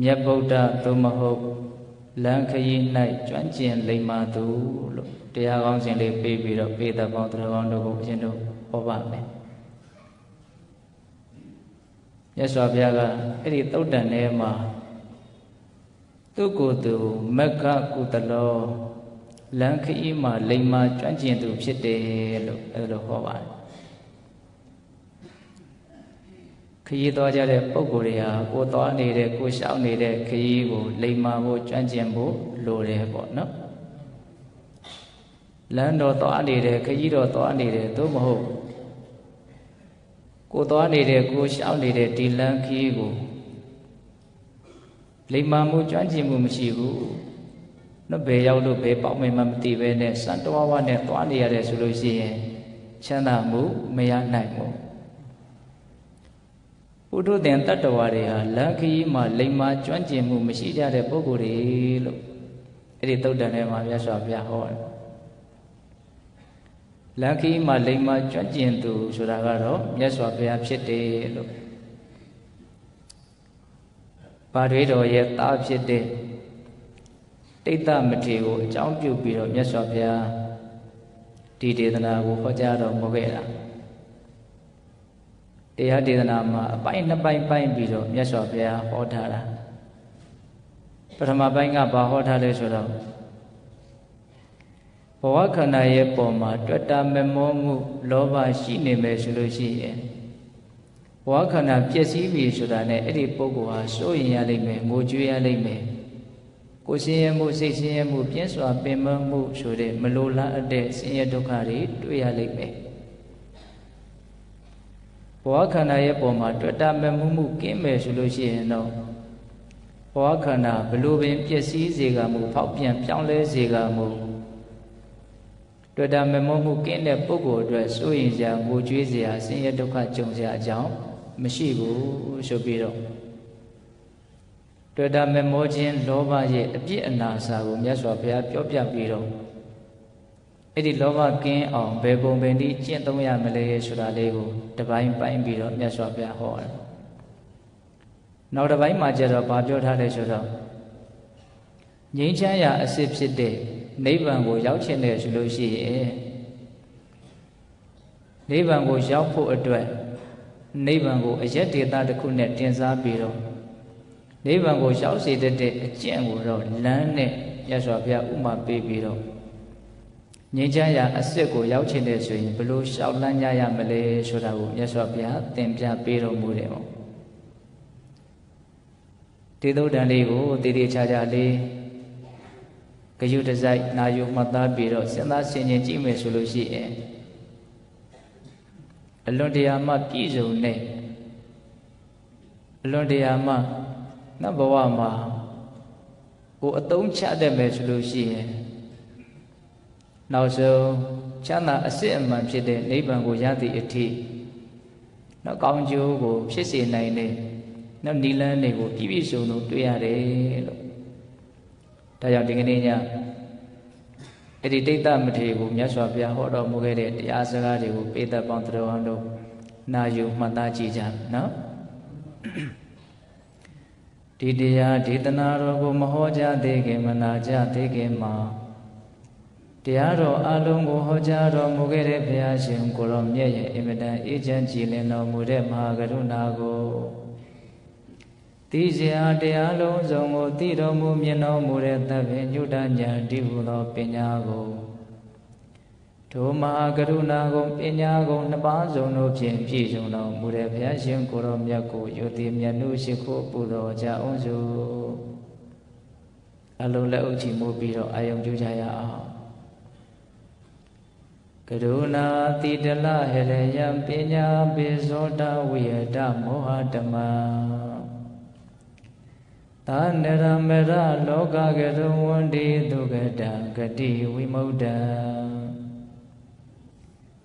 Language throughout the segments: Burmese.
မြတ်ဗုဒ္ဓသို့မဟုတ်လမ်းခရီး၌ကျွမ်းကျင်လိမ္မာသူလို့တရားကောင်းစဉ်လေးပေးပြီးတော့ပေးသက်ပေါင်းသူတော်ကောင်းတို့ကိုအရှင်တို့ဟောပါမယ်မြတ်စွာဘုရားကအဲ့ဒီသုတ်တန်ထဲမှာသူကိုယ်သူမက္ခကုသလောလမ်းခရီးမှာလိမ္မာကျွမ်းကျင်သူဖြစ်တယ်လို့အဲ့လိုဟောပါတယ်ခရီးသွားကြတဲ့ပုဂ္ဂိုလ်တွေဟာကိုသွားနေတဲ့ကိုရှောက်နေတဲ့ခရီးကိုလိမ္မာဖို့ကျွမ်းကျင်ဖို့လိုတယ်ပေါ့နော်လမ်းတော်သွားနေတဲ့ခရီးတော်သွားနေတဲ့သို့မဟုတ်ကိုသွားနေတဲ့ကိုရှောက်နေတဲ့ဒီလမ်းခရီးကိုလိမ္မာမှုကျွမ်းကျင်မှုမရှိဘူးနော်ဘယ်ရောက်လို့ဘယ်ပေါက်မှမသိပဲနဲ့စံတော်ဝါနဲ့သွားနေရတယ်ဆိုလို့ရှိရင်ချမ်းသာမှုမရနိုင်ဘူးဘုဒ္ဓသင်တတ္တဝါတွေဟာလမ်းခရီးမှာလိမ္မာကျွမ်းကျင်မှုမရှိကြတဲ့ပုဂ္ဂိုလ်တွေလို့အဲ့ဒီသုတ်တန်ထဲမှာမြတ်စွာဘုရားဟောတယ်လမ်းခရီးမှာလိမ္မာကျွမ်းကျင်သူဆိုတာကတော့မြတ်စွာဘုရားဖြစ်တယ်လို့ဘာတွေတော်ရဲ့သားဖြစ်တဲ့တိဋ္ဌမထေရကိုအကြောင်းပြုပြီးတော့မြတ်စွာဘုရားဒီဒေသနာကိုဟောကြားတော်မူခဲ့တာတရားဒေသနာမှာအပိုင်းနှစ်ပိုင်းပိုင်းပြီးတော့မြတ်စွာဘုရားဟောထားတာပထမပိုင်းကဘာဟောထားလဲဆိုတော့ဘဝခန္ဓာရဲ့ပုံမှာတွေ့တာမမောမှုလောဘရှိနေမယ်ဆိုလို့ရှိရင်ဘဝခန္ဓာပျက်စီးပြီဆိုတာနဲ့အဲ့ဒီပုဂ္ဂိုလ်ဟာစိုးရင်ရလိမ့်မယ်ငိုကြွေးရလိမ့်မယ်ကိုယ်ဆင်းရဲမှုစိတ်ဆင်းရဲမှုပြင်းစွာပင်ပန်းမှုဆိုတဲ့မလိုလားအပ်တဲ့ဆင်းရဲဒုက္ခတွေတွေ့ရလိမ့်မယ်ဘဝခန္ဓာရဲ့ပုံမှာတွေ့တာမမှုကင်းမယ်ဆိုလို့ရှိရင်တော့ဘဝခန္ဓာဘလို့ပင်ပျက်စီးစေကမှုဖောက်ပြန်ပြောင်းလဲစေကမှုတွေ့တာမမှုကင်းတဲ့ပုဂ္ဂိုလ်အတွက်စိုးရင်စရာငိုကြွေးစရာဆင်းရဲဒုက္ခကြုံစရာအကြောင်းမရှိဘူးဆိုပြီးတော့တွေ့တာမမောခြင်းလောဘရဲ့အပြစ်အနာစာကိုမြတ်စွာဘုရားပြောပြပြီးတော့အဲ့ဒီလောဘကင်းအောင်ဘယ်ပုံပင်ဒီကျင့်သုံးရမလဲဆိုတာလေးကိုတစ်ပိုင်းပိုင်းပြီးတော့မြတ်စွာဘုရားဟောတယ်နောက်တစ်ပိုင်းမှာကျတော့ဘာပြောထားလဲဆိုတော့ငြိမ်းချမ်းရာအစစ်ဖြစ်တဲ့နိဗ္ဗာန်ကိုရောက်ချင်တယ်ဆိုလို့ရှိရင်နိဗ္ဗာန်ကိုရောက်ဖို့အတွက်နိဗ္ဗာန်ကိုအယက်ဒေသတစ်ခုနဲ့တင်စားပြီးတော့နိဗ္ဗာန်ကိုရောက်စေတဲ့အကျင့်ကိုတော့လမ်းနဲ့မြတ်စွာဘုရားဥမာပေးပြီးတော့ငြိမ်းချမ်းရာအစစ်ကိုရောက်ချင်တယ်ဆိုရင်ဘယ်လိုလျှောက်လန်းကြရမလဲဆိုတာကိုမြတ်စွာဘုရားသင်ပြပေးတော်မူတယ်ပေါ့ဒီသုဒ္ဓံလေးကိုတည်တည်ချာချာလေးဂယုတစိုက်နာယူမှတ်သားပြီးတော့စဉ်းစားဆင်ခြင်ကြည့်မယ်ဆိုလို့ရှိရင်အလွန်တရာမှပြည့်စုံတဲ့အလွန်တရာမှနတ်ဘဝမှာကိုအသုံးချတတ်မယ်ဆိုလို့ရှိရင်နောက်ဆုံးချမ်းသာအစစ်အမှန်ဖြစ်တဲ့နိဗ္ဗာန်ကိုရသည့်အထိနောက်ကောင်းကျိုးကိုဖြစ်စေနိုင်တဲ့နောက်နိလန်းတွေကိုပြည့်ပြည့်စုံစုံတွေ့ရတယ်လို့ဒါကြောင့်ဒီကနေ့ညအဲ့ဒီတိဋ္ဌမထေရကိုမြတ်စွာဘုရားဟောတော်မူခဲ့တဲ့တရားစကားတွေကိုပေးသက်ပေါင်းတော်အောင်တို့နာယူမှတ်သားကြည့်ကြနော်ဒီတရားဒေသနာတော်ကိုမဟောကြားသေးခင်မနာကြားသေးခင်မှာတရားတော်အလုံးကိုဟောကြားတော်မူခဲ့တဲ့ဘုရားရှင်ကိုရောမြတ်ရဲ့အင်မတန်အေးချမ်းကြည်လင်တော်မူတဲ့မဟာကရုဏာကိုသိစရာတရားလုံးစုံကိုသိတော်မူမြင်တော်မူတဲ့သဗ္ဗညုတဉာဏ်တည်ဟူသောပညာကိုဒုမဟာကရုဏာကိုပညာကိုနှစ်ပါးစုံတို့ဖြင့်ပြည့်စုံတော်မူတဲ့ဘုရားရှင်ကိုရောမြတ်ကိုယုတိမြတ်နုရှိခိုးပူတော်ကြအောင်စုအလုံးလက်ဥချီမှုပြီးတော့အာယုံပြုကြရအောင်ကရုဏာတိတလဟရယံပညာပိဇောတဝိယတမောဟဓမ္မသာနရမရလောကကရုဝန္တိဒုက္ကတံဂတိဝိမု ddha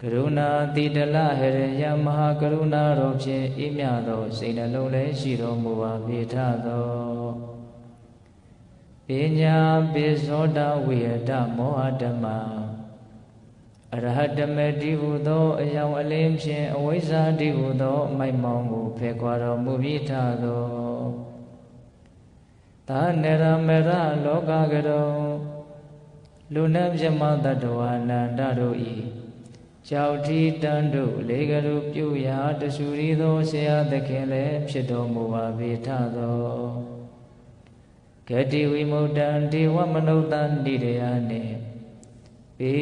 ကရုဏာတိတလဟရယံမဟာကရုဏာတော်ဖြင့်အေးမြသောစိတ်နှလုံးလည်းရှိတော်မူပါပေထသောပညာပိဇောတဝိယတမောဟဓမ္မအရဟတမေတိဟုသောအယောင်အလင်းဖြင့်အဝိဇ္ဇာတိဟုသောအမိုက်မောင်ကိုဖယ်ခွာတော်မူပြီးထသော သာနေရမေရလောကကရောလူနှင့်ပြမတ္တဝါနန္တတို့ဤကြောက်ထီတန်တို့လေကရုပြုရာတဆူရီသောဆရာသခင်လည်းဖြစ်တော်မူပါပေထသောဂတိဝိမုတ္တံဒေဝမနုဿန္တိတယနှင့်ပေ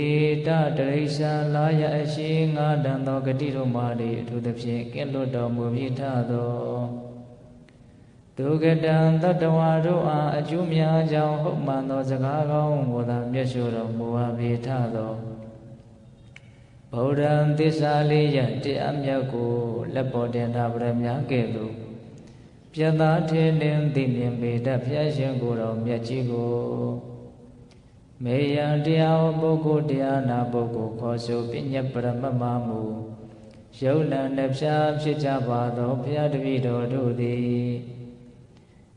တတရိစ္ဆာလာယအရှိငါတန်သောဂတိတို့မှာလေအထူးသဖြင့်ကင်းလွတ်တော်မူပေထသောဒုက္ကတံတတဝါတို့အားအကျိုးများကြောင်းဟုတ်မှန်သောစကားကောင်းကိုသာမျက်ရှိတော်မူပါပေထသောဗုဒ္ဓံသစ္စာလေးရတရားမြတ်ကိုလက်ပေါ်တင်တာဗရမ ्या ကဲ့သို့ပြတ်သားထင်းလင်းသိမြင်ပေတတ်ဖျက်ရှင်ကိုယ်တော်မြတ်ကြီးကိုမေယံတရားပုဂ္ဂိုလ်တရားနာပုဂ္ဂိုလ်ခေါ်ဆိုပညတ်ပရမမမူယုံနာနှဖျားဖြစ်ကြပါသောဘုရားတပည့်တော်တို့သည်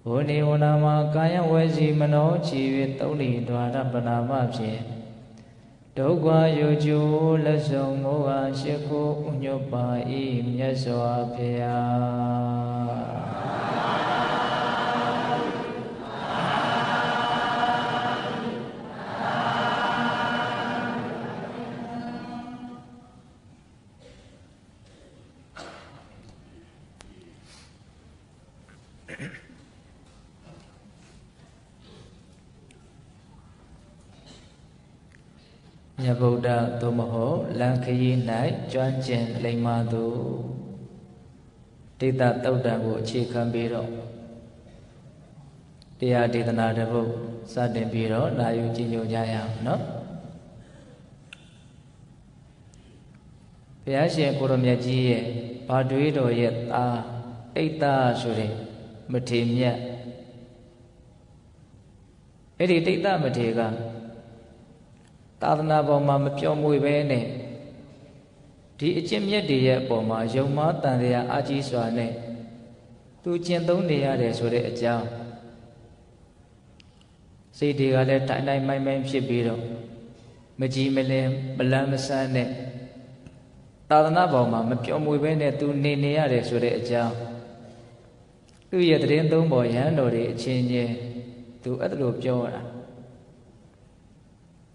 ဝဏိဝနာမှာကာယဝစီမနောချီ၍သုံးလီဒွါရပနာမဖြင့်ဒုက္ခယုကျိုးလက်ဆောင်မောဟရှိခိုးဥညွတ်ပါ၏မြတ်စွာဘုရားမြတ်ဗုဒ္ဓသို့မဟုတ်လံခရီး၌ကျွမ်းကျင်လိမ္မာသူဒိဋ္ဌသုတ်တံကိုအခြေခံပြီးတော့တရားဒေသနာတစ်ပုဒ်စတင်ပြီးတော့နာယူကြည်ညိုကြရအောင်နော်ဘုရားရှင်ကိုရမြတ်ကြီးရဲ့ဗာတွေးတော်ရဲ့သားအိတ်သားဆိုတဲ့မထေမြတ်အဲ့ဒီဒိဋ္ဌမထေကသာသနာပေါ်မှာမပြောမွေပဲနဲ့ဒီအကျင့်မြတ်တွေရဲ့အပေါ်မှာယုံမှားတန်တရားအာကြီးစွာနဲ့သူကျင့်သုံးနေရတယ်ဆိုတဲ့အကြောင်းစိတ်တွေကလည်းတိုင်းတိုင်းမိုင်းမိုင်းဖြစ်ပြီးတော့မကြည်မလင်မလန်းမဆန်းနဲ့သာသနာပေါ်မှာမပြောမွေပဲနဲ့သူနေရတယ်ဆိုတဲ့အကြောင်းသူ့ရဲ့သတင်းသုံးပေါ်ရဟန်းတော်တွေအချင်းချင်းသူအဲ့လိုပြောတာ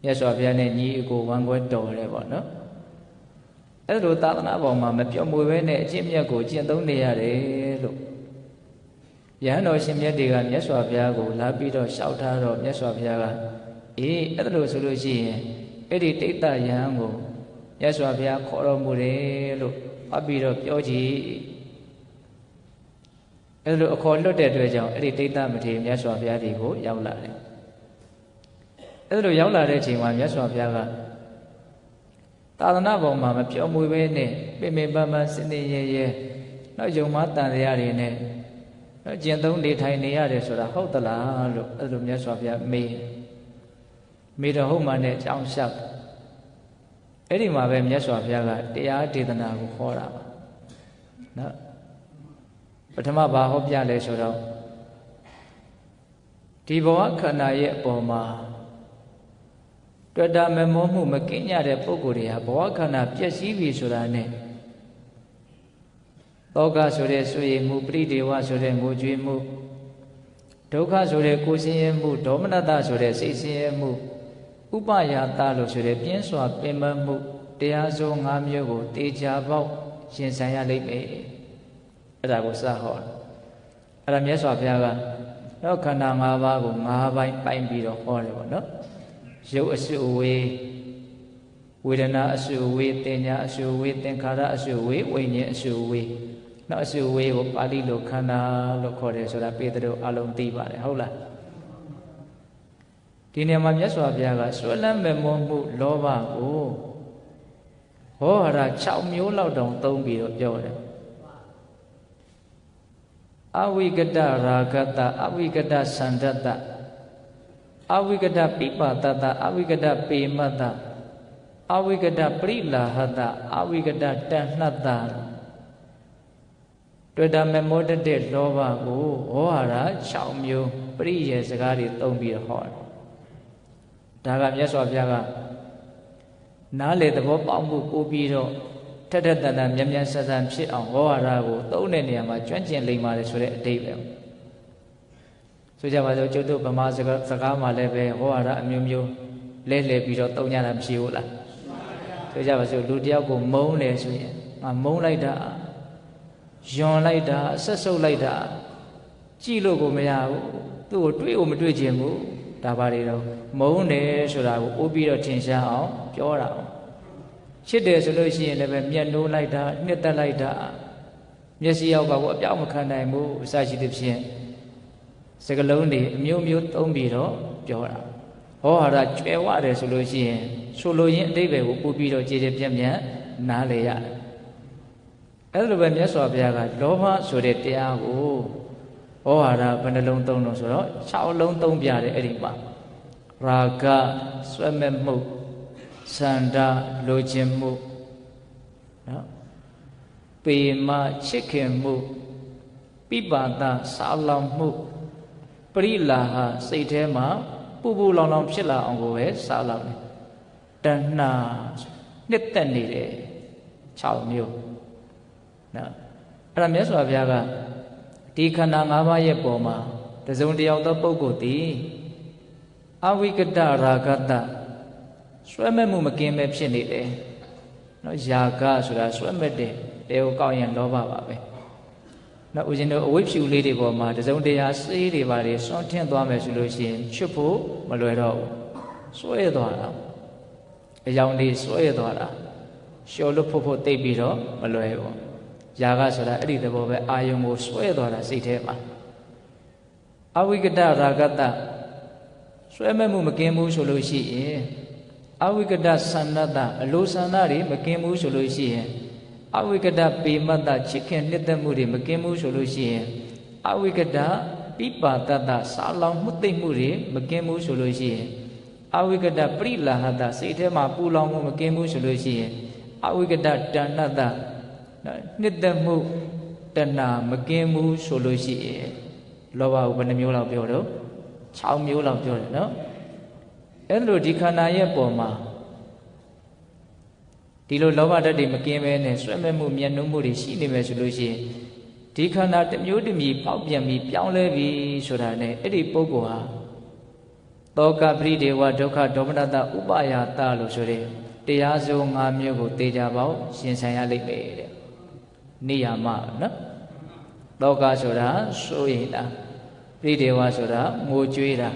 မြတ်စွာဘုရားနဲ့ညီအကိုဝမ်းကွဲတော်တယ်ပေါ့နော်အဲ့လိုသာသနာပေါ်မှာမပြောမွေပဲနဲ့အကျင့်မြတ်ကိုကျင့်သုံးနေရတယ်လို့ရဟန်းတော်ရှင်မြတ်တွေကမြတ်စွာဘုရားကိုလာပြီးတော့လျှောက်ထားတော့မြတ်စွာဘုရားကအေးအဲ့လိုဆိုလို့ရှိရင်အဲ့ဒီတိဋ္ဌယဟန်ကိုမြတ်စွာဘုရားခေါ်တော်မူတယ်လို့ဖတ်ပြီးတော့ပြောကြည့်အဲ့လိုအခေါ်လွတ်တဲ့အတွက်ကြောင့်အဲ့ဒီတိဋ္ဌမထေရမြတ်စွာဘုရားဒီကိုရောက်လာတယ်အဲ့လိုရောက်လာတဲ့အချိန်မှာမြတ်စွာဘုရားကသာသနာပေါ်မှာမပြောမွေပဲနဲ့ပြင်းပြပန်းပန်းစနေရဲရဲနောက်ယုံမတန်တရားတွေနဲ့ကျင့်သုံးနေထိုင်နေရတယ်ဆိုတာဟုတ်သလားလို့အဲ့လိုမြတ်စွာဘုရားမေးတော့ဟုတ်မှနဲ့အကြောင်းလျှောက်အဲ့ဒီမှာပဲမြတ်စွာဘုရားကတရားဒေသနာကိုဟောတာပါနော်ပထမဘာဟောပြလဲဆိုတော့ဒီဘဝခန္ဓာရဲ့အပေါ်မှာတွေ့တာမမောမှုမကင်းကြတဲ့ပုဂ္ဂိုလ်တွေဟာဘဝခန္ဓာပျက်စီးပြီဆိုတာနဲ့သောကဆိုတဲ့ဆွေမှုပရိဒေဝဆိုတဲ့ငိုကြွေးမှုဒုက္ခဆိုတဲ့ကိုယ်ဆင်းရဲမှုဒေါမနတဆိုတဲ့စိတ်ဆင်းရဲမှုဥပယာတလို့ဆိုတဲ့ပြင်းစွာပင်ပန်းမှုတရားစုံ၅မျိုးကိုတေချာပေါက်ရှင်ဆိုင်ရလိမ့်မယ်အဲ့ဒါကိုစဟောအဲ့ဒါမြတ်စွာဘုရားကတော့ခန္ဓာ၅ပါးကို၅ပိုင်းပိုင်းပြီးတော့ဟောတယ်ပေါ့နော်ရုပ်အစုအဝေးဝေဒနာအစုအဝေးတင်ညာအစုအဝေးသင်္ခါရအစုအဝေးဝိညာဉ်အစုအဝေးနောက်အစုအဝေးကိုပါဠိလိုခန္ဓာလို့ခေါ်တယ်ဆိုတာပေတရုအလုံးသိပါတယ်ဟုတ်လားဒီနေရာမှာမြတ်စွာဘုရားကဆွဲလန်းမဲ့မောမှုလောဘကိုဟောဟာ6မျိုးလောက်တောင်သုံးပြီးတော့ပြောတယ်အဝိကတရာဂတအဝိကတသန္တတအဝိကတပိပတတအဝိကတပေမတအဝိကတပရိလာဟတအဝိကတတဏ္ဏတတွေ့တာမမောတတဲ့လောဘကိုဟောဟာ6မျိုးပရိယေစကားတွေသုံးပြီးဟောတယ်ဒါကမြတ်စွာဘုရားကနားလေသဘောပေါက်မှုပို့ပြီးတော့ထက်ထက်တန်တန်မြတ်မြတ်ဆန်းဆန်းဖြစ်အောင်ဟောဟာကိုသုံးတဲ့နေရာမှာကျွမ်းကျင်လိမ္မာတယ်ဆိုတဲ့အဓိပ္ပာယ် ဆိုကြပါစို့ကျုပ်တို့ဗမာစကားမှာလည်းပဲဟောရတာအမျိုးမျိုးလဲလှယ်ပြီးတော့တုံးကြတာမရှိဘူးလားဆိုကြပါစို့လူတယောက်ကိုမုန်းတယ်ဆိုရင်ငါမုန်းလိုက်တာယွန်လိုက်တာဆက်ဆုပ်လိုက်တာကြည့်လို့ကိုမရဘူးသူ့ကိုတွေးကိုမတွေးချင်ဘူးဒါပါတွေတော့မုန်းတယ်ဆိုတာကိုအိုးပြီးတော့ထင်ရှားအောင်ပြောတာချစ်တယ်ဆိုလို့ရှိရင်လည်းပဲမျက်နှိုးလိုက်တာနှစ်သက်လိုက်တာမျက်စိရောက်ကကိုအပြောင်းမခံနိုင်ဘူးအစရှိသဖြင့်စကလုံးတွေအမျိုးမျိုးသုံးပြီးတော့ပြောတာဟောဟာရကျွဲဝတယ်ဆိုလို့ရှိရင်ဆိုလိုရင်းအတိတ်ပဲကိုပို့ပြီးတော့ကြည်ကြပြန့်ပြန့်နားလေရတယ်အဲ့လိုပဲမြတ်စွာဘုရားကလောဘဆိုတဲ့တရားကိုဟောဟာရဘယ်နှလုံးသုံးလို့ဆိုတော့6လုံးသုံးပြတယ်အဲ့ဒီမှာရာဂဆွဲမဲ့မှုစန္ဒလိုချင်မှုနော်ပေမချစ်ခင်မှုပိပါဒစာလောင်မှုပရိလာဟစိတ်ထဲမှာပူပူလောင်လောင်ဖြစ်လာအောင်ကိုပဲစာလောင်တယ်တဏှာနှစ်သက်နေတယ်6မျိုးနော်အဲ့ဒါမြတ်စွာဘုရားကဒီခန္ဓာ၅ပါးရဲ့ပုံမှာတစုံတစ်ယောက်သောပုဂ္ဂိုလ်သည်အဝိကတရာဂတဆွဲမဲ့မှုမကင်းပဲဖြစ်နေတယ်နော်ယာကဆိုတာဆွဲမဲ့တယ်တဲကိုကောက်ရင်လောဘပါပဲနော်ဦးဇင်းတို့အဝိဖြူလေးတွေပေါ်မှာတစုံတရာစေးတွေပါတွေစွန့်ထင်းသွားမယ်ဆိုလို့ရှိရင်ချွတ်ဖို့မလွယ်တော့ဘူးဆွဲသွားတာအယောင်လေးဆွဲသွားတာလျှော်လွတ်ဖို့တိတ်ပြီးတော့မလွယ်ဘူးယာကဆိုတာအဲ့ဒီသဘောပဲအာယုံကိုဆွဲသွားတာစိတ်ထဲမှာအဝိကတရာဂတဆွဲမဲ့မှုမကင်းဘူးဆိုလို့ရှိရင်အဝိကတဆန္ဒတအလိုဆန္ဒတွေမကင်းဘူးဆိုလို့ရှိရင်အဝိကတပေမတ္တချစ်ခင်နှစ်သက်မှုတွေမကင်းဘူးဆိုလို့ရှိရင်အဝိကတပိပါဒတစာလောင်မှုသိမ့်မှုတွေမကင်းဘူးဆိုလို့ရှိရင်အဝိကတပရိလာဟတစိတ်ထဲမှာပူလောင်မှုမကင်းဘူးဆိုလို့ရှိရင်အဝိကတတဏ္ဍတနှစ်သက်မှုတဏှာမကင်းဘူးဆိုလို့ရှိရင်လောဘကိုဘယ်နှမျိုးလောက်ပြောတော့6မျိုးလောက်ပြောတယ်နော်အဲ့လိုဒီခန္ဓာရဲ့ပုံမှာဒီလိုလောဘဓာတ်တွေမကင်းပဲနဲ့ဆွဲမဲ့မှုမျက်နှာမှုတွေရှိနေမယ်ဆိုလို့ရှိရင်ဒီခန္ဓာတစ်မျိုးတစ်မျိုးပေါက်ပြန်ပြီးပြောင်းလဲပြီဆိုတာနဲ့အဲ့ဒီပုဂ္ဂိုလ်ဟာတောကပရိဒေဝဒုက္ခဒေါမနတဥပယာတလို့ဆိုတဲ့တရားစုံ5မျိုးကိုသေချာပေါက်ရှင်ဆိုင်ရလိမ့်မယ်တဲ့နိယာမနော်တောကဆိုတာစိုးရိမ်တာပရိဒေဝဆိုတာငိုကြွေးတာ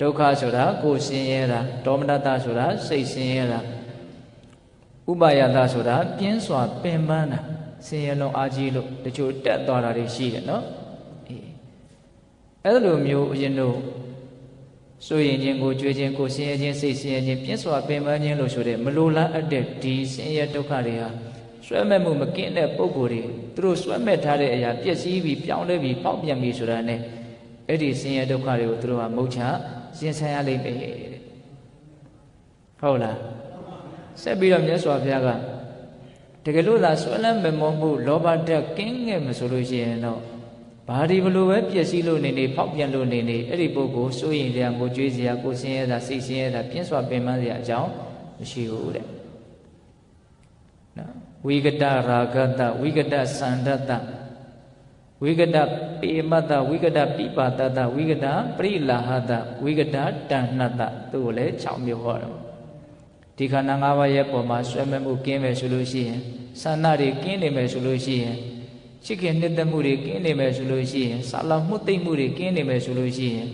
ဒုက္ခဆိုတာကိုယ်ဆင်းရဲတာဒေါမနတဆိုတာစိတ်ဆင်းရဲတာဥပယတဆိုတာပြင်းစွာပင်ပန်းတာဆင်းရဲလုံးအားကြီးလို့တချို့တက်သွားတာတွေရှိတယ်နော်အဲ့လိုမျိုးအရင်တို့ဆိုရင်ချင်းကိုကြွေးခြင်းကိုဆင်းရဲခြင်းစိတ်ဆင်းရဲခြင်းပြင်းစွာပင်ပန်းခြင်းလို့ဆိုတဲ့မလိုလားအပ်တဲ့ဒီဆင်းရဲဒုက္ခတွေဟာဆွဲမဲ့မှုမကင်းတဲ့ပုံကိုယ်တွေသူတို့ဆွဲမဲ့ထားတဲ့အရာပျက်စီးပြီးပြောင်းလဲပြီးပေါက်ပြန်ပြီးဆိုတာနဲ့အဲ့ဒီဆင်းရဲဒုက္ခတွေကိုသူတို့ကမုတ်ချရင်ဆိုင်ရလိမ့်မယ်တဲ့ဟုတ်လားဆက်ပြီးတော့မြတ်စွာဘုရားကတကယ်လို့သာဆွဲလန်းမမောမှုလောဘဓာတ်ကင်းငယ်မဆိုလို့ရှိရင်တော့ဘာဒီဘလို့ပဲပျက်စီးလို့နေဖောက်ပြန်လို့နေအဲ့ဒီပုဂ္ဂိုလ်စိုးရင်စရာကိုကြွေးစရာကိုဆင်းရဲတာစိတ်ဆင်းရဲတာပြင်းစွာပင်ပန်းစရာအကြောင်းမရှိဘူးတဲ့နော်ဝိကတရာဂတဝိကတစန္ဒတဝိကတပေမတ္တဝိကတပိပါဒတဝိကတပရိလာဟတဝိကတတဏ္ဏတသူ့ကိုလည်း6မျိုးဟောတယ်ဒီခန္ဓာ၅ပါးရဲ့ပုံမှာဆွဲမဲ့မှုကင်းမယ်ဆိုလို့ရှိရင်ဆန္ဒတွေကင်းနေမယ်ဆိုလို့ရှိရင်ချစ်ခင်နှစ်သက်မှုတွေကင်းနေမယ်ဆိုလို့ရှိရင်စာလောင်မှုသိမ့်မှုတွေကင်းနေမယ်ဆိုလို့ရှိရင်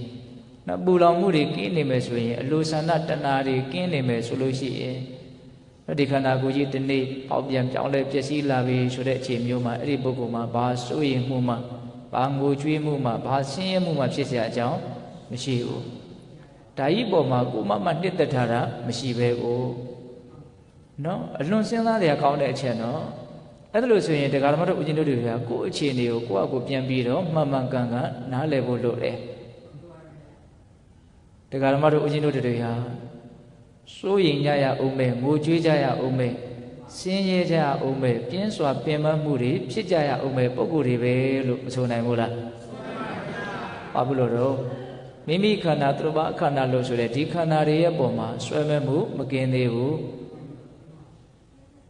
နော်ပူလောင်မှုတွေကင်းနေမယ်ဆိုရင်အလိုဆန္ဒတဏှာတွေကင်းနေမယ်ဆိုလို့ရှိရင်ဒီခန္ဓာကိုယ်ကြီးဒီနေ့ပေါက်ပြန်ပြောင်းလဲပျက်စီးလာပြီဆိုတဲ့အချိန်မျိုးမှာအဲ့ဒီပုဂ္ဂိုလ်မှာဘာစိုးရိမ်မှုမှဘာငိုကြွေးမှုမှဘာဆင်းရဲမှုမှဖြစ်เสียအကြောင်းမရှိဘူးဒါကြီးပေါ်မှာကိုမနှစ်သက်ထားတာမရှိပဲကိုနော်အလွန်စဉ်းစားရကောင်းတဲ့အချက်နော်အဲ့ဒါလို့ဆိုရင်တရားဓမ္မတို့ဦးဇင်းတို့တွေကကိုယ့်အခြေအနေကိုကိုယ့်အကိုပြန်ပြီးတော့မှန်မှန်ကန်ကန်နားလည်ဖို့လိုတယ်တရားဓမ္မတို့ဦးဇင်းတို့တွေဟာစိုးရိမ်ကြရအောင်ပဲငိုကြွေးကြရအောင်ပဲဆင်းရဲကြရအောင်ပဲပြင်းစွာပင်ပန်းမှုတွေဖြစ်ကြရအောင်ပဲပုံကိုယ်တွေပဲလို့မဆိုနိုင်ဘူးလားဘာဖြစ်လို့တော့မိမိခန္ဓာသူတစ်ပါးခန္ဓာလို့ဆိုတဲ့ဒီခန္ဓာတွေရဲ့ပုံမှာဆွဲမဲ့မှုမကင်းသေးဘူး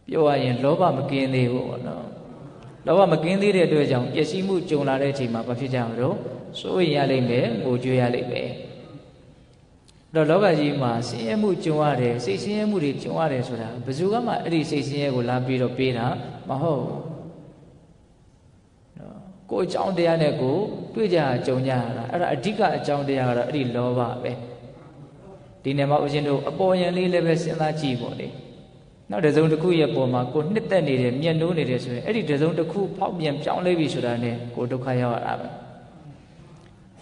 ပြောရရင်လောဘမကင်းသေးဘူးပေါ့နော် လောဘမကင်းသေးတဲ့အတွက်ကြောင့်ပျက်စီးမှုကြုံလာတဲ့အချိန်မှာဘာဖြစ်ကြမလို့စိုးရိမ်ရလိမ့်မယ်ငိုကြွေးရလိမ့်မယ်တော့လောကကြီးမှာဆင်းရဲမှုကြုံရတယ်စိတ်ဆင်းရဲမှုတွေကြုံရတယ်ဆိုတာဘယ်သူကမှအဲ့ဒီစိတ်ဆင်းရဲကိုလာပြီးတော့ပေးတာမဟုတ်ကိုယ်အကြောင်းတရားနဲ့ကိုတွေ့ကြကြုံကြရတာအဲ့ဒါအဓိကအကြောင်းတရားကတော့အဲ့ဒီလောဘပဲဒီနေ့မှာဦးဇင်းတို့အပေါ်ယံလေးလည်းပဲစဉ်းစားကြည့်ပေါ့လေနောက်တစ်စုံတစ်ခုရဲ့ပုံမှာကိုနှစ်သက်နေတယ်မျက်နှိုးနေတယ်ဆိုရင်အဲ့ဒီတစ်စုံတစ်ခုဖောက်ပြန်ပြောင်းလဲပြီဆိုတာနဲ့ကိုဒုက္ခရောက်ရတာပဲ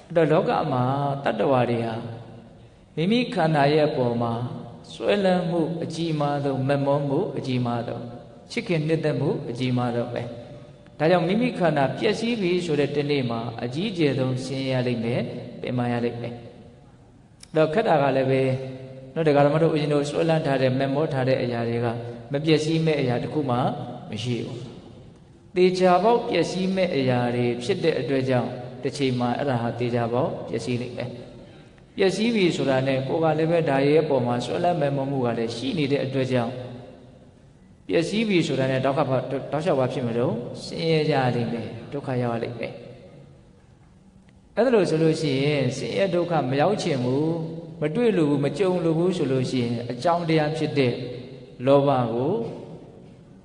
အဲ့တော့လောကမှာတတ္တဝါတွေဟာမိမိခန္ဓာရဲ့ပုံမှာဆွဲလန်းမှုအကြီးမားဆုံးမမောမှုအကြီးမားဆုံးချစ်ခင်နှစ်သက်မှုအကြီးမားဆုံးပဲဒါကြောင့်မိမိခန္ဓာပျက်စီးပြီဆိုတဲ့ဒီနေ့မှာအကြီးကျယ်ဆုံးဆင်းရဲရလိမ့်မယ်ပင်ပန်းရလိမ့်မယ်တော့ခက်တာကလည်းပဲနော်တရားဓမ္မတို့ဦးဇင်းတို့ဆွဲလန်းထားတဲ့မမောထားတဲ့အရာတွေကမပျက်စီးမဲ့အရာတစ်ခုမှမရှိဘူးတေချာပေါက်ပျက်စီးမဲ့အရာတွေဖြစ်တဲ့အတွက်ကြောင့်တစ်ချိန်မှာအဲ့ဒါဟာတေချာပေါက်ပျက်စီးလိမ့်မယ်ပျက်စီးပြီဆိုတာနဲ့ကိုယ်ကလည်းပဲဒါရဲ့အပေါ်မှာဆွဲလန်းမမောမှုကလည်းရှိနေတဲ့အတွက်ကြောင့်ပျက်စီးပြီဆိုတာနဲ့တောက်လျှောက်ပါဖြစ်မလို့ဆင်းရဲကြလိမ့်မယ်ဒုက္ခရောက်လိမ့်မယ်အဲ့ဒါလို့ဆိုလို့ရှိရင်ဆင်းရဲဒုက္ခမရောက်ချင်ဘူးမတွေ့လို့ဘူးမကြုံလို့ဘူးဆိုလို့ရှိရင်အကြောင်းတရားဖြစ်တဲ့လောဘကို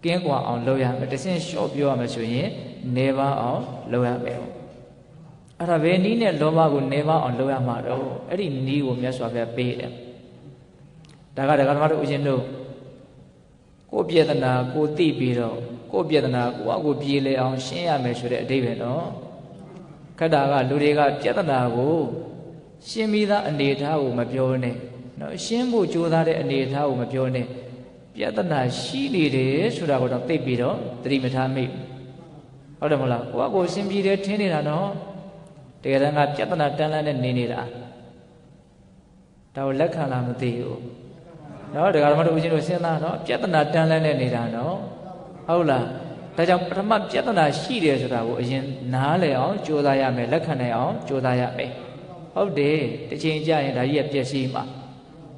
ကင်းကွာအောင်လုပ်ရမယ်တစ်ဆင့်လျှော့ပြောရမယ်ဆိုရင်နေပါအောင်လုပ်ရမယ်အဲ့ဒါပဲနီးနဲ့လောဘကိုနေပါအောင်လုပ်ရမှာတော့အဲ့ဒီနီးကိုမြတ်စွာဘုရားပေးတယ်ဒါကဓမ္မတို့ဦးဇင်းတို့ကိုယ်ပြဒနာကိုသိပြီးတော့ကိုယ်ပြဒနာကိုပြေလေအောင်ရှင်းရမယ်ဆိုတဲ့အဓိပ္ပာယ်နော်ခက်တာကလူတွေကပြဒနာကိုရှင်းပြီးသားအနေအထားကိုမပြောနဲ့နော်ရှင်းဖို့ကြိုးစားတဲ့အနေအထားကိုမပြောနဲ့ပြဒနာရှိနေတယ်ဆိုတာကိုတော့သိပြီးတော့သတိမထားမိဟုတ်တယ်မဟုတ်လားကိုယ်ရှင်းပြီးတယ်ထင်းနေတာနော်တကယ်တမ်းကပြဒနာတန်းလန်းနဲ့နေနေတာဒါကိုလက်ခံလားမသိဘူးနော်ဒကာဓမ္မတို့ဦးဇင်းတို့စဉ်းစားတော့ပြဿနာတန်းလန်းနဲ့နေတာနော်ဟုတ်လားဒါကြောင့်ပထမပြဿနာရှိတယ်ဆိုတာကိုအရင်နားလည်အောင်ကြိုးစားရမယ်လက်ခံနိုင်အောင်ကြိုးစားရမယ်ဟုတ်တယ်တစ်ချိန်ကြာရင်ဒါကြီးကပျက်စီးမှာ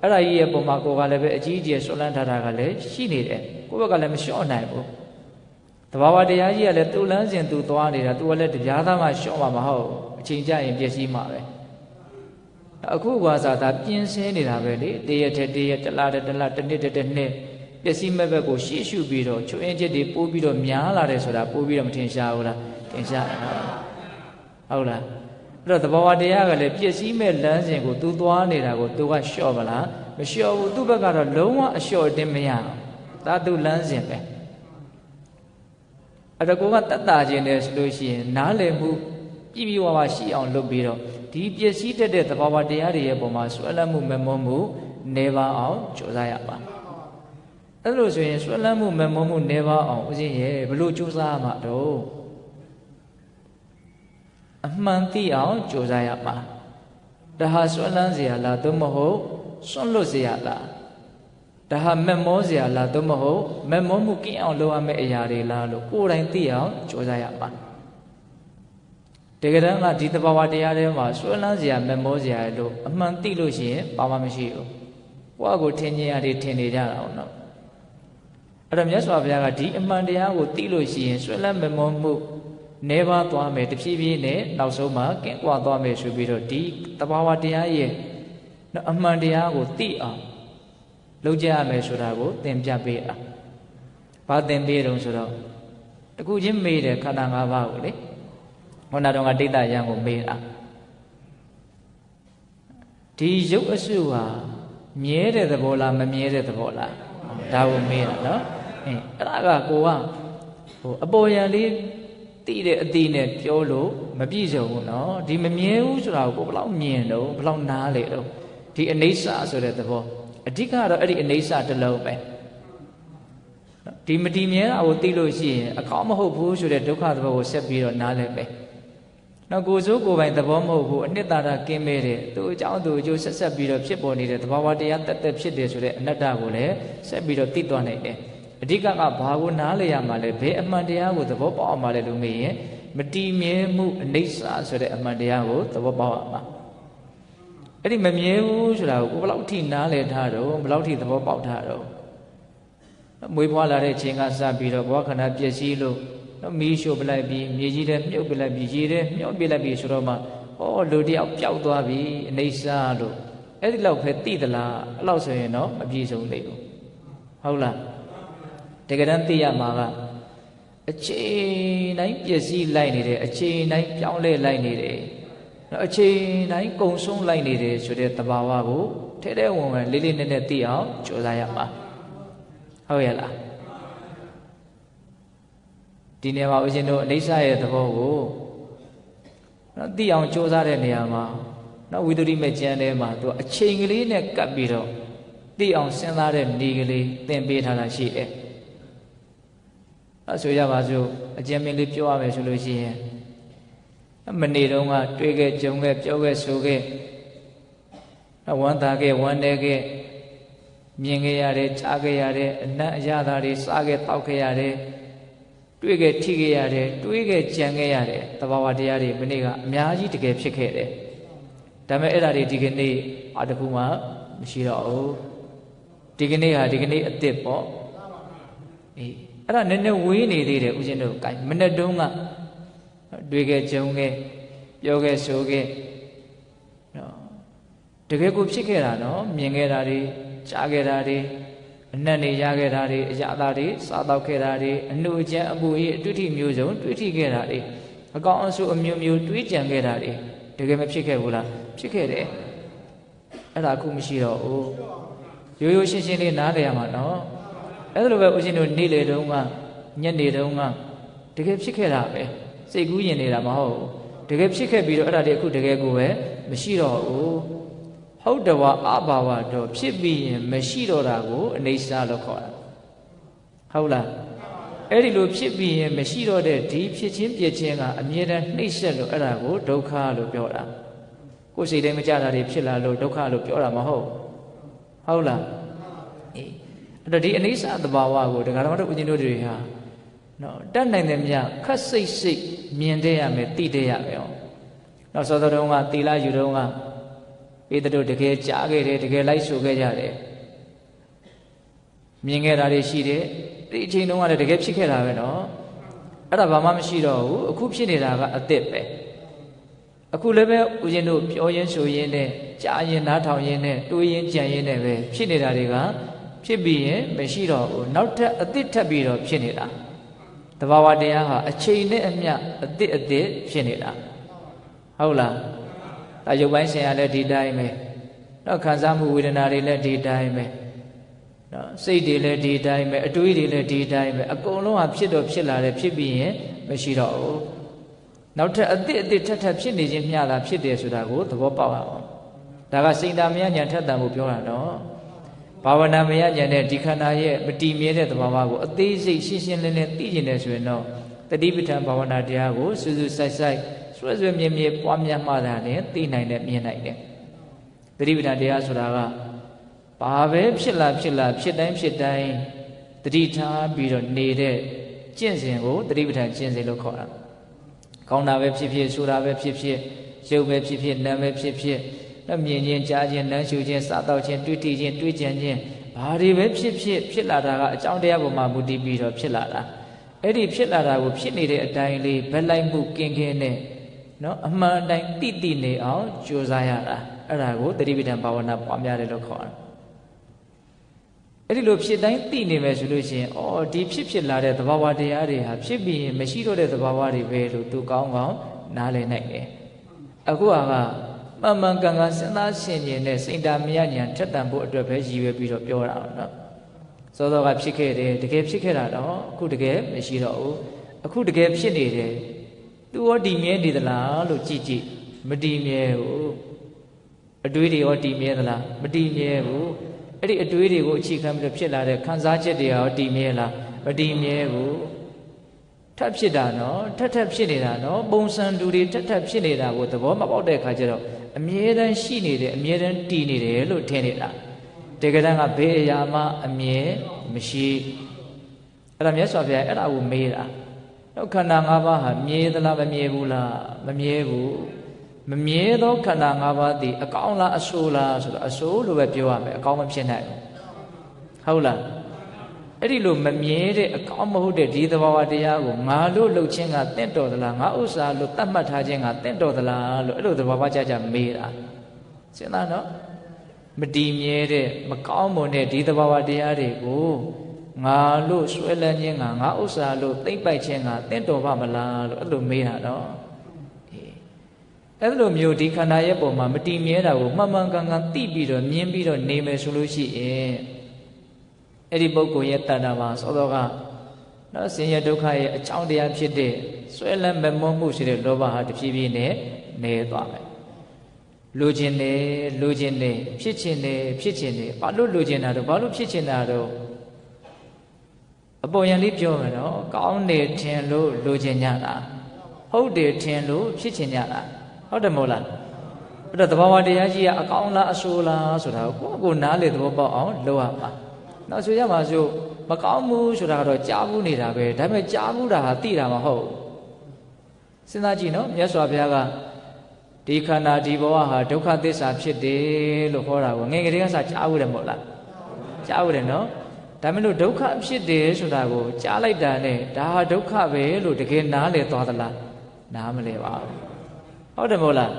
အဲ့ဒါကြီးရဲ့ပုံမှာကိုယ်ကလည်းပဲအကြီးအကျယ်ဆွလန်းထားတာကလည်းရှိနေတယ်ကိုယ့်ဘက်ကလည်းမလျှော့နိုင်ဘူးတဘာဝတရားကြီးကလည်းသူ့လမ်းစဉ်သူသွားနေတာသူကလည်းတရားသားမှလျှော့မှာမဟုတ်အချိန်ကြာရင်ပျက်စီးမှာပဲအခုကစားတာပြင်းစင်းနေတာပဲလေတရက်တရက်တလားတလားတစ်နှစ်တစ်နှစ်ပျက်စီးမဲ့ဘက်ကိုရှေ့ရှုပြီးတော့ချွင်းချက်တွေပိုးပြီးတော့များလာတယ်ဆိုတာပိုးပြီးတော့မထင်ရှားဘူးလားထင်ရှားတယ်နော်ဟုတ်လားအဲ့တော့သဘာဝတရားကလည်းပျက်စီးမဲ့လမ်းစဉ်ကိုသူသွားနေတာကိုသူကလျှော့မလားမလျှော့ဘူးသူ့ဘက်ကတော့လုံးဝအလျှော့တင်မရဘူးဒါသူလမ်းစဉ်ပဲအဲ့တော့ကိုကတတ်တာခြင်းတယ်ဆိုလို့ရှိရင်နားလည်မှုပြည့်ပြည့်ဝဝရှိအောင်လုပ်ပြီးတော့ဒီပျက်စီးတတ်တဲ့သဘာဝတရားတွေရဲ့ပုံမှာဆွဲလန်းမှုမမောမှုနေပါအောင်ကြိုးစားရပါအဲ့လိုဆိုရင်ဆွဲလန်းမှုမမောမှုနေပါအောင်ဦးဇင်းရဲ့ဘလို့ကြိုးစားရမှာတော့အမှန်သိအောင်ကြိုးစားရပါဒါဟာဆွဲလန်းเสียလားသို့မဟုတ်စွန့်လွတ်เสียလားဒါဟာမမောเสียလားသို့မဟုတ်မမောမှုကင်းအောင်လုပ်ရမယ့်အရာတွေလားလို့ကိုယ်တိုင်သိအောင်ကြိုးစားရပါတကယ်တမ်းကဒီသဘာဝတရားတွေမှာဆွဲလန်းเสียမမောเสียလို့အမှန်သိလို့ရှိရင်ဘာမှမရှိဘူးကိုယ့်အကိုထင်မြင်ရတယ်ထင်နေကြတာအောင်နော်အဲ့တော့မြတ်စွာဘုရားကဒီအမှန်တရားကိုသိလို့ရှိရင်ဆွဲလန်းမမောမှုနေပါသွားမယ်တဖြည်းဖြည်းနဲ့နောက်ဆုံးမှကင်းကွာသွားမယ်ဆိုပြီးတော့ဒီသဘာဝတရားရဲ့အမှန်တရားကိုသိအောင်လုပ်ကြရမယ်ဆိုတာကိုသင်ပြပေးတာဘာသင်ပေးတုံးဆိုတော့တခုချင်းမေးတယ်ခန္ဓာ၅ပါးကိုလေခေါဏတော်ကဒိဋ္ဌယံကိုမေးတာဒီရုပ်အစုဟာမြဲတဲ့သဘောလားမမြဲတဲ့သဘောလားဒါကိုမေးတာနော်အဲ့ဒါကကိုကအပေါ်ယံလေးသိတဲ့အတိနဲ့ပြောလို့မပြည့်စုံဘူးနော်ဒီမမြဲဘူးဆိုတာကိုဘယ်လောက်မြင်တော့ဘယ်လောက်နားလေတော့ဒီအနိစ္စဆိုတဲ့သဘောအဓိကတော့အဲ့ဒီအနိစ္စတစ်လုံးပဲဒီမတည်မြဲတာကိုသိလို့ရှိရင်အကောင်းမဟုတ်ဘူးဆိုတဲ့ဒုက္ခသဘောကိုဆက်ပြီးတော့နားလည်ပဲနောက်ကိုယ်စိုးကိုယ်ပိုင်သဘောမဟုတ်ဘူးအနှစ်သာရကင်းမဲ့တဲ့သူ့အကြောင်းသူ့အကျိုးဆက်ပြီးတော့ဖြစ်ပေါ်နေတဲ့သဘာဝတရားတသက်ဖြစ်တယ်ဆိုတဲ့အနတ္တကိုလည်းဆက်ပြီးတော့သိသွားနိုင်တယ်အဓိကကဘာကိုနားလည်ရမှာလဲဘယ်အမှန်တရားကိုသဘောပေါက်အောင်မလဲလို့မေးရင်မတည်မြဲမှုအနိစ္စဆိုတဲ့အမှန်တရားကိုသဘောပေါက်အောင်ပါအဲ့ဒီမမြဲဘူးဆိုတာကိုဘယ်လောက်ထိနားလည်ထားတော့ဘယ်လောက်ထိသဘောပေါက်ထားတော့မွေးဖွားလာတဲ့အချိန်ကစပြီးတော့ဘဝခန္ဓာပျက်စီးလို့ နော်မီးရှို့ပလိုက်ပြီးမြေကြီးထဲမြုပ်ပလိုက်ပြီးရေထဲမြုပ်ပလိုက်ပြီးဆိုတော့မှဟောလူတယောက်ပျောက်သွားပြီအနေစာလို့အဲ့ဒီလောက်ပဲသိသလားအဲ့လောက်ဆိုရင်တော့မပြည့်စုံသေးဘူးဟုတ်လားတကယ်တမ်းသိရမှာကအချိန်တိုင်းပျက်စီးလိုက်နေတယ်အချိန်တိုင်းပြောင်းလဲလိုက်နေတယ်အချိန်တိုင်းကုံဆုံးလိုက်နေတယ်ဆိုတဲ့သဘာဝကိုထဲထဲဝင်ဝင်လေးလေးနက်နက်သိအောင်ကြိုးစားရမှာဟုတ်ရဲ့လားဒီနေရာမှာဦးဇင်းတို့အိဋ္ဌရဲ့သဘောကိုနော်သိအောင်ကြိုးစားတဲ့နေရာမှာနော်ဝိသုဒ္ဓိမဲ့ကျမ်းထဲမှာသူအချိန်ကလေးနဲ့ကပ်ပြီးတော့သိအောင်စဉ်းစားတဲ့နေကလေးသင်ပေးထားတာရှိတယ်အဲ့ဆိုရပါစို့အကျဉ်းမင်းလေးပြောရမယ်ဆိုလို့ရှိရင်မနေ့တုန်းကတွေ့ခဲ့ကြုံခဲ့ပြောခဲ့ဆိုခဲ့ဝမ်းသာခဲ့ဝမ်းနည်းခဲ့မြင်ခဲ့ရတယ်ကြားခဲ့ရတယ်အနတ်အရသာတွေစားခဲ့တောက်ခဲ့ရတယ်တွေ့ခဲ့ထိခဲ့ရတယ်တွေးခဲ့ကြံခဲ့ရတယ်သဘာဝတရားတွေမနေ့ကအများကြီးတကယ်ဖြစ်ခဲ့တယ်ဒါပေမဲ့အဲ့ဒါတွေဒီကနေ့အတခုမှမရှိတော့ဘူးဒီကနေ့ဟာဒီကနေ့အစ်စ်ပေါ့အေးအဲ့ဒါနည်းနည်းဝေးနေသေးတယ်ဦးဇင်းတို့ကမနေ့တုန်းကတွေ့ခဲ့ကြုံခဲ့ပြောခဲ့ဆိုခဲ့နော်တကယ်ကိုဖြစ်ခဲ့တာနော်မြင်ခဲ့တာတွေကြားခဲ့တာတွေအနတ်နေရခဲ့တာတွေအရာသားတွေစားတော့ခဲ့တာတွေအနှုတ်အကျန်းအပူကြီးအတွေ့အထိမျိုးစုံတွေ့ထိခဲ့တာတွေအကောင်အဆူအမျိုးမျိုးတွေးကြံခဲ့တာတွေတကယ်မဖြစ်ခဲ့ဘူးလားဖြစ်ခဲ့တယ်အဲ့ဒါအခုမရှိတော့ဘူးရိုးရိုးရှင်းရှင်းလေးနားလည်ရမှာနော်အဲ့ဒါလိုပဲဦးဇင်းတို့နေ့လေတုန်းကညနေတုန်းကတကယ်ဖြစ်ခဲ့တာပဲစိတ်ကူးရင်နေတာမဟုတ်ဘူးတကယ်ဖြစ်ခဲ့ပြီးတော့အဲ့ဒါတွေအခုတကယ်ကိုပဲမရှိတော့ဘူးဟုတ်တယ်ဝါအဘာဝတော့ဖြစ်ပြီးရင်မရှိတော့တာကိုအနေစာလို့ခေါ်တာဟုတ်လားအဲ့ဒီလိုဖြစ်ပြီးရင်မရှိတော့တဲ့ဒီဖြစ်ချင်းပြချင်းကအမြဲတမ်းနှိမ့်ဆက်လို့အဲ့ဒါကိုဒုက္ခလို့ပြောတာကိုယ်စိတ်ထဲမကြတာတွေဖြစ်လာလို့ဒုက္ခလို့ပြောတာမဟုတ်ဟုတ်လားအေးအဲ့တော့ဒီအနေစာသဘာဝကိုဒကာတော်တို့ဦးဇင်းတို့တွေဟာနော်တတ်နိုင်တယ်မြတ်ခက်စိတ်စိတ်မြင်တဲ့ရမယ်သိတဲ့ရမယ်နော်စောစောတုန်းကသီလယူတုန်းကပေတတို့တကယ်ကြားခဲ့တယ်တကယ်လိုက်ဆိုခဲ့ကြတယ်မြင်ခဲ့တာတွေရှိတယ်ဒီအချိန်တုန်းကလည်းတကယ်ဖြစ်ခဲ့တာပဲနော်အဲ့ဒါဘာမှမရှိတော့ဘူးအခုဖြစ်နေတာကအသစ်ပဲအခုလည်းပဲဦးဇင်းတို့ပြောရင်းဆိုရင်းနဲ့ကြားရင်နားထောင်ရင်းနဲ့တွေးရင်းကြံရင်းနဲ့ပဲဖြစ်နေတာတွေကဖြစ်ပြီးရင်မရှိတော့ဘူးနောက်ထပ်အသစ်ထပ်ပြီးတော့ဖြစ်နေတာတဘာဝတရားဟာအချိန်နဲ့အမျှအသစ်ဖြစ်နေတာဟုတ်လားဒါရုပ်ပိုင်းဆိုင်ရာလည်းဒီတိုင်းပဲတော့ခံစားမှုဝေဒနာတွေလည်းဒီတိုင်းပဲနော်စိတ်တွေလည်းဒီတိုင်းပဲအတွေးတွေလည်းဒီတိုင်းပဲအကုန်လုံးဟာဖြစ်တော့ဖြစ်လာတယ်ဖြစ်ပြီးရင်မရှိတော့ဘူးနောက်ထပ်အသစ်ထပ်ဖြစ်နေခြင်းမျှတာဖြစ်တယ်ဆိုတာကိုသဘောပေါက်အောင်ဒါကစိတ်ဓာတ်မယဉာဏ်ထက်တန်ဖို့ပြောတာတော့ဘာဝနာမယဉာဏ်နဲ့ဒီခန္ဓာရဲ့မတည်မြဲတဲ့သဘာဝကိုအသေးစိတ်ရှင်းရှင်းလင်းလင်းသိကျင်တယ်ဆိုရင်တော့တတိပဋ္ဌာန်ဘာဝနာတရားကိုစူးစူးဆိုင်ဆိုင်ဆွဲဆွဲမြဲမြဲပွားများမှသာလည်းသိနိုင်တယ်မြင်နိုင်တယ်တတိပဋ္ဌာန်တရားဆိုတာကဘာပဲဖြစ်လာဖြစ်တိုင်းတတိထားပြီးတော့နေတဲ့ကျင့်စဉ်ကိုတတိပဋ္ဌာန်ကျင့်စဉ်လို့ခေါ်တာကောင်းတာပဲဖြစ်ဖြစ်ဆိုတာပဲဖြစ်ဖြစ်ရုပ်ပဲဖြစ်ဖြစ်နာမ်ပဲဖြစ်ဖြစ်မြင်ခြင်းကြားခြင်းနမ်းရှုခြင်းစားတော့ခြင်းတွေ့ထိခြင်းတွေ့ကြံခြင်းဘာတွေပဲဖြစ်လာတာကအကြောင်းတရားပေါ်မှာမူတည်ပြီးတော့ဖြစ်လာတာအဲ့ဒီဖြစ်လာတာကိုဖြစ်နေတဲ့အတိုင်းလေးဘက်လိုက်မှုကင်းနဲ့နော်အမှန်တိုင်းတိနေအောင်ကြိုးစားရတာအဲ့ဒါကိုတတိပဋ္ဌာန်ဘာဝနာပွားများတယ်လို့ခေါ်တာအဲ့ဒီလိုဖြစ်တိုင်းသိနေမယ်ဆိုလို့ရှိရင်အော်ဒီဖြစ်လာတဲ့သဘာဝတရားတွေဟာဖြစ်ပြီးရင်မရှိတော့တဲ့သဘာဝတွေပဲလို့သူကောင်းနားလည်နိုင်တယ်အခုကမှန်ကန်စဉ်းစားဆင်ခြင်တဲ့စိတ်ဓာတ်မယဉာဏ်ထက်သန်ဖို့အတွက်ပဲရည်ရွယ်ပြီးတော့ပြောတာနော်စောစောကဖြစ်ခဲ့တယ်တကယ်ဖြစ်ခဲ့တာတော့အခုတကယ်မရှိတော့ဘူးအခုတကယ်ဖြစ်နေတယ်သူရောတည်မြဲနေသလားလို့ကြည့်မတည်မြဲဘူးအတွေးတွေရောတည်မြဲသလားမတည်မြဲဘူးအဲ့ဒီအတွေးတွေကိုအခြေခံပြီးတော့ဖြစ်လာတဲ့ခံစားချက်တွေရောတည်မြဲလားမတည်မြဲဘူးထပ်ဖြစ်တာနော်ထပ်ဖြစ်နေတာနော်ပုံစံတူတွေထပ်ဖြစ်နေတာကိုသဘောမပေါက်တဲ့အခါကျတော့အမြဲတမ်းရှိနေတယ်အမြဲတမ်းတည်နေတယ်လို့ထင်နေတာတကယ်တမ်းကဘေးအရာမှအမြဲမရှိအဲ့ဒါမြတ်စွာဘုရားအဲ့ဒါကိုမေးတာတော့ခန္ဓာ၅ပါးဟာမြဲသလားမမြဲဘူးလားမမြဲဘူးမမြဲသောခန္ဓာ၅ပါးသည်အကောင်းလားအဆိုးလားဆိုတော့အဆိုးလို့ပဲပြောရမယ်အကောင်းမဖြစ်နိုင်ဘူးဟုတ်လား အဲ့ဒီလိုမမြဲတဲ့အကောင်းမဟုတ်တဲ့ဒီသဘာဝတရားကိုငါလို့လှုပ်ခြင်းကတင့်တော်သလားငါဥစ္စာလို့တတ်မှတ်ထားခြင်းကတင့်တော်သလားလို့အဲ့လိုသဘာဝကြကြမေးတာစဉ်းစားနော်မတည်မြဲတဲ့မကောင်းမွန်တဲ့ဒီသဘာဝတရားတွေကိုငါလို့ဆွဲလန်းခြင်းကငါဥစ္စာလို့သိမ့်ပိုက်ခြင်းကတင့်တော်ပါမလားလို့အဲ့လိုမေးတာနော်အဲ့လိုမျိုးဒီခန္ဓာရဲ့ပုံမှာမတည်မြဲတာကိုမှန်မှန်ကန်ကန်သိပြီးတော့မြင်ပြီးတော့နေမယ်ဆိုလို့ရှိရင်အဲ့ဒီပုဂ္ဂိုလ်ရဲ့တဏ္ဍာမှာသောတော်ကနော်ဆင်းရဲဒုက္ခရဲ့အကြောင်းတရားဖြစ်တဲ့ဆွဲလန်းမမုန်းမှုရှိတဲ့လောဘဟာတဖြည်းဖြည်းနဲ့နေသွားမယ်လိုချင်တယ်လိုချင်တယ်ဖြစ်ချင်တယ်ဖြစ်ချင်တယ်ဘာလို့လိုချင်တာတော့ဘာလို့ဖြစ်ချင်တာတော့အပေါ်ယံလေးပြောမယ်နော်ကောင်းတယ်ထင်လို့လိုချင်ကြတာဟုတ်တယ်ထင်လို့ဖြစ်ချင်ကြတာဟုတ်တယ်မဟုတ်လားအဲ့တော့သဘာဝတရားကြီးကအကောင်းလားအဆိုးလားဆိုတာကိုယ့်ကိုယ်နားလေသဘောပေါက်အောင်လုပ်ရမှာနောက်ဆိုရမှာဆိုမကောင်းဘူးဆိုတာကတော့ကြားဘူးနေတာပဲဒါပေမဲ့ကြားဘူးတာဟာသိတာမဟုတ်စဉ်းစားကြည့်နော်မြတ်စွာဘုရားကဒီခန္ဓာဒီဘဝဟာဒုက္ခသစ္စာဖြစ်တယ်လို့ဟောတာကိုငယ်ကလေးကစကြားဘူးတယ်မဟုတ်လားကြားဘူးတယ်နော်ဒါမဲ့လို့ဒုက္ခဖြစ်တယ်ဆိုတာကိုကြားလိုက်တာနဲ့ဒါဟာဒုက္ခပဲလို့တကယ်နားလေသွားသလားနားမလဲပါဘူးဟုတ်တယ်မဟုတ်လား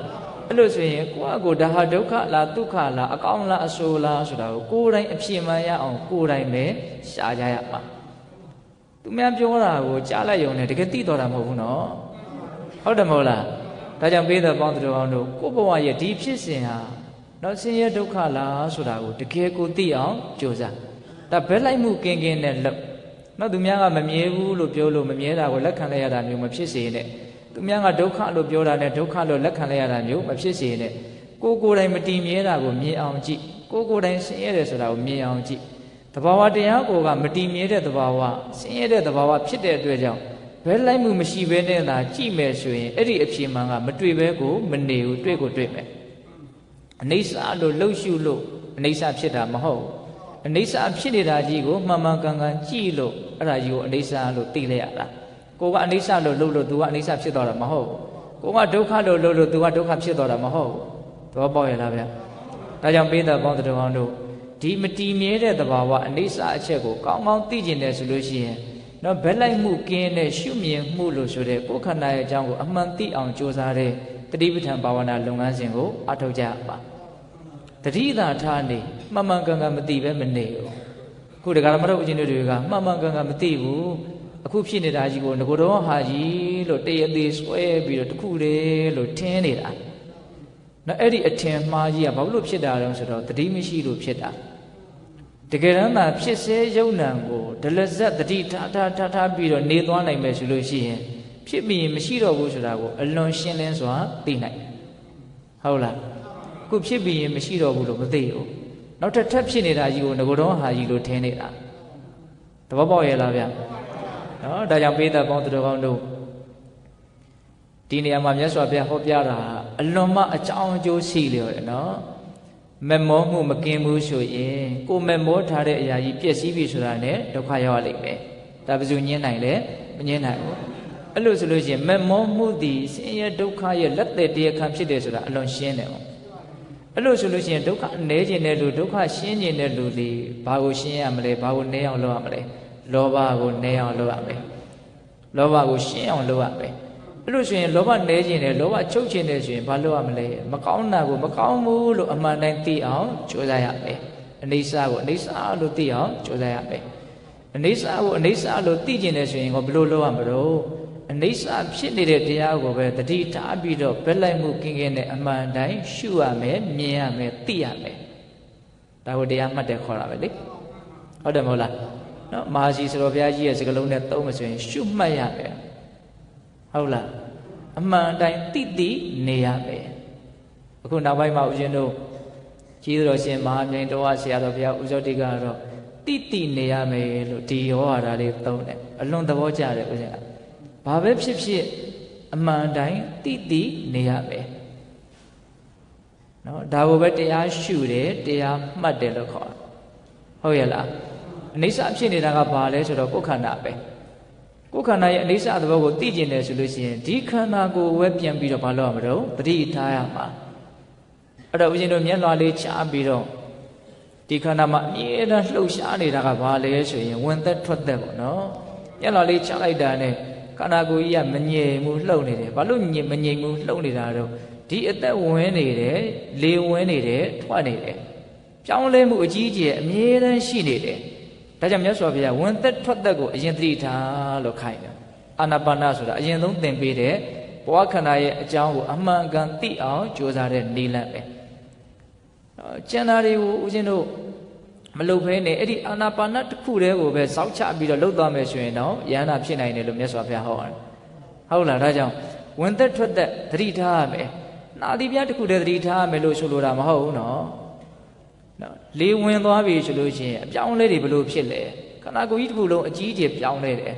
အဲ့လိုဆိုရင်ကိုယ့်အကိုဒါဟာဒုက္ခလားဒုက္ခလားအကောင်းလားအဆိုးလားဆိုတာကိုကိုယ်တိုင်အဖြေမှန်ရအောင်ကိုယ်တိုင်ပဲရှားကြရမှာသူများပြောတာကိုကြားလိုက်ရုံနဲ့တကယ်သိတော့တာမဟုတ်ဘူးနော်ဟုတ်တယ်မဟုတ်လားဒါကြောင့်ပေးတဲ့ပေါင်းတော်အောင်တို့ကိုယ့်ဘဝရဲ့ဒီဖြစ်စဉ်ဟာတော့ဆင်းရဲဒုက္ခလားဆိုတာကိုတကယ်ကိုသိအောင်ကြိုးစားဒါဘက်လိုက်မှုကင်းကင်းနဲ့လုပ်နော်သူများကမမြဲဘူးလို့ပြောလို့မမြဲတာကိုလက်ခံလိုက်ရတာမျိုးမဖြစ်စေနဲ့သူများကဒုက္ခလို့ပြောတာနဲ့ဒုက္ခလို့လက်ခံလိုက်ရတာမျိုးမဖြစ်စေနဲ့ကိုယ်တိုင်မတည်မြဲတာကိုမြင်အောင်ကြည့်ကိုယ်တိုင်ဆင်းရဲတယ်ဆိုတာကိုမြင်အောင်ကြည့်သဘာဝတရားကိုကမတည်မြဲတဲ့သဘာဝဆင်းရဲတဲ့သဘာဝဖြစ်တဲ့အတွက်ကြောင့်ဘယ်လိုက်မှုမရှိဘဲနဲ့သာကြည့်မယ်ဆိုရင်အဲ့ဒီအဖြစ်မှန်ကမတွေ့ဘဲကိုမနေဘူးတွေ့ကိုတွေ့မယ်အနိစ္စလို့လှုပ်ရှုလို့အနိစ္စဖြစ်တာမဟုတ်အနိစ္စဖြစ်နေတာကြီးကိုမှန်မှန်ကန်ကန်ကြည့်လို့အဲ့ဒါကြီးကိုအနိစ္စလို့သိလိုက်ရတာကိုကအနိစ္စလို့လှုပ်လို့ तू ကအနိစ္စဖြစ်သွားတာမဟုတ်ကိုကဒုက္ခလို့လှုပ်လို့ तू ကဒုက္ခဖြစ်သွားတာမဟုတ်သဘောပေါက်ရလားဗျဒါကြောင့်ပေးတဲ့ပေါင်းတော်အောင်တို့ဒီမတည်မြဲတဲ့သဘာဝအနိစ္စအချက်ကိုကောင်းကောင်းသိကျင်တယ်ဆိုလို့ရှိရင်နော်ဘက်လိုက်မှုကင်းတဲ့ရှုမြင်မှုလို့ဆိုတဲ့ကိုယ်ခန္ဓာရဲ့အကြောင်းကိုအမှန်သိအောင်ကြိုးစားတဲ့တတိပဋ္ဌာန်ဘာဝနာလုပ်ငန်းစဉ်ကိုအထောက်ကြပါတတိသာထားနေမှန်မှန်ကန်ကန်မသိပဲမနေဘူးအခုဒကာမတော်ဦးချင်းတွေကမှန်မှန်ကန်ကန်မသိဘူးအခုဖြစ်နေတာကြီးကိုငကိုတော်ဟာကြီးလို့တရသေးဆွဲပြီးတော့တခုတည်းလို့ထင်းနေတာနော်အဲ့ဒီအထင်မှားကြီးကဘာလို့ဖြစ်တာလဲဆိုတော့တတိမရှိလို့ဖြစ်တာတကယ်တမ်းသာဖြစ်စေယုံနံကိုဒလဇက်တတိထားပြီးတော့နေသွားနိုင်မယ်ဆိုလို့ရှိရင်ဖြစ်ပြီးမရှိတော့ဘူးဆိုတာကိုအလွန်ရှင်းလင်းစွာသိနိုင်ဟုတ်လားခုဖြစ်ပြီးရင်မရှိတော့ဘူးလို့မသိဘူးနောက်ထပ်ဖြစ်နေတာကြီးကိုငကိုတော်ဟာကြီးလို့ထင်းနေတာသဘောပေါက်ရဲ့လားဗျနော်ဒါကြောင့်ပေးသက်ပေါင်းသူတော်ကောင်းတို့ဒီနေရာမှာမြတ်စွာဘုရားဟောပြတာအလွန်မှအကြောင်းအကျိုးရှိလျော်တယ်နော်မမောမှုမကင်းဘူးဆိုရင်ကိုမမောထားတဲ့အရာကြီးပျက်စီးပြီဆိုတာနဲ့ဒုက္ခရောက်ရလိမ့်မယ်ဒါဘယ်သူညင်းနိုင်လဲမညင်းနိုင်ဘူးအဲ့လိုဆိုလို့ရှိရင်မမောမှုသည်ဆင်းရဲဒုက္ခရဲ့လက်သက်တရားခံဖြစ်တယ်ဆိုတာအလွန်ရှင်းတယ်ပေါ့အဲ့လိုဆိုလို့ရှိရင်ဒုက္ခနဲခြင်းတဲ့လူဒုက္ခရှင်းခြင်းတဲ့လူဒီဘာကိုရှင်းရမလဲဘာကိုနဲအောင်လုပ်ရမလဲလောဘကိုနဲအောင်လုပ်ရမယ်လောဘကိုရှင်းအောင်လုပ်ရမယ်အဲ့လိုဆိုရင်လောဘနဲခြင်းနဲ့လောဘချုပ်ခြင်းနဲ့ဆိုရင်ဘာလုပ်ရမလဲမကောင်းတာကိုမကောင်းဘူးလို့အမှန်တိုင်းသိအောင်ကြိုးစားရမယ်အနိစ္စကိုအနိစ္စလို့သိအောင်ကြိုးစားရမယ်အနိစ္စကိုအနိစ္စလို့သိခြင်းနဲ့ဆိုရင်ဘယ်လိုလုပ်ရမလို့အနိစ္စဖြစ်နေတဲ့တရားကိုပဲတတိထားပြီးတော့ဘက်လိုက်မှုကင်းကင်းနဲ့အမှန်တိုင်းရှုရမယ်မြင်ရမယ်သိရမယ်ဒါကိုတရားမှတ်တယ်ခေါ်တာပဲလေဟုတ်တယ်မဟုတ်လားနော်မဟာရှိဆိုတော်ဘုရားကြီးရဲ့စကားလုံးနဲ့သုံးမဆိုရင်ရှုမှတ်ရမယ်ဟုတ်လားအမှန်တိုင်းသိနေရမယ်အခုနောက်ပိုင်းမှာဦးဇင်းတို့ကြီးတော်ရှင်မဟာမြိုင်တော်ဆရာတော်ဘုရားဥဇောတိကတော့သိနေရမယ်လို့ဒီဟောရတာလေးသုံးတယ်အလွန်သဘောကျတယ်ဦးဇင်းကဘာပဲဖြစ်ဖြစ်အမှန်တိုင်းသိနေရမယ်နော်ဒါကိုပဲတရားရှုတယ်တရားမှတ်တယ်လို့ခေါ်ဟုတ်ရဲ့လားအနိစ္စဖြစ်နေတာကဘာလဲဆိုတော့ကိုယ်ခန္ဓာပဲကိုယ်ခန္ဓာရဲ့အနိစ္စသဘောကိုသိကျင်တယ်ဆိုလို့ရှိရင်ဒီခန္ဓာကိုယ်ဝဲပြန်ပြီးတော့ဘာလုပ်ရမလို့တတိထားရမှာအဲ့တော့ဦးဇင်းတို့မျက်လွှာလေးချပြီးတော့ ဒီခန္ဓာမှာအမြဲတမ်းလှုပ်ရှားနေတာကဘာလဲဆိုရင်ဝင်သက်ထွက်သက်ပေါ့နော်မျက်နှာလေးချလိုက်တာနဲ့ခန္ဓာကိုယ်ကြီးကမငြိမ်ဘူးလှုပ်နေတယ်ဘာလို့မငြိမ်ဘူးလှုပ်နေတာတော့ဒီအသက်ဝင်နေတယ်လေဝင်နေတယ်ထွက်နေတယ်ပြောင်းလဲမှုအကြီးကြီးအမြဲတမ်းရှိနေတယ်ဒါကြောင့်မြတ်စွာဘုရားဝင်သက်ထွက်သက်ကိုအရင်သတိထားလို့ခိုင်းတယ်အာနာပါနဆိုတာအရင်ဆုံးသင်ပေးတဲ့ဘဝခန္ဓာရဲ့အကြောင်းကိုအမှန်ကန်သိအောင်ကြိုးစားတဲ့နည်းလမ်းပဲကျန်တာတွေကိုဦးဇင်းတို့မလုပ်ဘဲနဲ့အဲ့ဒီအာနာပါနတစ်ခုတည်းကိုပဲစောက်ချပြီးတော့လှုပ်သွားမယ်ဆိုရင်တော့ယန္တာဖြစ်နိုင်တယ်လို့မြတ်စွာဘုရားဟောတယ်ဟုတ်လားဒါကြောင့်ဝင်သက်ထွက်သက်သတိထားရမယ်နာသီပြတစ်ခုတည်းသတိထားရမယ်လို့ဆိုလိုတာမဟုတ်ဘူးနော်လေဝင်သွားပြီဆိုလို့ရှိရင်အပြောင်းလဲတွေဘယ်လိုဖြစ်လဲခန္ဓာကိုယ်ကြီးတစ်ခုလုံးအကြီးအကျယ်ပြောင်းလဲတယ်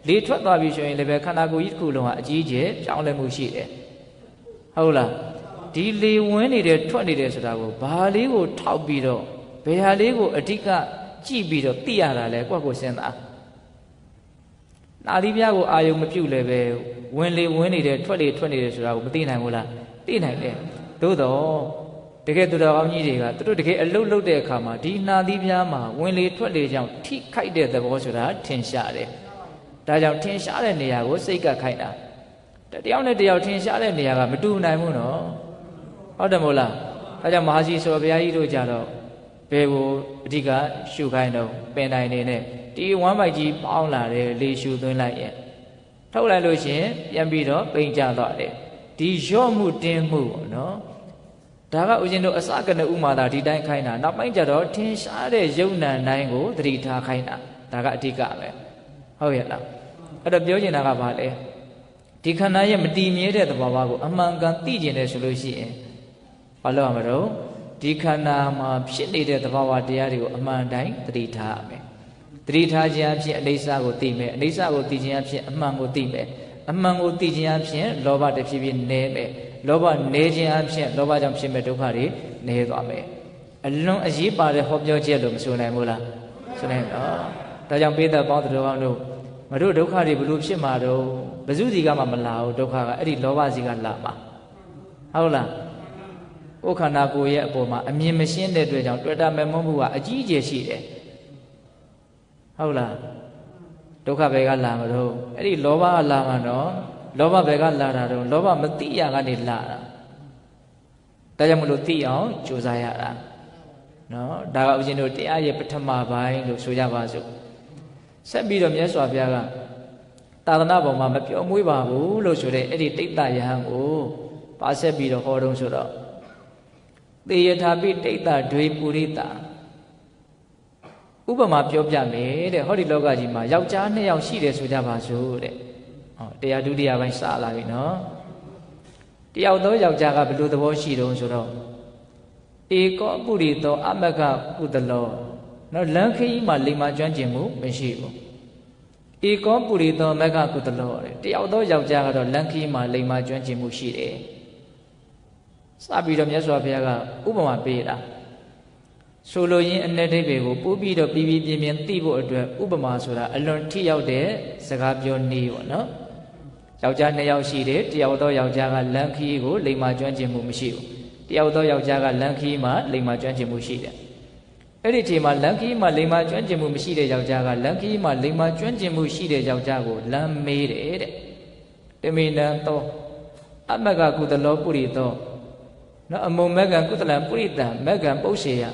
လေထွက်သွားပြီဆိုရင်လည်းပဲခန္ဓာကိုယ်ကြီးတစ်ခုလုံးကအကြီးအကျယ်ပြောင်းလဲမှုရှိတယ်ဟုတ်လားဒီလေဝင်နေတယ်ထွက်နေတယ်ဆိုတာကိုဘာလေးကိုထောက်ပြီးတော့ဘယ်ဟာလေးကိုအဓိကကြည့်ပြီးတော့သိရတာလဲကိုယ့်ကိုစဉ်းစားနာသီပြကိုအာယုံမပြုတ်လည်းပဲဝင်လေဝင်နေတယ်ထွက်လေထွက်နေတယ်ဆိုတာကိုမသိနိုင်ဘူးလားသိနိုင်တယ်သို့တော့တကယ်သူတော်ကောင်းကြီးတွေကသူတို့တကယ်အလုတ်လုတ်တဲ့အခါမှာဒီနာသီပြမှာဝင်လေထွက်လေကြောင့်ထိခိုက်တဲ့သဘောဆိုတာထင်ရှားတယ်ဒါကြောင့်ထင်ရှားတဲ့နေရာကိုစိတ်ကခိုက်တာတယောက်နဲ့တယောက်ထင်ရှားတဲ့နေရာကမတူနိုင်ဘူးနော်ဟုတ်တယ်မို့လားဒါကြောင့်မဟာကြီးဆိုဘုရားကြီးတို့ကြတော့ဘယ်ကိုအဓိကရှုခိုင်းတော့ပင်တိုင်းနေနဲ့ဒီဝမ်းပိုက်ကြီးပေါင်းလာတယ်လေရှုသွင်းလိုက်ရဲ့ထုတ်လိုက်လို့ရှိရင်ပြန်ပြီးတော့ပိန်ကျသွားတယ်ဒီရော့မှုတင်းမှုပေါ့နော်ဒါကဦးဇင်းတို့အစကနဥမာသာဒီတိုင်းခိုင်းတာနောက်ပိုင်းကျတော့ထင်ရှားတဲ့ယုံ nant တိုင်းကိုသတိထားခိုင်းတာဒါကအဓိကပဲဟုတ်ရဲ့လားအဲ့တော့ပြောချင်တာကဘာလဲဒီခန္ဓာရဲ့မတည်မြဲတဲ့သဘောကိုအမှန်ကန်သိကျင်တယ်ဆိုလို့ရှိရင်ဘာလို့ရမလို့ဒီခန္ဓာမှာဖြစ်နေတဲ့သဘာဝတရားတွေကိုအမှန်တိုင်းသတိထားရမယ်သတိထားခြင်းအဖြစ်အနိစ္စကိုသိမယ်အနိစ္စကိုသိခြင်းအဖြစ်အမှန်ကိုသိမယ်အမှန်ကိုသိခြင်းအဖြစ်လောဘတဖြည်းဖြည်းနည်းမယ်လောဘနည်းခြင်းအဖြစ်လောဘကြောင့်ဖြစ်မဲ့ဒုက္ခတွေနည်းသွားမယ်အလွန်အရေးပါတဲ့ဟောပြောချက်လို့မဆိုနိုင်ဘူးလားဆိုနိုင်တော့ဒါကြောင့်ပိဿပေါင်းတော်ကောင်းတို့မတို့ဒုက္ခတွေဘလို့ဖြစ်မှာတော့ဘယ်သူစီကမှမလာဘူးဒုက္ခကအဲ့ဒီလောဘစီကလာမှာဟုတ်လားကိုယ်ခန္ဓာကိုယ်ရဲ့အပေါ်မှာအမြင်မရှင်းတဲ့အတွက်ကြောင့်တွေ့တာမဲ့မမှုကအကြီးအကျယ်ရှိတယ်ဟုတ်လားဒုက္ခဘယ်ကလာမလို့အဲ့ဒီလောဘကလာမှာတော့လောဘဘယ်ကလာတာတော့လောဘမသိရကနေလာတာဒါကြောင့်မလို့သိအောင်ကြိုးစားရတာနော်ဒါကဦးဇင်းတို့တရားရဲ့ပထမပိုင်းလို့ဆိုကြပါစို့ဆက်ပြီးတော့မြတ်စွာဘုရားကသာသနာ့ဘောင်မှာမပြောမွေးပါဘူးလို့ဆိုတဲ့အဲ့ဒီတိဋ္ဌယဟန်ကိုပါဆက်ပြီးတော့ဟောတုံးဆိုတော့သေယထာပိတိဋ္ဌဒွေပုရိသဥပမာပြောပြမယ်တဲ့ဟောဒီလောကကြီးမှာယောက်ျား2ယောက်ရှိတယ်ဆိုကြပါစို့တဲ့ဟောတရားဒုတိယပိုင်းစလာပြီနော်တယောက်သောယောက်ျားကဘယ်လိုသဘောရှိတုံးဆိုတော့ဧကောပုရိသောအမကကုသလောနော်လမ်းခရီးမှာလိမ္မာကျွမ်းကျင်မှုမရှိဘူးဧကောပုရိသောမကကုသလောတဲ့တယောက်သောယောက်ျားကတော့လမ်းခရီးမှာလိမ္မာကျွမ်းကျင်မှုရှိတယ်စပြီးတော့မြတ်စွာဘုရားကဥပမာပေးတာဆိုလိုရင်းအ내ဒိဋ္ဌိကိုပို့ပြီးတော့ပြပြပြင်းပြင်းသိဖို့အတွက်ဥပမာဆိုတာအလွန်ထိရောက်တဲ့စကားပြောနည်းပေါ့နော်ယောက်ျား2ယောက်ရှိတယ်တယောက်သောယောက်ျားကလမ်းခရီးကိုလိမ္မာကျွမ်းကျင်မှုမရှိဘူးတယောက်သောယောက်ျားကလမ်းခရီးမှာလိမ္မာကျွမ်းကျင်မှုရှိတယ်အဲ့ဒီအချိန်မှာလမ်းခရီးမှာလိမ္မာကျွမ်းကျင်မှုမရှိတဲ့ယောက်ျားကလမ်းခရီးမှာလိမ္မာကျွမ်းကျင်မှုရှိတဲ့ယောက်ျားကိုလမ်းမေးတယ်တဲ့တမိနံသောအမကကုသလောပုရိသောနော်အမုံမကံကုသလံပုရိသံမကံပုတ်เสีย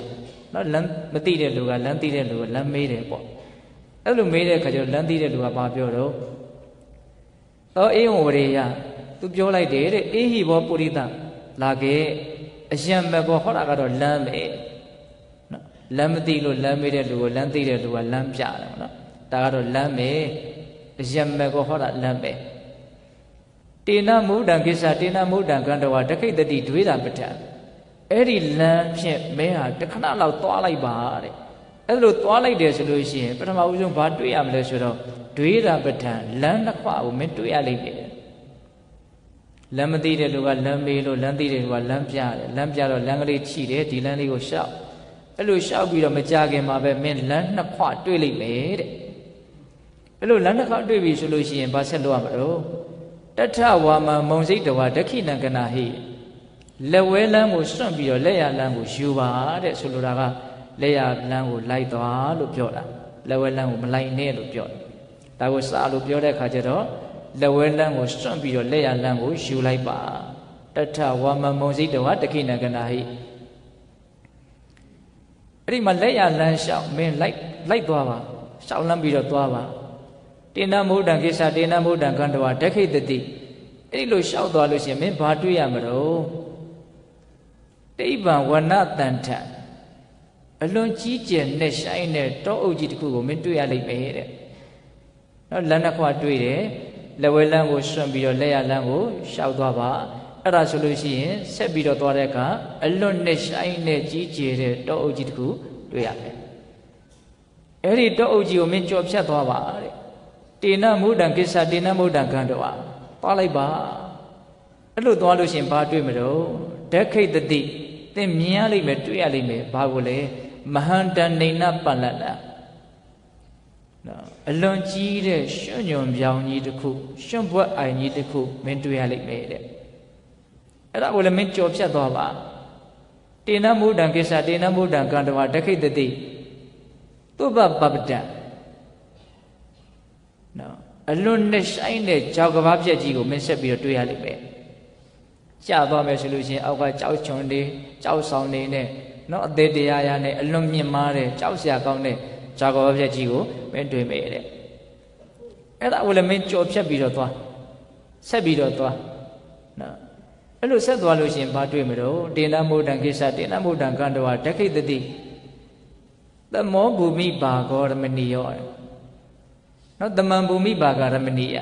နော်လမ်းမသိတဲ့လူကလမ်းသိတဲ့လူကလမ်းမေးတယ်ပေါ့အဲ့လိုမေးတဲ့အခါကျတော့လမ်းသိတဲ့လူကဘာပြောတော့သောအေဝရေယသူပြောလိုက်တယ်တဲ့အေဟိဘောပုရိသလာခဲ့အယံမကောဟောတာကတော့လမ်းမေးနော်လမ်းမသိလို့လမ်းမေးတဲ့လူကိုလမ်းသိတဲ့လူကလမ်းပြတယ်ပေါ့နော်ဒါကတော့လမ်းမေးအယံမကောဟောတာလမ်းမေးတေနမုဒ္ဒံကိစ္စတေနမုဒ္ဒံကန္တဝဒခိတတိဒွေတာပဋ္ဌာအဲ့ဒီလမ်းဖြင့်မင်းဟာတခဏလောက်သွားလိုက်ပါတဲ့အဲ့လိုသွားလိုက်တယ်ဆိုလို့ရှိရင်ပထမဦးဆုံးဘာတွေ့ရမလဲဆိုတော့ဒွေတာပဋ္ဌာလမ်းတစ်ခွကိုမင်းတွေ့ရလိမ့်မယ်လမ်းမသိတဲ့လူကလမ်းမေးလို့လမ်းသိတဲ့လူကလမ်းပြတယ်လမ်းပြတော့လမ်းကလေးချိတယ်ဒီလမ်းလေးကိုရှောက်အဲ့လိုရှောက်ပြီးတော့မကြခင်မှာပဲမင်းလမ်းနှစ်ခွတွေ့လိမ့်မယ်တဲ့အဲ့လိုလမ်းနှစ်ခွတွေ့ပြီဆိုလို့ရှိရင်ဘာဆက်လုပ်ရမလို့တထဝါမမုံစိတ်တဝါဒက္ခိဏကနာဟိလက်ဝဲလမ်းကိုစွန့်ပြီးတော့လက်ရလမ်းကိုယူပါတဲ့ဆိုလိုတာက လက်ရလမ်းကိုလိုက်သွားလို့ပြောတာလက်ဝဲလမ်းကိုမလိုက်နဲ့လို့ပြောတာဒါကိုစာလို့ပြောတဲ့အခါကျတော့လက်ဝဲလမ်းကိုစွန့်ပြီးတော့လက်ရလမ်းကိုယူလိုက်ပါတထဝမမုံစိတဝတခိဏကနာဟိအဲ့ဒီမှာလက်ရလမ်းလျှောက်မင်းလိုက်သွားပါလျှောက်လမ်းပြီးတော့သွားပါတေနမုဒ္ဒံကိစ္စတေနမုဒ္ဒံကန္တဝဒခိတတိအဲ့ဒီလိုလျှောက်သွားလို့ရှိရင်မင်းဘာတွေ့ရမလို့တိဗ္ဗံဝဏတန်ထအလွန်ကြီးကျယ်နဲ့ဆိုင်တဲ့တောအုပ်ကြီးတစ်ခုကိုမင်းတွေ့ရလိမ့်မယ်တဲ့နော်လမ်းတစ်ခွတွေ့တယ်လက်ဝဲလမ်းကိုစွန့်ပြီးတော့လက်ရလမ်းကိုလျှောက်သွားပါအဲ့ဒါဆိုလို့ရှိရင်ဆက်ပြီးတော့သွားတဲ့အခါအလွန်နဲ့ဆိုင်နဲ့ကြီးကျယ်တဲ့တောအုပ်ကြီးတစ်ခုတွေ့ရတယ်အဲ့ဒီတောအုပ်ကြီးကိုမင်းကြော်ဖြတ်သွားပါတဲ့တေနမုဒ္ဒံကိစ္စတေနမုဒ္ဒံကန္တဝသွားလိုက်ပါအဲ့လိုသွားလို့ရှိရင်ဘာတွေ့မလို့ဓက္ခိတတိသင်မြင်ရလိမ့်မယ်တွေ့ရလိမ့်မယ်ဘာကိုလဲမဟန္တနေနပလတ္တနော်အလွန်ကြီးတဲ့ရွှွညွန်ပြောင်ကြီးတစ်ခုရွှွန့်ဘွက်အိုင်ကြီးတစ်ခုမင်းတွေ့ရလိမ့်မယ်တဲ့အဲ့ဒါကိုလည်းမင်းကြော်ဖြတ်သွားပါတေနမုဒ္ဒံကိစ္စတေနမုဒ္ဒံကန္တဝဒခိတတိသုဘပပတ္တနော်အလွန်နဲ့ဆိုင်တဲ့ကြောက်ကဘာပြက်ကြီးကိုမင်းဆက်ပြီးတော့တွေ့ရလိမ့်မယ်ကြာသွားမယ်ဆိုလို့ရှိရင်အောက်ကကြောက်ချွန်တွေကြောက်ဆောင်တွေနဲ့နော်အသေးတရားရနဲ့အလွန်မြင့်မားတဲ့ကြောက်စရာကောင်းတဲ့ကြောက်ကဘာပြက်ကြီးကိုမင်းတွေ့မယ်တဲ့အဲ့ဒါကိုလည်းမင်းကြော်ဖြတ်ပြီးတော့သွားဆက်ပြီးတော့သွားနော်အဲ့လိုဆက်သွားလို့ရှိရင်ဘာတွေ့မလို့တေနမုဒ္ဒံကိစ္စတေနမုဒ္ဒံကန္တဝဒခိတတိသမောဘူမိဘာဂောရမဏီယောနော်တမန်ဘူမိဘာဂရမဏီယ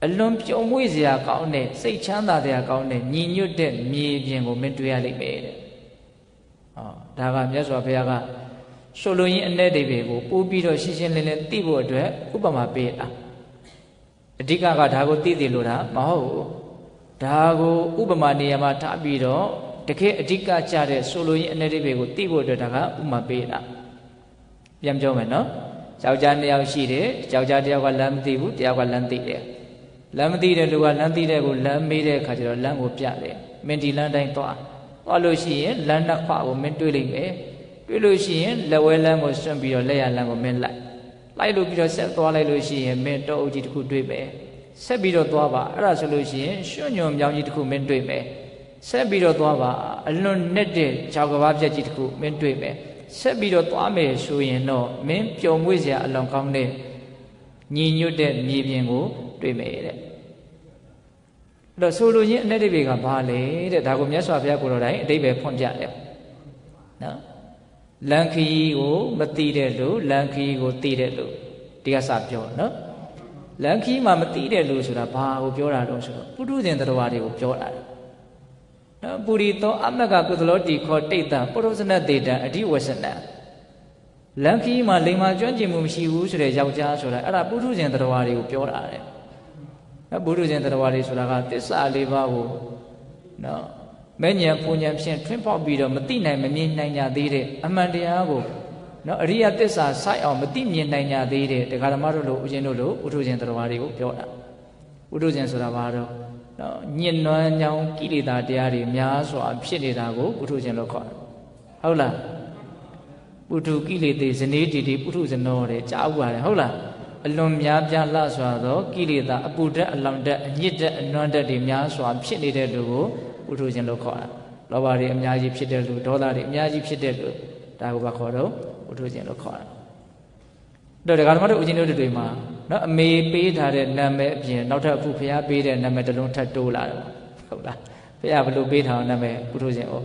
အလွန်ပြုံးမွေ့စရာကောင်းတဲ့စိတ်ချမ်းသာစရာကောင်းတဲ့ညီညွတ်တဲ့မြေပြင်ကိုမင်းတွေ့ရလိမ့်မယ်တဲ့ဟောဒါကမြတ်စွာဘုရားကဆိုလိုရင်းအ내ဒိဗေကိုပို့ပြီးတော့ရှင်းရှင်းလင်းလင်းသိဖို့အတွက်ဥပမာပေးတာအဓိကဒါကိုသိသိလို့တာမဟုတ်ဘူးဒါကိုဥပမာနေရာမှာထားပြီးတော့တကယ်အဓိကကြတဲ့ဆိုလိုရင်းအ내ဒိဗေကိုသိဖို့အတွက်ဒါကဥပမာပေးတာပြန်ပြောမယ်နော်ယောက်ျား2ယောက်ရှိတယ်ယောက်ျား1ယောက်ကလမ်းမသိဘူး1ယောက်ကလမ်းသိတယ်လမ်းမသိတဲ့လူကလမ်းသိတဲ့ကိုလမ်းမေးတဲ့အခါကျတော့လမ်းကိုပြတယ်မင်းဒီလမ်းတိုင်းသွားလို့ရှိရင်လမ်းနှစ်ခွကိုမင်းတွေ့လိမ့်မယ်တွေ့လို့ရှိရင်လက်ဝဲလမ်းကိုစွန့်ပြီးတော့လက်ရလမ်းကိုမင်းလိုက်လို့ပြီးတော့ဆက်သွားလိုက်လို့ရှိရင်မင်းတောအုပ်ကြီးတစ်ခုတွေ့မယ်ဆက်ပြီးတော့သွားပါအဲ့ဒါဆိုလို့ရှိရင်ရွှွညွန်မြောင်ကြီးတစ်ခုမင်းတွေ့မယ်ဆက်ပြီးတော့သွားပါအလွန်နဲ့တဲ့ကြောက်ကဘာပြက်ကြီးတစ်ခုမင်းတွေ့မယ်ဆက်ပြီးတော့သွားမယ်ဆိုရင်တော့မင်းပျော်မွေ့စရာအလွန်ကောင်းတဲ့ညီညွတ်တဲ့မြေပြင်ကိုတွေ့မယ်တဲ့အဲ့တော့ဆိုလိုရင်းအ내ဒိဗေကဘာလဲတဲ့ဒါကိုမြတ်စွာဘုရားကိုယ်တော်တိုင်အဓိပ္ပာယ်ဖွင့်ပြတယ်နော်လန်ခီကိုမသိတဲ့လူလန်ခီကိုသိတဲ့လူဒီကစပြောနော်လန်ခီမှာမသိတဲ့လူဆိုတာဘာကိုပြောတာတော့ဆိုတော့ပုထုဇဉ်တရားတွေကိုပြောတာနော်ပုရိသောအမကကုသလောတိခောတိတ်တံပုရုဇနတေတံအဓိဝဆနံလန်ခီမှာလိမ္မာကျွမ်းကျင်မှုမရှိဘူးဆိုတဲ့ယောက်ျားဆိုတာအဲ့ဒါပုထုဇဉ်တရားတွေကိုပြောတာတဲ့ပုထုဇဉ်တရားတွေဆိုတာကသစ္စာ၄ပါးကိုနော်မဲ့ဉဏ်ပူဉဏ်ဖြင့်ထွန်းပေါက်ပြီးတော့မသိနိုင်မမြင်နိုင်ကြသေးတဲ့အမှန်တရားကိုနော်အရိယသစ္စာစိုက်အောင်မသိမြင်နိုင်ကြသေးတဲ့တရားဓမ္မတို့လိုဦးဇင်းတို့လိုပုထုဇဉ်တရားတွေကိုပြောတာပုထုဇဉ်ဆိုတာဘာတော့နော်ညဉ့်နွမ်းကြောင်းကိလေသာတရားတွေများစွာဖြစ်နေတာကိုပုထုဇဉ်လို့ခေါ်တယ်ဟုတ်လားပုထုကိလေသေဇနေတိတိပုထုဇနောတဲ့ကြားဥပါတယ်ဟုတ်လားအလွန်များပြားလှစွာသောကိလေသာအပူဓာတ်အလောင်ဓာတ်အညစ်ဓာတ်အနွမ်းဓာတ်တွေများစွာဖြစ်နေတဲ့လူကိုပုထုဇဉ်လို့ခေါ်တာလောဘတွေအများကြီးဖြစ်တဲ့လူဒေါသတွေအများကြီးဖြစ်တဲ့လူဒါကိုဘာခေါ်တော့ပုထုဇဉ်လို့ခေါ်တာတော့ဒကာဓမ္မတို့ဦးဇင်းတို့တွေမှာနော်အမေပေးထားတဲ့နာမည်အပြင်နောက်ထပ်အခုဘုရားပေးတဲ့နာမည်တစ်လုံးထပ်တိုးလာတယ်ဟုတ်လားဘုရားဘယ်လိုပေးထားအောင်နာမည်ပုထုဇဉ်ဩ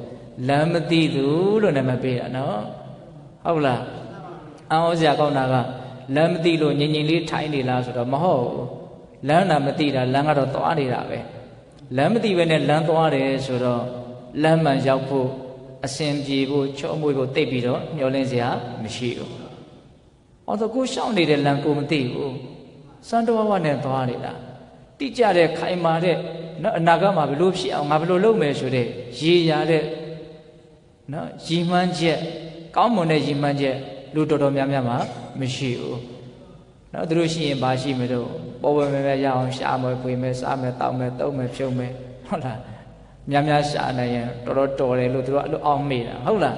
လမ်းမသိသူလို့နာမည်ပေးတာနော်ဟုတ်လားအံ့ဩစရာကောင်းတာကလမ်းမသိလို့ငြိမ်ငြိမ်လေးထိုင်နေလားဆိုတော့မဟုတ်ဘူးလမ်းတာမသိတာလမ်းကတော့သွားနေတာပဲလမ်းမသိပဲနဲ့လမ်းသွားတယ်ဆိုတော့လမ်းမှန်ရောက်ဖို့အစဉ်ပြေဖို့ချောမွေ့ဖို့တိတ်ပြီးတော့မျောလင်းစရာမရှိဘူး။အော်ဆိုကိုရှောင်းနေတဲ့လမ်းကိုမသိဘူး။စံတော်ဝနဲ့သွားနေတာတိကျတဲ့ခိုင်မာတဲ့နော်အနာဂတ်မှာဘယ်လိုဖြစ်အောင်ငါဘယ်လိုလုပ်မယ်ဆိုတဲ့ရေရာတဲ့နော်ရည်မှန်းချက်ကောင်းမွန်တဲ့ရည်မှန်းချက်လူတော်တော်များများမှာမရှိဘူး။နော်သူတို့ရှိရင်ဘာရှိမလို့ပေါ်ပေါ်မဲမဲရအောင်ရှာမယ်ဖွေမယ်စားမယ်တောက်မယ်တုံးမယ်ဖြုံးမယ်ဟုတ်လားများများရှာနိုင်ရင်တော်တော်တော်တယ်လို့သူတို့အဲ့လိုအောင်မေးတာဟုတ်လား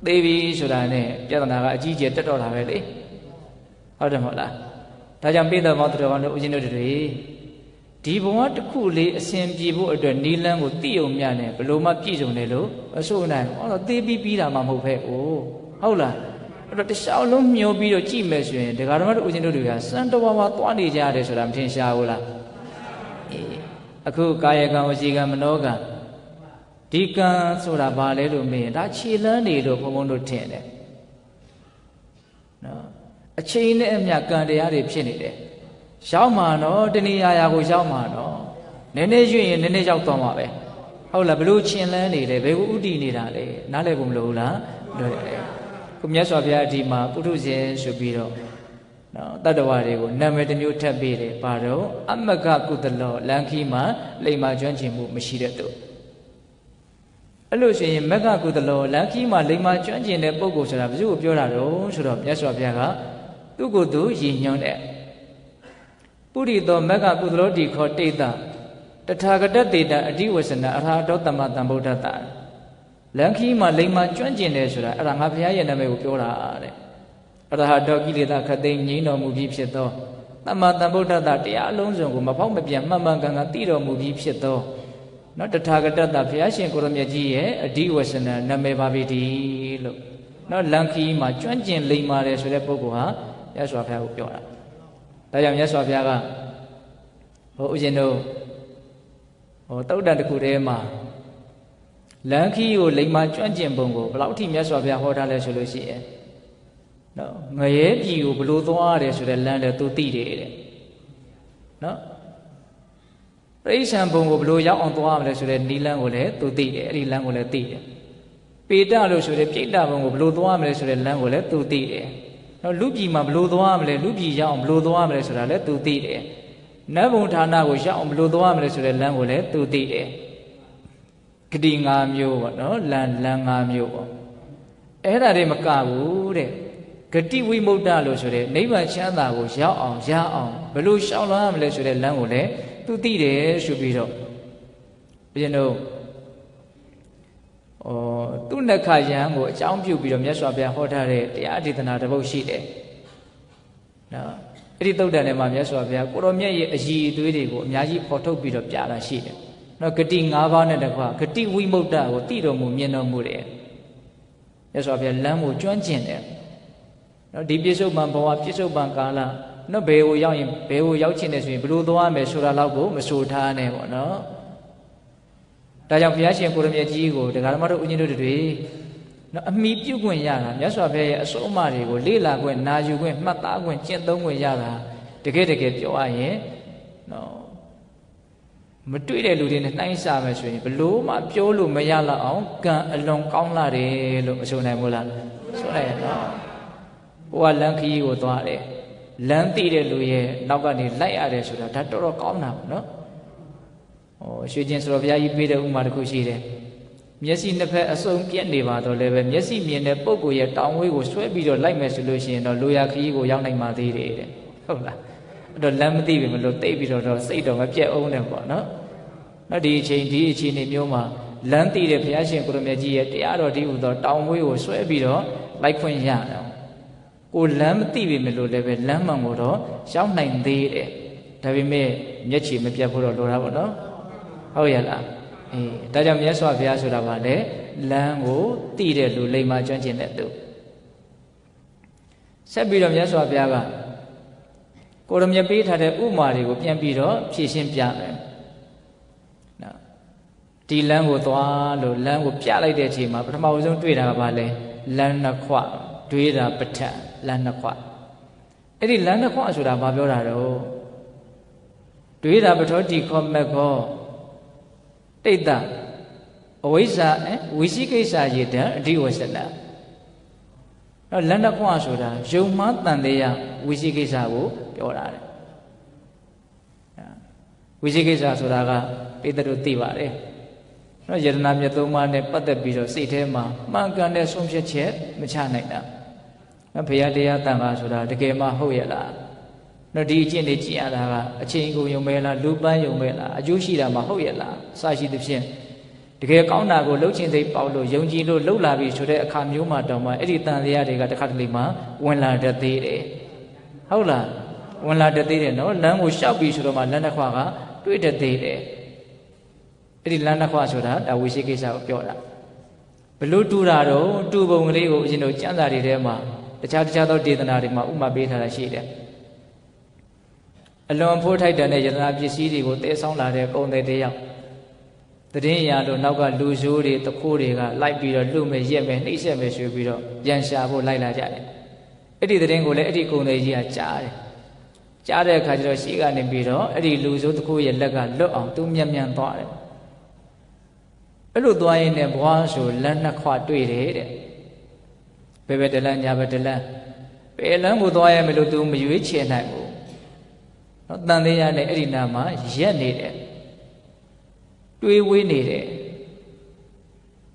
သေပြီဆိုတာနဲ့ပြဿနာကအကြီးကျယ်တက်တော့တာပဲလေဟုတ်တယ်မဟုတ်လားဒါကြောင့်ပိဿမောတ္တတော်တို့ဦးဇင်းတို့တွေဒီဘဝတစ်ခုလေးအစဉ်ပြေဖို့အတွက်နီလန်းကိုသိုံမြနဲ့ဘလို့မှပြည့်စုံတယ်လို့မဆိုနိုင်ဘူးဟောတော့သေပြီးတာမှမဟုတ်ပဲဟုတ်လားအဲ့တော့တခြားလုံးမျောပြီးတော့ကြည့်မယ်ဆိုရင်ဒကာဓမ္မတို့ဦးဇင်းတို့တွေကစံတော်ဘာသွားနေကြရတယ်ဆိုတာမထင်ရှားဘူးလားအခုကာယကံဝစီကံမနောကံဒီကံဆိုတာဘာလဲလို့မေးရင်ဒါခြေလန်းနေလို့ဘုံဘုံတို့ထင်တယ်နော်အချိန်နဲ့အမျှကံတရားတွေဖြစ်နေတယ်ရောက်မှာနော်တဏှာရာကိုရောက်မှာနော်နည်းနည်းရွရင်နည်းနည်းရောက်သွားမှာပဲဟုတ်လားဘလို့ချင်းလန်းနေတယ်ဘယ်ကိုဥတည်နေတာလဲနားလည်ဖို့မလိုဘူးလားလွယ်တယ်ခုမြတ်စွာဘုရားဒီမှာပုထုဇဉ်ဆိုပြီးတော့နော်တတ္တဝါတွေကိုနာမည်တစ်မျိုးထပ်ပေးတယ်ဘာတော့အမကကုသလောလန်ခီမှာလိမ္မာကျွမ်းကျင်မှုမရှိတဲ့သူအဲ့လို့ရှိရင်မကကုသလောလန်ခီမှာလိမ္မာကျွမ်းကျင်တဲ့ပုဂ္ဂိုလ်ဆိုတာဘယ်သူကိုပြောတာတော့ဆိုတော့မြတ်စွာဘုရားကသူ့ကိုယ်သူရည်ညွှန်းတဲ့ပုရိသောမကကုသလောတိခောတိတတထာဂတတေတအဓိဝဆနအရဟတောတမ္မတံဗုဒ္ဓတလန်ခီမှာလိမ္မာကျွမ်းကျင်တယ်ဆိုတာအဲ့ဒါငါဘုရားရဲ့နာမည်ကိုပြောတာတဲ့အရဟတောကိလေသာခသိငြိမ်းတော်မူပြီးဖြစ်သောတမ္မာတံဗုဒ္ဓတတရားအလုံးစုံကိုမဖောက်မပြန်မှန်မှန်ကန်ကန်သိတော်မူပြီးဖြစ်သောနော်တထာဂတတဘုရားရှင်ကိုရမြတ်ကြီးရဲ့အဓိဝဆနနာမည်ပါပြီဒီလို့နော်လန်ခီမှာကျွမ်းကျင်လိမ္မာတယ်ဆိုတဲ့ပုဂ္ဂိုလ်ဟာမြတ်စွာဘုရားကိုပြောတာဒါကြောင့်မြတ်စွာဘုရားကဦးဇင်းတို့တုတ်တန်တစ်ခုတည်းမှာလန်ခီကိုလိမ္မာကျွမ်းကျင်ပုံကိုဘယ်လောက်ထိမြတ်စွာဘုရားဟောထားလဲဆိုလို့ရှိရင်နော်ငရဲပြည်ကိုဘလို့သွားရတယ်ဆိုတဲ့လမ်းလည်းသူသိတယ်တဲ့နော်ပရိစ္ဆန်ဘုံကိုဘလို့ရောက်အောင်သွားရမလဲဆိုတဲ့နီလန်းကိုလည်းသူသိတယ်အဲ့ဒီလမ်းကိုလည်းသိတယ်ပေတလို့ဆိုတဲ့ပြိတ္တဘုံကိုဘလို့သွားရမလဲဆိုတဲ့လမ်းကိုလည်းသူသိတယ်နော်လူပြည်မှာဘလို့သွားရမလဲလူပြည်ရောက်အောင်ဘလို့သွားရမလဲဆိုတာလည်းသူသိတယ်နတ်ဘုံဌာနကိုရောက်အောင်ဘလို့သွားရမလဲဆိုတဲ့လမ်းကိုလည်းသူသိတယ်ဂတိ၅မျိုးပေါ့နော်လမ်း၅မျိုးပေါ့အဲ့ဒါတွေမကဘူးတဲ့ဂတိဝိမု ക്ത လို့ဆိုတဲ့နိဗ္ဗာန်ချမ်းသာကိုရောက်အောင်ရအောင်ဘယ်လိုရှောင်လာရမလဲဆိုတဲ့လမ်းကိုလည်းသူသိတယ်ဆိုပြီးတော့ဘုရင်တို့သူ့နခယံကိုအကြောင်းပြုပြီးတော့မြတ်စွာဘုရားဟောထားတဲ့တရားဒေသနာတစ်ပုဒ်ရှိတယ်နော်အဲ့ဒီသုတ်တန်ထဲမှာမြတ်စွာဘုရားကိုရောမြတ်ရဲ့အည်အသွေးတွေကိုအများကြီးဖော်ထုတ်ပြီးတော့ပြတာရှိတယ်နော်ဂတိ၅ပါးနဲ့တကွဂတိဝိမု ക്ത ကိုသိတော်မူမြင်တော်မူတယ်မြတ်စွာဘုရားလမ်းကိုကျွမ်းကျင်တယ်နော်ဒီပြစ္ဆုတ်ပံဘဝပြစ္ဆုတ်ပံကာလနော်ဘယ်ကိုရောက်ရင်ဘယ်ကိုရောက်ချင်တယ်ဆိုရင်ဘယ်လိုသွားမယ်ဆိုတာတော့ကိုမဆိုထားနဲ့ပေါ့နော်ဒါကြောင့်ဘုရားရှင်ကိုရမြတ်ကြီးကိုတရားဓမ္မတို့ဦးဇင်းတို့တွေနော်အမိပြုတ်ခွင့်ရတာမြတ်စွာဘုရားရဲ့အစိုးအမတွေကိုလေ့လာခွင့်နာယူခွင့်မှတ်သားခွင့်ကျင့်သုံးခွင့်ရတာတကယ်ပြောရရင်နော်မတွေ့တဲ့လူတွေနဲ့နှိုင်းစာမယ်ဆိုရင်ဘလို့မှပြောလို့မရတော့အောင်ကံအလွန်ကောင်းလာတယ်လို့မဆိုနိုင်ဘူးလားဆိုနိုင်ရနော်ဘုရားလမ်းခီးကိုသွားတယ်လမ်းသိတဲ့လူရဲ့နောက်ကနေလိုက်ရတယ်ဆိုတာဒါတော်တော်ကောင်းတာပေါ့နော်ရွှေကျင်ဆိုတော်ဘုရားကြီးပေးတဲ့ဥမာတစ်ခုရှိတယ်မျက်စိနှစ်ဖက်အစုံပြက်နေပါတော့လည်းပဲမျက်စိမြင်တဲ့ပုဂ္ဂိုလ်ရဲ့တောင်ဝေးကိုဆွဲပြီးတော့လိုက်မယ်ဆိုလို့ရှိရင်တော့လိုရာခီးကိုရောက်နိုင်ပါသေးတယ်တဲ့ဟုတ်လားအဲ့တော့လမ်းမသိပြီမလို့တိတ်ပြီးတော့စိတ်တော့မပြတ်အောင်နဲ့ပေါ့နော်နော်ဒီအချိန်နေမျိုးမှာလမ်းသိတဲ့ဘုရားရှင်ကိုရမြတ်ကြီးရဲ့တရားတော်ဒီဟူသောတောင်ဝေးကိုဆွဲပြီးတော့လိုက်ခွင့်ရတယ်ကိုလမ်းမသိပြီမလို့လည်းပဲလမ်းမှန်ကိုတော့ရောက်နိုင်သေးတယ်ဒါပေမဲ့မျက်ခြေမပြတ်ဖို့တော့လိုတာပေါ့နော်ဟုတ်ရလားဒါကြောင့်မြတ်စွာဘုရားဆိုတာကလည်းလမ်းကိုသိတဲ့လူလိမ္မာကျွမ်းကျင်တဲ့သူဆက်ပြီးတော့မြတ်စွာဘုရားကကိုရမြတ်ပေးထားတဲ့ဥမာတွေကိုပြန်ပြီးတော့ဖြည့်ရှင်းပြမယ်နော်ဒီလမ်းကိုသွားလို့လမ်းကိုပြလိုက်တဲ့အချိန်မှာပထမဆုံးတွေ့တာကဘာလဲလမ်းနှစ်ခွတွေးတာပဋ္ဌာန်လမ်းနှစ်ခွအဲ့ဒီလမ်းနှစ်ခွဆိုတာဘာပြောတာတော့တွေးတာပထောတိခောမက်ခောတိတ်တအဝိဇ္ဇာဝိသိကိစ္စရေတံအဓိဝဆနနော်လမ်းနှစ်ခွဆိုတာယုံမှားတန်တရားဝိသိကိစ္စကိုပြောတာတဲ့ဝိသိကိစ္စဆိုတာကပိတ္တတို့သိပါတယ်နော်ယတနာမြတ်သုံးပါးနဲ့ပတ်သက်ပြီးတော့စိတ်ထဲမှာမှန်ကန်တဲ့ဆုံးဖြတ်ချက်မချနိုင်တာနော်ဘုရားတရားတန်ခါဆိုတာတကယ်မှဟုတ်ရဲ့လားနော်ဒီအကျင့်တွေကြည်ရတာကအချိန်ကုန်ယုံမဲလားလူပန်းယုံမဲလားအကျိုးရှိတာမှဟုတ်ရဲ့လားစရှိသဖြင့် တကယ်ကောင်းတာကိုလှုပ်ချင်စိတ်ပေါက်လို့ယုံကြည်လို့လှုပ်လာပြီဆိုတဲ့အခါမျိုးမှာတောင်မှအဲ့ဒီတန်တရားတွေကတစ်ခါတလေမှဝင်လာတတ်သေးတယ်ဟုတ်လားဝင်လာတတ်သေးတယ်နော်လမ်းကိုရှောက်ပြီးဆိုတော့မှလမ်းတစ်ခွကတွေ့တတ်သေးတယ်အဲ့ဒီလမ်းတစ်ခွဆိုတာဒါဝိရှိကိစ္စကိုပြောတာဘလို့တူတာတော့တူပုံကလေးကိုအရင်တို့ကျမ်းစာတွေထဲမှာတခြားသောဒေသနာတွေမှာဥမာပေးထားတာရှိတယ်အလွန်ဖိုးထိုက်တဲ့ယတနာပစ္စည်းတွေကိုတည်ဆောင်လာတဲ့ကုန်တဲ့တယောက်တည်င်းရလို့နောက်ကလူဆိုးတွေတခိုးတွေကလိုက်ပြီးတော့လူမဲ့ရက်မဲ့နှိမ့်ဆက်မဲ့ရွှေပြီးတော့ပြန်ရှာဖို့လိုက်လာကြတယ်အဲ့ဒီတည်င်းကိုလည်းအဲ့ဒီကုန်တဲ့ကြီးကကြားတယ်ကြားတဲ့အခါကျတော့ရှိကနေပြီးတော့အဲ့ဒီလူဆိုးတခိုးရဲ့လက်ကလွတ်အောင်သူမြန်မြန်သွားတယ်အဲ့လိုသွားရင်လည်းဘွားဆိုလက်နှစ်ခွတွေ့တယ်တဲ့ဘယ်ဘက်တလန်းညာဘက်တလန်းဘယ်လမ်းကိုသွားရမလို့သူမရွေးချယ်နိုင်ဘူးနော်တန်သေးရနဲ့အဲ့ဒီနာမှာရက်နေတယ်တွေးဝေးနေတယ်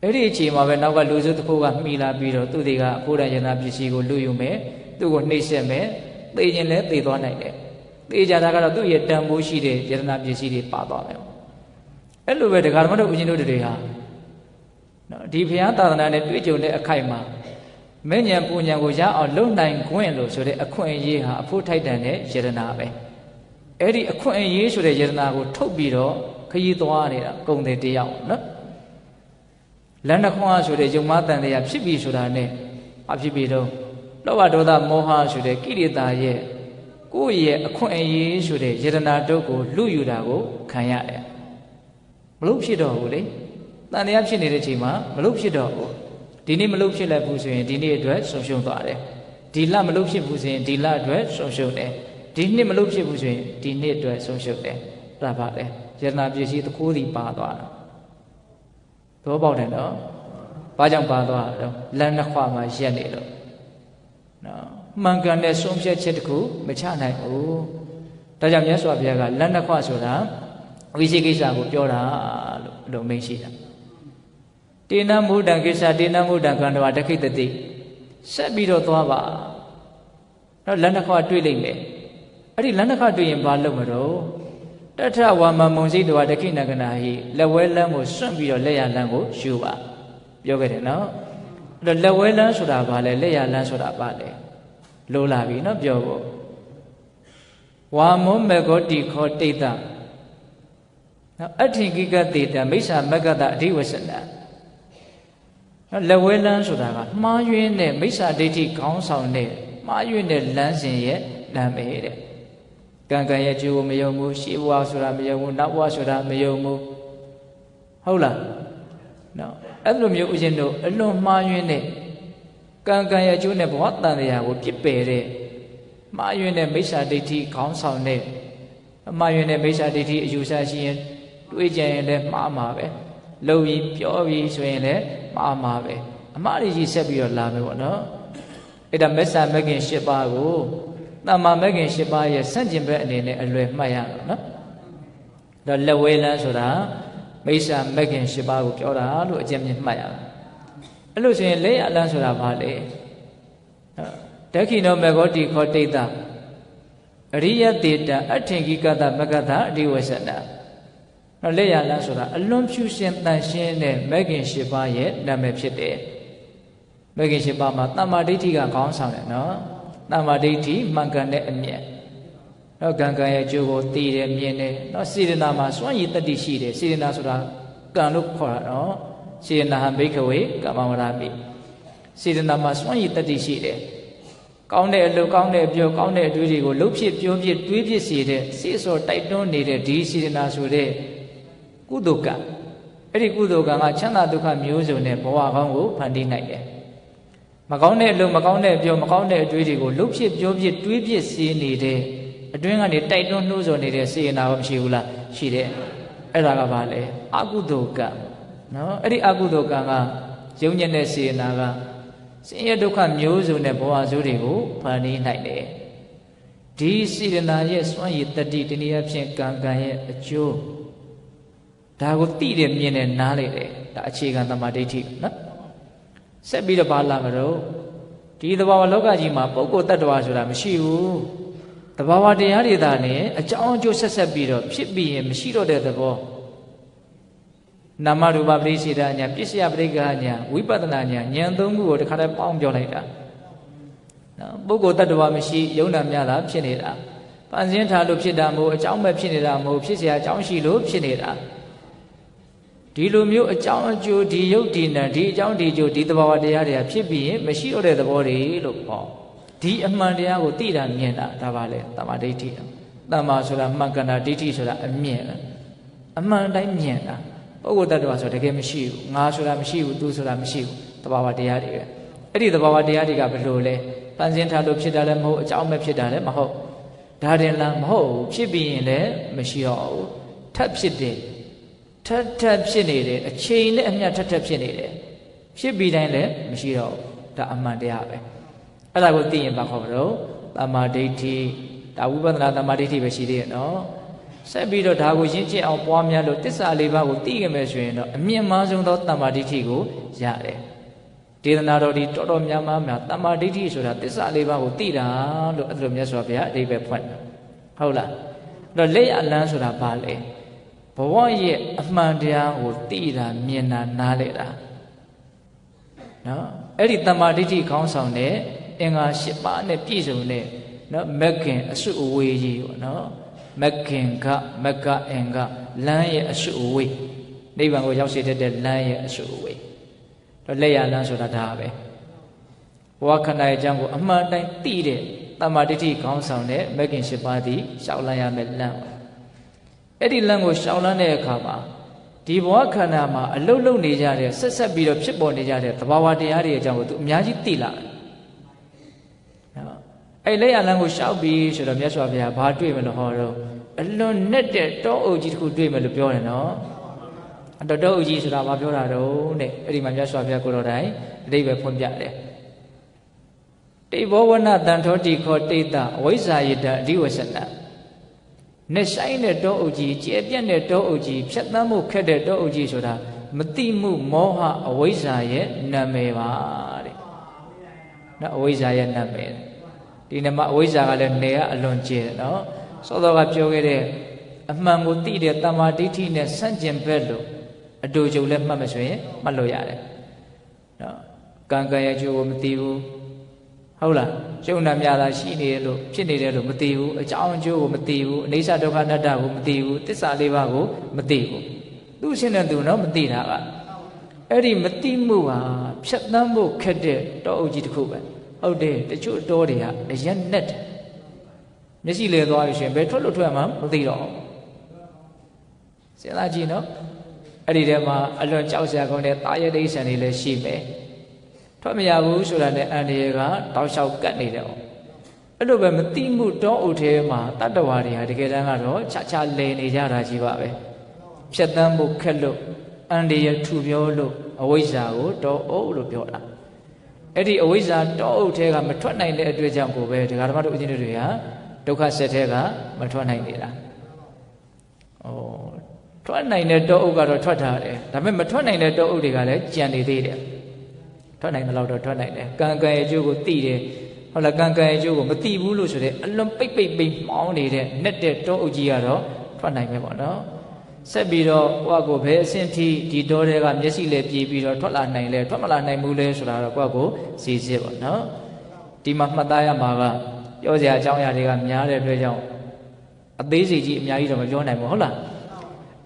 အဲ့ဒီအချိန်မှာပဲနောက်ကလူစုတစ်ခုကမှီလာပြီးတော့သူတွေကဘုရားယနာပစ္စည်းကိုလူယူမယ်သူ့ကိုနှိပ်စက်မယ်သေခြင်းလည်းသေသွားနိုင်တယ်သေကြတာကတော့သူ့ရဲ့တန်ဖိုးရှိတဲ့ယနာပစ္စည်းတွေပါသွားမယ်အဲ့လိုပဲဒကာဓမ္မတို့ဦးဇင်းတို့တွေဟာနော်ဒီဘုရားသာသနာနဲ့တွေ့ကြုံတဲ့အခိုက်မှာမဲ့ဉဏ်ပူဉဏ်ကိုရအောင်လုံနိုင်ခွင့်လို့ဆိုတဲ့အခွင့်အရေးဟာအဖို့ထိုက်တန်တဲ့ယတနာပဲအဲ့ဒီအခွင့်အရေးဆိုတဲ့ယတနာကိုထုတ်ပြီးတော့ခရီးသွားနေတာကုန်တယ်တယောက်နော်လန္ဒခွန်ဆိုတဲ့ယုံမတန်တရားဖြစ်ပြီဆိုတာနဲ့အဖြစ်ပြီတော့လောဘဒေါသမောဟဆိုတဲ့ကိလေသာရဲ့ကိုယ့်ရဲ့အခွင့်အရေးဆိုတဲ့ယတနာတုတ်ကိုလူယူတာကိုခံရတယ်မလို့ဖြစ်တော့ဘူးလေတန်တရားဖြစ်နေတဲ့ချိန်မှာမလို့ဖြစ်တော့ဘူးဒီနေ့မလို့ဖြစ်လိုက်ဘူးဆိုရင်ဒီနေ့အတွက်ဆုံးရှုံးသွားတယ်ဒီလမလို့ဖြစ်ဘူးဆိုရင်ဒီလအတွက်ဆုံးရှုံးတယ်ဒီနှစ်မလို့ဖြစ်ဘူးဆိုရင်ဒီနှစ်အတွက်ဆုံးရှုံးတယ်အဲ့ဒါပါလေယတနာပစ္စည်းတစ်ခုစီပါသွားတာသဘောပေါက်တယ်နော်ဘာကြောင့်ပါသွားတော့လမ်းနှစ်ခွမှာရက်နေလို့နော်မှန်ကန်တဲ့ဆုံးဖြတ်ချက်တစ်ခုမချနိုင်ဘူးဒါကြောင့်မြတ်စွာဘုရားကလမ်းနှစ်ခွဆိုတာဝိသိကိစ္စကိုပြောတာလို့မိန့်ရှိတာတေနမုဒ္ဒံကိစ္စတေနမုဒ္ဒံကန္တဝတခိတတိဆက်ပြီးတော့သွားပါတော့လမ်းတစ်ခွတွေ့လိမ့်မယ်အဲ့ဒီလမ်းတစ်ခွတွေ့ရင်ဘာလုပ်မလို့တထဝါမမုံစိတ်တဝတခိနကနာဟိလက်ဝဲလမ်းကိုစွန့်ပြီးတော့လက်ရလမ်းကိုယူပါပြောခဲ့တယ်နော်အဲ့တော့လက်ဝဲလမ်းဆိုတာဘာလဲလက်ရလမ်းဆိုတာဘာလဲလိုလာပြီနော်ပြောဖို့ဝါမောမေဂောတိခောတိတ္တနော်အဋ္ဌိကိကတေတမိစ္ဆာမဂ္ဂတအဓိဝဆနာနော်လက်ဝဲလမ်းဆိုတာကမှားယွင်းတဲ့မိစ္ဆာဒိဋ္ဌိခေါင်းဆောင်တဲ့မှားယွင်းတဲ့လမ်းစဉ်ရဲ့လမ်းပဲတဲ့ကံကံရဲ့ကျိုးကိုမယုံဘူးရှေးဘဝဆိုတာမယုံဘူးနောက်ဘဝဆိုတာမယုံဘူးဟုတ်လားနော်အဲ့လိုမျိုးဦးဇင်းတို့အလွန်မှားယွင်းတဲ့ကံကံရဲ့ကျိုးနဲ့ဘဝတန်တရားကိုပြစ်ပယ်တဲ့မှားယွင်းတဲ့မိစ္ဆာဒိဋ္ဌိခေါင်းဆောင်တဲ့မှားယွင်းတဲ့မိစ္ဆာဒိဋ္ဌိအယူဆရှိရင်တွေးကြရင်လည်းမှားမှာပဲလုံပြီးပြောပြီးဆိုရင်လည်းမှားမှာပဲအမှားတွေကြီးဆက်ပြီးတော့လာမယ်ပေါ့နော်အဲ့ဒါမစ္ဆာမဂ္ဂင်၈ပါးကိုတမ္မာမဂ္ဂင်၈ပါးရဲ့ဆန့်ကျင်ဘက်အနေနဲ့အလွယ်မှတ်ရတော့နော်ဒါလက်ဝဲလန်းဆိုတာမိစ္ဆာမဂ္ဂင်၈ပါးကိုပြောတာလို့အကျဉ်းမြင်မှတ်ရအောင်အဲ့လို့ဆိုရင်လက်ရလန်းဆိုတာဘာလဲဒက္ခိနောမေဂောတိခောတိတ္တအရိယတေတအဋ္ဌင်္ဂိကတမဂ္ဂတအဓိဝဆနာနော်လက်ရလန်းဆိုတာအလွန်ဖြူရှင်တန်ရှင်းတဲ့မဂ္ဂင်၈ပါးရဲ့နာမည်ဖြစ်တယ်မဂ္ဂင်၈ပါးမှာတမ္မာဒိဋ္ဌိကခေါင်းဆောင်တယ်နော်တမ္မာဒိဋ္ဌိမှန်ကန်တဲ့အမြတ်နော်ကံကံရဲ့အကျိုးကိုသိတယ်မြင်တယ်နော်စေတနာမှာစွန့်ရည်တတ္တိရှိတယ်စေတနာဆိုတာကံလို့ခေါ်တာနော်စေတနာဟံဘိခဝေကမ္မဝရမိစေတနာမှာစွန့်ရည်တတ္တိရှိတယ်ကောင်းတဲ့အလုပ်ကောင်းတဲ့အပြောကောင်းတဲ့အတွေးတွေကိုလှုပ်ဖြစ်ပြောဖြစ်တွေးဖြစ်စေတဲ့စေစောတိုက်တွန်းနေတဲ့ဒီစေတနာဆိုတဲ့ကုသိုလ်ကံအဲ့ဒီကုသိုလ်ကံကချမ်းသာဒုက္ခမျိုးစုံနဲ့ဘဝကောင်းကိုဖန်တီးနိုင်တယ်မကောင်းတဲ့အလုပ်မကောင်းတဲ့အပြောမကောင်းတဲ့အတွေးတွေကိုလှုပ်ဖြစ်ပြောဖြစ်တွေးဖြစ်စေနေတဲ့အတွင်းကနေတိုက်တွန်းနှိုးဆော်နေတဲ့စေတနာဘာမရှိဘူးလားရှိတယ်အဲ့ဒါကဘာလဲအကုသိုလ်ကံနော်အဲ့ဒီအကုသိုလ်ကံကယုံညံ့တဲ့စေတနာကဆင်းရဲဒုက္ခမျိုးစုံနဲ့ဘဝဆိုးတွေကိုဖန်တီးနိုင်တယ်ဒီစေတနာရဲ့စွမ်းရည်တတိတနည်းအားဖြင့်ကံကံရဲ့အကျိုးဒါကိုသိတယ်မြင်တယ်နားလိုက်တယ်ဒါအခြေခံသမာဓိဋ္ဌိနော်ဆက်ပြီးတော့ဘာလာမလို့ဒီသဘာဝလောကကြီးမှာပုဂ္ဂိုလ်တ attva ဆိုတာမရှိဘူးသဘာဝတရားတွေသာနဲ့အကြောင်းအကျိုးဆက်ဆက်ပြီးတော့ဖြစ်ပြီးရင်မရှိတော့တဲ့သဘော နာမရူပပရိစ္ဆေဒညာပစ္စယပရိက္ခညာဝိပဿနာညာဉာဏ်သုံးခုကိုတခါတည်းပေါင်းပြောလိုက်တာနော်ပုဂ္ဂိုလ်တ attva မရှိယုံနာများတာဖြစ်နေတာပန်စင်းထားလို့ဖြစ်တာမဟုတ်အကြောင်းပဲဖြစ်နေတာမဟုတ်ဖြစ်เสียအကြောင်းရှိလို့ဖြစ်နေတာဒီလိုမျိုးအကြောင်းအကျိုးဒီယုတ်ဒီနံဒီအကြောင်းဒီအကျိုးဒီသဘာဝတရားတွေကဖြစ်ပြီးရင်မရှိတော့တဲ့သဘောတွေလို့ဟောဒီအမှန်တရားကိုသိတာမြင်တာဒါပါလေတမ္မာဒိဋ္ဌိတမ္မာဆိုတာမှန်ကန်တာဒိဋ္ဌိဆိုတာအမြင်အမှန်တိုင်းမြင်တာပုဂ္ဂိုလ်တ attva ဆိုတကယ်မရှိဘူးငါဆိုတာမရှိဘူးသူဆိုတာမရှိဘူးသဘာဝတရားတွေပဲအဲ့ဒီသဘာဝတရားတွေကဘယ်လိုလဲပန်စင်းထားလို့ဖြစ်တာလည်းမဟုတ်အကြောင်းပဲဖြစ်တာလည်းမဟုတ်ဒါတင်လားမဟုတ်ဘူးဖြစ်ပြီးရင်လည်းမရှိတော့ဘူးထပ်ဖြစ်တယ်ထပ်ဖြစ်နေတယ်အချိန်နဲ့အမျှထပ်ဖြစ်နေတယ်ဖြစ်ပြီးတိုင်းလည်းမရှိတော့ဘူးဒါအမှန်တရားပဲအဲ့ဒါကိုသိရင်ဘာခေါ်မလို့တမ္မာဒိဋ္ဌိဒါဝိပဿနာတမ္မာဒိဋ္ဌိပဲရှိသေးရဲ့နော်ဆက်ပြီးတော့ဒါကိုရင့်ကျက်အောင်ပွားများလို့တစ္ဆာလေးပါးကိုသိကြမယ်ဆိုရင်တော့အမြင့်မားဆုံးသောတမ္မာဒိဋ္ဌိကိုရတယ်ဒေသနာတော်ဒီတော်တော်များများတမ္မာဒိဋ္ဌိဆိုတာတစ္ဆာလေးပါးကိုသိတာလို့အဲ့လိုမြတ်စွာဘုရားအဓိပ္ပာယ်ဖွင့်တယ်ဟုတ်လားအဲ့တော့လက်ရလန်းဆိုတာဘာလဲဘဝရဲ့အမှန်တရားကိုသိတာမြင်တာနားလည်တာနော်အဲ့ဒီတမ္မာဒိဋ္ဌိခေါင်းဆောင်တဲ့အင်္ဂါ၈ပါးနဲ့ပြည့်စုံတဲ့နော်မက္ခင်အစုအဝေးကြီးပေါ့နော်မက္ခင်ကမက္ကအင်္ဂလမ်းရဲ့အစုအဝေးနိဗ္ဗာန်ကိုရောက်စေတတ်တဲ့လမ်းရဲ့အစုအဝေးတော့လက်ရလန်းဆိုတာဒါပဲဘဝခန္ဓာရဲ့အကြောင်းကိုအမှန်တိုင်းသိတဲ့တမ္မာဒိဋ္ဌိခေါင်းဆောင်တဲ့မက္ခင်၈ပါးသည်ရှောက်လန်းရမယ်လမ်းအဲ့ဒီလမ်းကိုရှောက်လန်းတဲ့အခါမှာဒီဘဝခန္ဓာမှာအလုတ်လုတ်နေကြတဲ့ဆက်ပြီးတော့ဖြစ်ပေါ်နေကြတဲ့သဘာဝတရားတွေအကြောင်းကိုသူအများကြီးသိလာတယ်နော်အဲ့လက်ရလန်းကိုရှောက်ပြီးဆိုတော့မြတ်စွာဘုရားဘာတွေ့မလို့ဟောတော့အလွန်နဲ့တဲ့တောအုပ်ကြီးတစ်ခုတွေ့မယ်လို့ပြောတယ်နော်တောအုပ်ကြီးဆိုတာဘာပြောတာတော့တဲ့အဲ့ဒီမှာမြတ်စွာဘုရားကိုတော်တိုင်အဓိပ္ပာယ်ဖွင့်ပြတယ်တိဘောဝနတန်ထောတိခောတိတအဝိဇ္ဇာယတအဓိဝဆနနဲ့ဆိုင်တဲ့တောအုပ်ကြီးကျဲပြန့်တဲ့တောအုပ်ကြီးဖြတ်သန်းမှုခက်တဲ့တောအုပ်ကြီးဆိုတာမတိမှုမောဟအဝိဇ္ဇာရဲ့နာမည်ပါတဲ့နော်အဝိဇ္ဇာရဲ့နာမည်ဒီနမအဝိဇ္ဇာကလည်းနေကအလွန်ကျဲနော်စောစောကပြောခဲ့တဲ့အမှန်ကိုသိတဲ့တမ္မာဒိဋ္ဌိနဲ့ဆန့်ကျင်ဘက်လို့အတူတူလည်းမှတ်မဆိုရင်မှတ်လို့ရတယ်နော်ကံကံရဲ့အကျိုးကိုမသိဘူးဟုတ်လားကျုံနာများတာရှိနေတယ်လို့ဖြစ်နေတယ်လို့မသိဘူးအကြောင်းအကျိုးကိုမသိဘူးအိဋ္ဌဒုက္ခအနတ္တကိုမသိဘူးသစ္စာလေးပါးကိုမသိဘူးသူရှင်းတဲ့သူနော်မသိတာကအဲ့ဒီမသိမှုဟာဖြတ်သန်းဖို့ခက်တဲ့တောအုပ်ကြီးတစ်ခုပဲဟုတ်တယ်တချို့တောတွေကအရက်နဲ့တယ်မျက်စိလဲသွားလို့ရှိရင်ဘယ်ထွက်လို့ထွက်မှမသိတော့စဉ်းစားကြည့်နော်အဲ့ဒီထဲမှာအလွန်ကြောက်စရာကောင်းတဲ့တာယတိဆန်တွေလည်းရှိမယ်ထွက်မရဘူးဆိုတာနဲ့အန္တရာယ်ကတောက်လျှောက်ကတ်နေတယ်အဲ့လိုပဲမတိမှုတောအုပ်ထဲမှာတတ္တဝါတွေဟာတကယ်တမ်းကတော့ခြားလဲနေကြတာကြီးပါပဲဖြတ်သန်းဖို့ခက်လို့အန္တရာယ်ထူပြောလို့အဝိဇ္ဇာကိုတောအုပ်လို့ပြောတာအဲ့ဒီအဝိဇ္ဇာတောအုပ်ထဲကမထွက်နိုင်တဲ့အတွက်ကြောင့်ကိုပဲဒကာဓမ္မတို့အချင်းတွေဟာဒုက္ခဆက်ထဲကမထွက်နိုင်နေတာထွက်နိုင်တဲ့တောအုပ်ကတော့ထွက်ထားတယ်ဒါပေမဲ့မထွက်နိုင်တဲ့တောအုပ်တွေကလည်းကြံနေသေးတယ်ထွက်နိုင်တယ်လို့တော့ထွက်နိုင်တယ်ကံကံရဲ့အကျိုးကိုသိတယ်ဟုတ်လားကံကံရဲ့အကျိုးကိုမသိဘူးလို့ဆိုတဲ့အလွန်ပိတ်မှောင်းနေတဲ့နဲ့တဲ့တောအုပ်ကြီးကတော့ထွက်နိုင်မယ်ပေါ့နော်ဆက်ပြီးတော့ကိုယ့်ကိုဘယ်အဆင့်ထိဒီတောတွေကမျက်စိလဲပြေးပြီးတော့ထွက်လာနိုင်လဲထွက်မလာနိုင်ဘူးလဲဆိုတာတော့ကိုယ့်ကိုစီစစ်ပေါ့နော်ဒီမှာမှတ်သားရမှာကပြောစရာအကြောင်းအရာတွေကများတဲ့အတွက်ကြောင့်အသေးစိတ်ကြီးအများကြီးတော့မပြောနိုင်ဘူးဟုတ်လား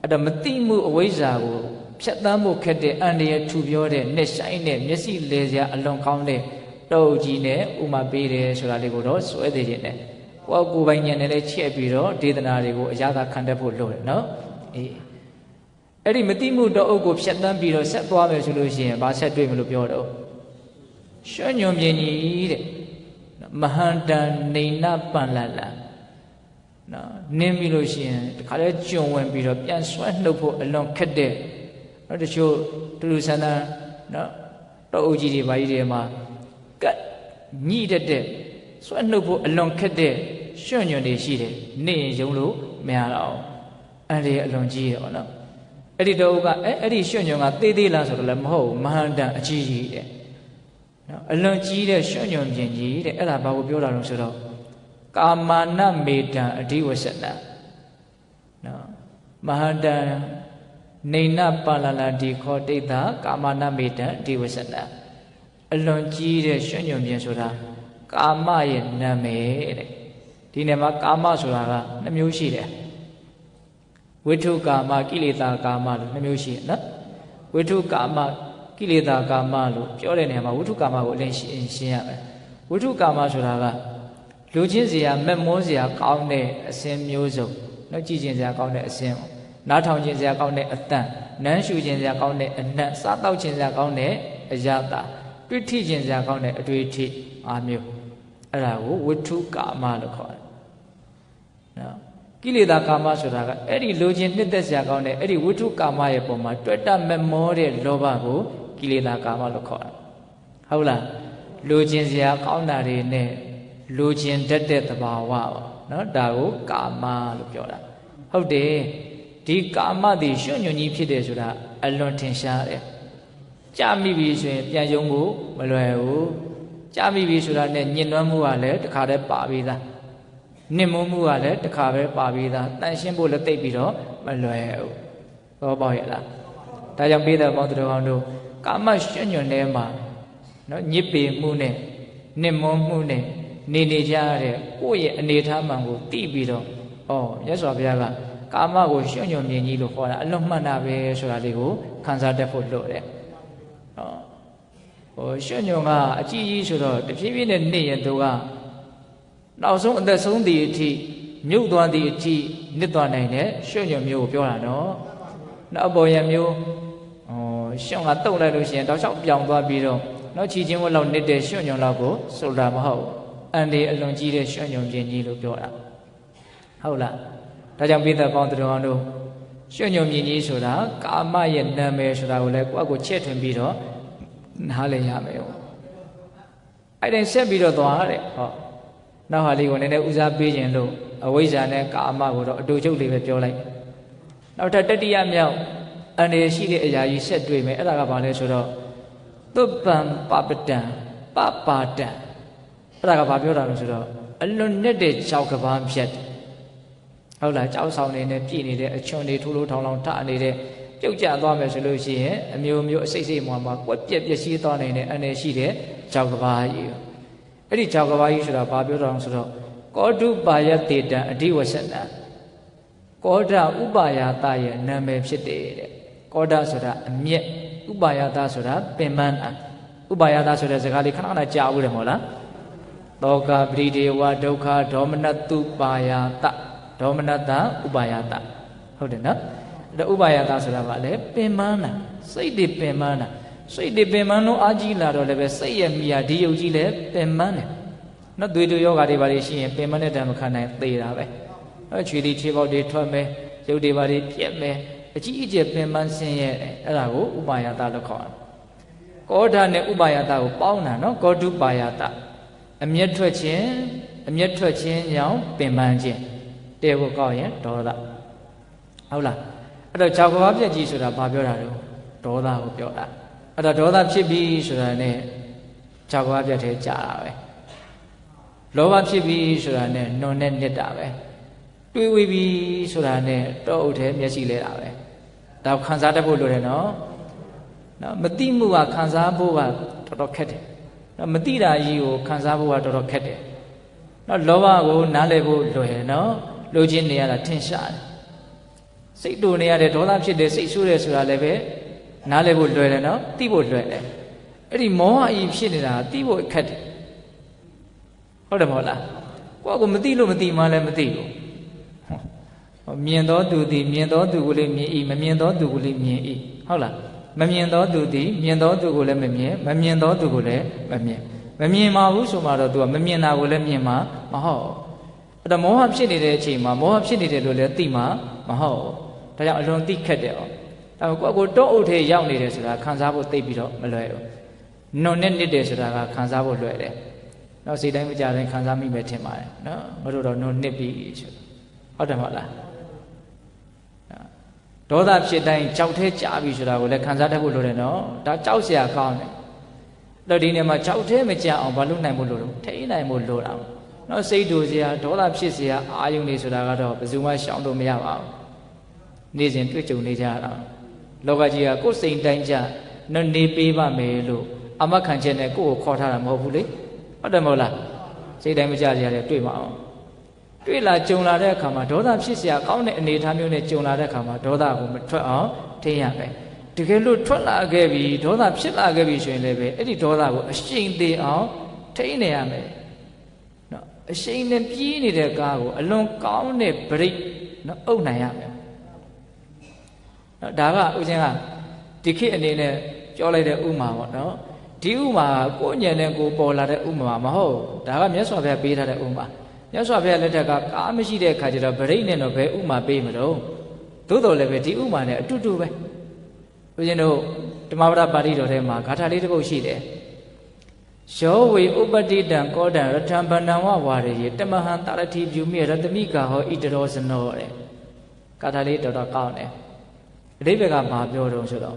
အဲ့တော့မသိမှုအဝိဇ္ဇာကိုဖြတ်သန်းဖို့ခက်တဲ့အန္တရာယ်ထူပြောတဲ့နဲ့ဆိုင်တဲ့မျက်စိလဲစရာအလွန်ကောင်းတဲ့တောအုပ်ကြီးနဲ့ဥမာပေးတယ်ဆိုတာလေးကိုတော့စွဲသေးခြင်းနဲ့ကိုယ်ပိုင်ဉာဏ်နဲ့လည်းချက်ပြီးတော့ဒေသနာတွေကိုအရာသာခံတတ်ဖို့လိုတယ်နော်အေးအဲ့ဒီမတိမှုတောအုပ်ကိုဖြတ်သန်းပြီးတော့ဆက်သွားမယ်ဆိုလို့ရှိရင်ဘာဆက်တွေ့မလို့ပြောတော့ရွှဲညွန်ပြင်းကြီးတဲ့မဟန္တနေနပန်လလနော်နင်းပြီးလို့ရှိရင်တခါလဲကျုံဝင်ပြီးတော့ပြန်ဆွဲနှုတ်ဖို့အလွန်ခက်တဲ့တချို့တူဆန်းဆန်းနော်တောအုပ်ကြီးတွေဘာကြီးတွေမှာကတ်ညှိတဲ့ဆွဲနှုတ်ဖို့အလွန်ခက်တဲ့ရွှွညွန်တွေရှိတယ်နေရင်ယုံလို့မရတော့အန္တရာယ်အလွန်ကြီးတယ်ပေါ့နော်အဲ့ဒီတောအုပ်ကအဲ့ဒီရွှွညွန်ကသေးသေးလားဆိုတော့လည်းမဟုတ်ဘူးမဟန္တအကြီးကြီးတဲ့နော်အလွန်ကြီးတဲ့ရွှွညွန်ပြင်းကြီးတဲ့အဲ့ဒါဘာကိုပြောတာလဲဆိုတော့ကာမာနမေတံအဓိဝဆနနော်မဟန္တ နေနပါလလဒီခောတိတ်တာကာမနာမေတ္တဒီဝဆနာအလွန်ကြီးတဲ့ရွှံ့ညွန်ခြင်းဆိုတာကာမရဲ့နာမည်တဲ့ဒီနေမှာကာမဆိုတာက2မျိုးရှိတယ်ဝိထုကာမကိလေသာကာမလို့2မျိုးရှိတယ်နော်ဝိထုကာမကိလေသာကာမလို့ပြောတဲ့နေရာမှာဝိထုကာမကိုအရင်ရှင်းရမယ်ဝိထုကာမဆိုတာကလူချင်းစရာမက်မောစရာကောင်းတဲ့အစင်းမျိုးစုံနော်ကြည်ကျင်စရာကောင်းတဲ့အစင်းနားထောင်ခြင်းစရာကောင်းတဲ့အတန်နမ်းရှူခြင်းစရာကောင်းတဲ့အနတ်စားတောက်ခြင်းစရာကောင်းတဲ့အရသာတွေ့ထိခြင်းစရာကောင်းတဲ့အတွေ့အထိအားမျိုးအဲ့ဒါကိုဝိထုကာမလို့ခေါ်တယ်နော်ကိလေသာကာမဆိုတာကအဲ့ဒီလူချင်းနှစ်သက်စရာကောင်းတဲ့အဲ့ဒီဝိထုကာမရဲ့ပုံမှာတွေ့တမက်မောတဲ့လောဘကိုကိလေသာကာမလို့ခေါ်တာဟုတ်လားလူချင်းစရာကောင်းတာတွေနဲ့လူချင်းတတ်တဲ့သဘာဝပေါ့နော်ဒါကိုကာမလို့ပြောတာဟုတ်တယ်ဒီကာမသည်ရွှံ့ညွန်ကြီးဖြစ်တယ်ဆိုတာအလွန်ထင်ရှားတယ်ကြာမိပြီဆိုရင်ပြန်ယုံဖို့မလွယ်ဘူးကြာမိပြီဆိုတာနဲ့ညှဉ်းနှွမ်းမှုကလည်းတခါတည်းပါပြီးသားနှိမ့်မမှုကလည်းတခါပဲပါပြီးသားတန်ရှင်းဖို့လည်းသိပြီးတော့မလွယ်ဘူးဘောပေါက်ရလားဒါကြောင့်ပိဿပေါင်းတော်တို့ကာမရွှံ့ညွန်ထဲမှာနော်ညစ်ပေမှုနဲ့နှိမ့်မမှုနဲ့နေကြရတဲ့ကိုယ့်ရဲ့အနေထားမှန်ကိုသိပြီးတော့မြတ်စွာဘုရားကကာမကိုရွှံ့ညွန်မြင်ကြီးလို့ခေါ်တာအလွန်မှန်တာပဲဆိုတာလေးကိုခံစားတတ်ဖို့လိုတယ်ရွှံ့ညွန်ကအကြီးကြီးဆိုတော့တဖြည်းဖြည်းနဲ့နေရင်သူကနောက်ဆုံးအသက်ဆုံးသည့်အထိမြုပ်သွားသည့်အထိနစ်သွားနိုင်တဲ့ရွှံ့ညွန်မျိုးကိုပြောတာနော်နောက်အပေါ်ရမျိုးရွှံ့ကတုတ်လိုက်လို့ရှိရင်တောက်လျှောက်ပြောင်းသွားပြီးတော့နောက်ချီချင်းဝက်လောက်နစ်တဲ့ရွှံ့ညွန်လောက်ကိုဆိုတာမဟုတ်အန်ဒီအလွန်ကြီးတဲ့ရွှံ့ညွန်ခြင်းကြီးလို့ပြောတာဟုတ်လားဒါကြောင့်ပိဿပေါင်းတော်တို့ရွှံ့ညွန်မြင်ကြီးဆိုတာကာမရဲ့နာမည်ဆိုတာကိုလည်းကိုယ့်ကိုချဲ့ထွင်ပြီးတော့နားလည်ရမယ်အဲ့တိုင်းဆက်ပြီးတော့သွားတဲ့နောက်ဟာလေးကိုနည်းနည်းဦးစားပေးခြင်းလို့အဝိဇ္ဇာနဲ့ကာမကိုတော့အတူချုပ်လေးပဲပြောလိုက်နောက်ထပ်တတိယမြောက်အန္တရာယ်ရှိတဲ့အရာကြီးဆက်တွေ့မယ်အဲ့ဒါကဘာလဲဆိုတော့သုပ္ပံပပတံပပါတံအဲ့ဒါကဘာပြောတာလဲဆိုတော့အလွန်နဲ့တဲ့ကြောက်ကဘာဖြတ်ဟုတ်လားကြောက်ဆောင်နေနဲ့ပြည်နေတဲ့အချွန်တွေထိုးလို့ထောင်းလောင်းထနေတဲ့ပြုတ်ကျသွားမယ်ဆိုလို့ရှိရင်အမျိုးမျိုးအစိတ်စိတ်မှမှာကွက်ပြက်ပြက်ရှိသွားနိုင်တဲ့အန္တရာယ်ရှိတဲ့ကြောက်ကဘာကြီးအဲ့ဒီကြောက်ကဘာကြီးဆိုတာဘာပြောတာလဲဆိုတော့ကောဓုပါယတေတံအဓိဝဆနာကောဓဥပါယတရဲ့နာမည်ဖြစ်တယ်တဲ့ကောဓဆိုတာအမျက်ဥပါယတဆိုတာပင်ပန်းတာဥပါယတဆိုတဲ့စကားလေးခဏခဏကြားဦးတယ်မဟုတ်လားသောကပရိဒေဝဒုက္ခဒေါမနတုပါယတဒေါမနတဥပါယတဟုတ်တယ်နော်အဲ့ဥပါယတဆိုတာကလည်းပင်ပန်းတာစိတ်တွေပင်ပန်းတာစိတ်တွေပင်ပန်းလို့အာကြီးလာတော့လည်းပဲစိတ်ရဲ့မိယာဒီယုတ်ကြီးလည်းပင်ပန်းတယ်နော်သွေးတို့ယောဂတွေဘာတွေရှိရင်ပင်ပန်းတဲ့တံမခံနိုင်သေတာပဲချွေတွေခြေပေါက်တွေထွက်မယ်ရုပ်တွေဘာတွေပြက်မယ်အကြီးအကျယ်ပင်ပန်းဆင်းရဲတယ်အဲ့ဒါကိုဥပါယတလို့ခေါ်တယ်ကောဓနဲ့ဥပါယတကိုပေါင်းတာနော်ကောဓုပါယတအမျက်ထွက်ခြင်းကြောင့်ပင်ပန်းခြင်းတဲဖို့ကောက်ရင်ဒေါသဟုတ်လားအဲ့တော့ကြောက်ကဘာပြက်ကြီးဆိုတာဘာပြောတာလဲဒေါသကိုပြောတာအဲ့တော့ဒေါသဖြစ်ပြီဆိုတာနဲ့ကြောက်ကဘာပြက်ထဲကြာတာပဲလောဘဖြစ်ပြီဆိုတာနဲ့နှုံနဲ့နှစ်တာပဲတွေးဝေးပြီဆိုတာနဲ့တောအုပ်ထဲမျက်စိလဲတာပဲဒါခံစားတတ်ဖို့လိုတယ်နော်မသိမှုကခံစားဖို့ကတော်တော်ခက်တယ်မသိတာကြီးကိုခံစားဖို့ကတော်တော်ခက်တယ်လောဘကိုနားလည်ဖို့လွယ်နော်လိုချင်နေရတာထင်ရှားတယ်စိတ်တူနေရတယ်ဒေါသဖြစ်တယ်စိတ်ဆိုးတယ်ဆိုတာလည်းပဲနားလည်ဖို့လွယ်တယ်နော်သိဖို့လွယ်တယ်အဲ့ဒီမောဟအီဖြစ်နေတာသိဖို့ခက်တယ်ဟုတ်တယ်မဟုတ်လားကိုယ့်ကိုမသိလို့မသိမှလည်းမသိဘူးမြင်သောသူသည်မြင်သောသူကိုလည်းမြင်၏မမြင်သောသူကိုလည်းမြင်၏ဟုတ်လားမမြင်သောသူသည်မြင်သောသူကိုလည်းမမြင်မမြင်သောသူကိုလည်းမမြင်မမြင်ပါဘူးဆိုမှတော့ तू ကမမြင်တာကိုလည်းမြင်မှာမဟုတ်အဲ့တော့မောဟဖြစ်နေတဲ့အချိန်မှာမောဟဖြစ်နေတယ်လို့လည်းသိမှာမဟုတ်ဒါကြောင့်အလွန်သိခက်တယ်ဒါပေမဲ့ကိုယ့်ကိုတောအုပ်ထဲရောက်နေတယ်ဆိုတာခံစားဖို့သိပြီးတော့မလွယ်ဘူးနှုံနဲ့နစ်တယ်ဆိုတာကခံစားဖို့လွယ်တယ်နောက်စိတ်တိုင်းမကြတိုင်းခံစားမိမယ်ထင်ပါတယ်နော်မတို့တော့နှုံနစ်ပြီဆိုဟုတ်တယ်မဟုတ်လားဒေါသဖြစ်တိုင်းကြောက်သေးကြပြီဆိုတာကိုလည်းခံစားတတ်ဖို့လိုတယ်နော်ဒါကြောက်เสียကောင်းတယ်တော့ဒီနေ့မှာကြောက်သေးမကြအောင်ဘာလို့နိုင်ဖို့လိုတော့ထိန်းနိုင်ဖို့လိုတာနော်စိတ်တူเสียဒေါသဖြစ်เสียအာယုန်နေဆိုတာကတော့ဘယ်သူမှရှောင်လို့မရပါဘူးနေ့စဉ်တွေ့ကြုံနေကြတာ လောကကြီးကကိုယ်စိတ်တိုင်းကြနော်နေပေးပါမယ်လို့အမခံချက်နဲ့ကိုယ့်ကိုခေါ်ထားတာမဟုတ်ဘူးလေဟုတ်တယ်မဟုတ်လားစိတ်တိုင်းမကြကြရတယ်တွေ့ပါအောင်တွေ့လာကြုံလာတဲ့အခါမှာဒေါသဖြစ်เสียကောင်းတဲ့အနေအထားမျိုးနဲ့ကြုံလာတဲ့အခါမှာဒေါသကိုမထွက်အောင်ထိန်းရမယ်တကယ်လို့ထွက်လာခဲ့ပြီဒေါသဖြစ်လာခဲ့ပြီဆိုရင်လည်းပဲအဲ့ဒီဒေါသကိုအရှိန်သေးအောင်ထိန်းနေရမယ်နော်အရှိန်နဲ့ပြေးနေတဲ့ကားကိုအလွန်ကောင်းတဲ့ဗရိတ်နော်အုပ်နိုင်ရမယ်နော်ဒါကဦးဇင်းကဒီခေတ်အနေနဲ့ပြောလိုက်တဲ့ဥမာပေါ့နော်ဒီဥမာကိုဉာဏ်နဲ့ကိုပေါ်လာတဲ့ဥမာမဟုတ်ဒါကမြတ်စွာဘုရားပေးထားတဲ့ဥမာမြတ်စွာဘုရားလက်ထက်ကကားမရှိတဲ့အခါကျတော့ဗရိတ်နဲ့တော့ဘယ်ဥမာပေးမလို့သို့တော်လည်းပဲဒီဥမာနဲ့အတူတူပဲဦးဇင်းတို့ဓမ္မပဒပါဠိတော်ထဲမှာဂါထာလေးတစ်ပုဒ်ရှိတယ်ယောဝေဥပတိတံကောတံရထံဗန္နဝဝါရေတမဟံတာရတိပြုမိရတမိကာဟောဣတရောစနောတဲ့ဂါထာလေးတော်တော်ကောင်းတယ်အဓိပ္ပာယ်ကဘာပြောတော့ဆိုတော့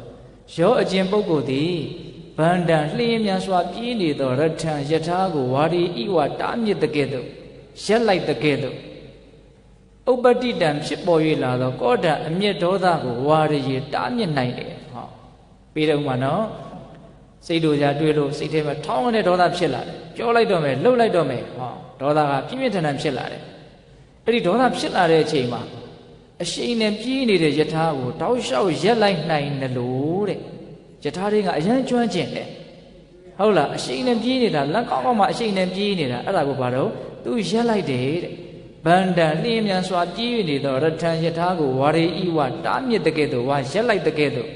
ယောအကျင့်ပုဂ္ဂိုလ်သည်ဗန္တံလျှင်မြန်စွာပြေးနေသောရထံယထာကိုဝါရီဣဝတားမြစ်တကဲ့သို့ရက်လိုက်တကဲ့သို့ဥပတိတံဖြစ်ပေါ်၍လာသောကောတံအမျက်ဒေါသကိုဝါရီတားမြစ်နိုင်တယ်ဟောပြီးတော့မှနော်စိတ်တို့ကြတွေးလို့စိတ်ထဲမှာထောင်းတဲ့ဒေါသဖြစ်လာတယ်ပြောလိုက်တော့မယ်လှုပ်လိုက်တော့မယ်ဟောဒေါသကပြင်းပြင်းထန်ထန်ဖြစ်လာတယ်အဲ့ဒီဒေါသဖြစ်လာတဲ့အချိန်မှာအရှိန်နဲ့ပြေးနေတဲ့ယထာကိုတောက်လျှောက်ရက်လိုက်နိုင်တယ်လို့တဲ့ယထာတွေကအရန်ကျွမ်းကျင်တယ်ဟုတ်လားအရှိန်နဲ့ပြေးနေတာလက်ကောင်းကောင်းမှအရှိန်နဲ့ပြေးနေတာအဲ့ဒါကိုဘာလို့သူရက်လိုက်တယ်တဲ့ဗန္တံလျင်မြန်စွာပြေးနေသောရထံယထာကိုဝါရေဤဝတားမြစ်တကဲ့သို့ဝါရက်လိုက်တကဲ့သို့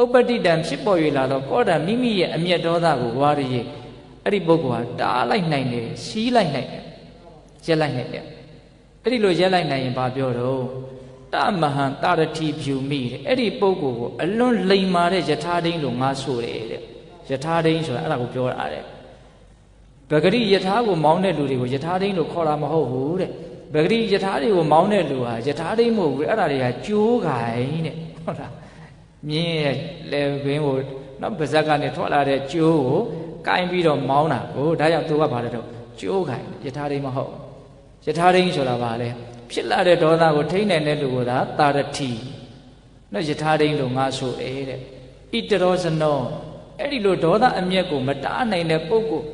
ဥပတိတံဖြစ်ပေါ်၍လာတော့ကောတံမိမိရဲ့အမျက်ဒေါသကိုဝါရီအဲ့ဒီပုဂ္ဂိုလ်ဟာတားလိုက်နိုင်တယ်စီးလိုက်နိုင်တယ်ရက်လိုက်နိုင်တယ်အဲ့ဒီလိုရက်လိုက်နိုင်ရင်ဘာပြောတော့တမဟံတာရတိဖြူမိတဲ့အဲ့ဒီပုဂ္ဂိုလ်ကိုအလွန်လိမ်မာတဲ့ယထာဒိန်းလို့ငါဆိုတယ်တဲ့ယထာဒိန်းဆိုတာအဲ့ဒါကိုပြောတာတဲ့ဗဂရိယထာကိုမောင်းတဲ့လူတွေကိုယထာဒိန်းလို့ခေါ်တာမဟုတ်ဘူးတဲ့ဗဂရိယထာတွေကိုမောင်းတဲ့လူဟာယထာဒိန်းမဟုတ်ဘူးအဲ့ဒါတွေကကျိုးခိုင်တဲ့ဟုတ်လားမြင်းရဲ့လေဘင်းကိုနော်ပါဇက်ကနေထွက်လာတဲ့ကျိုးကိုကင်ပြီးတော့မောင်းတာကိုဒါကြောင့်သူကဘာလဲတော့ကျိုးခိုင်ယထာဒိန်းမဟုတ်ယထာဒိန်းဆိုတာဘာလဲဖြစ်လာတဲ့ဒေါသကိုထိန်းနိုင်တဲ့လူကသာတာရတိနော်ယထာဒိန်းလို့ငါဆိုတယ်တဲ့ဣတရောစနောအဲ့ဒီလိုဒေါသအမျက်ကိုမတားနိုင်တဲ့ပုဂ္ဂိုလ်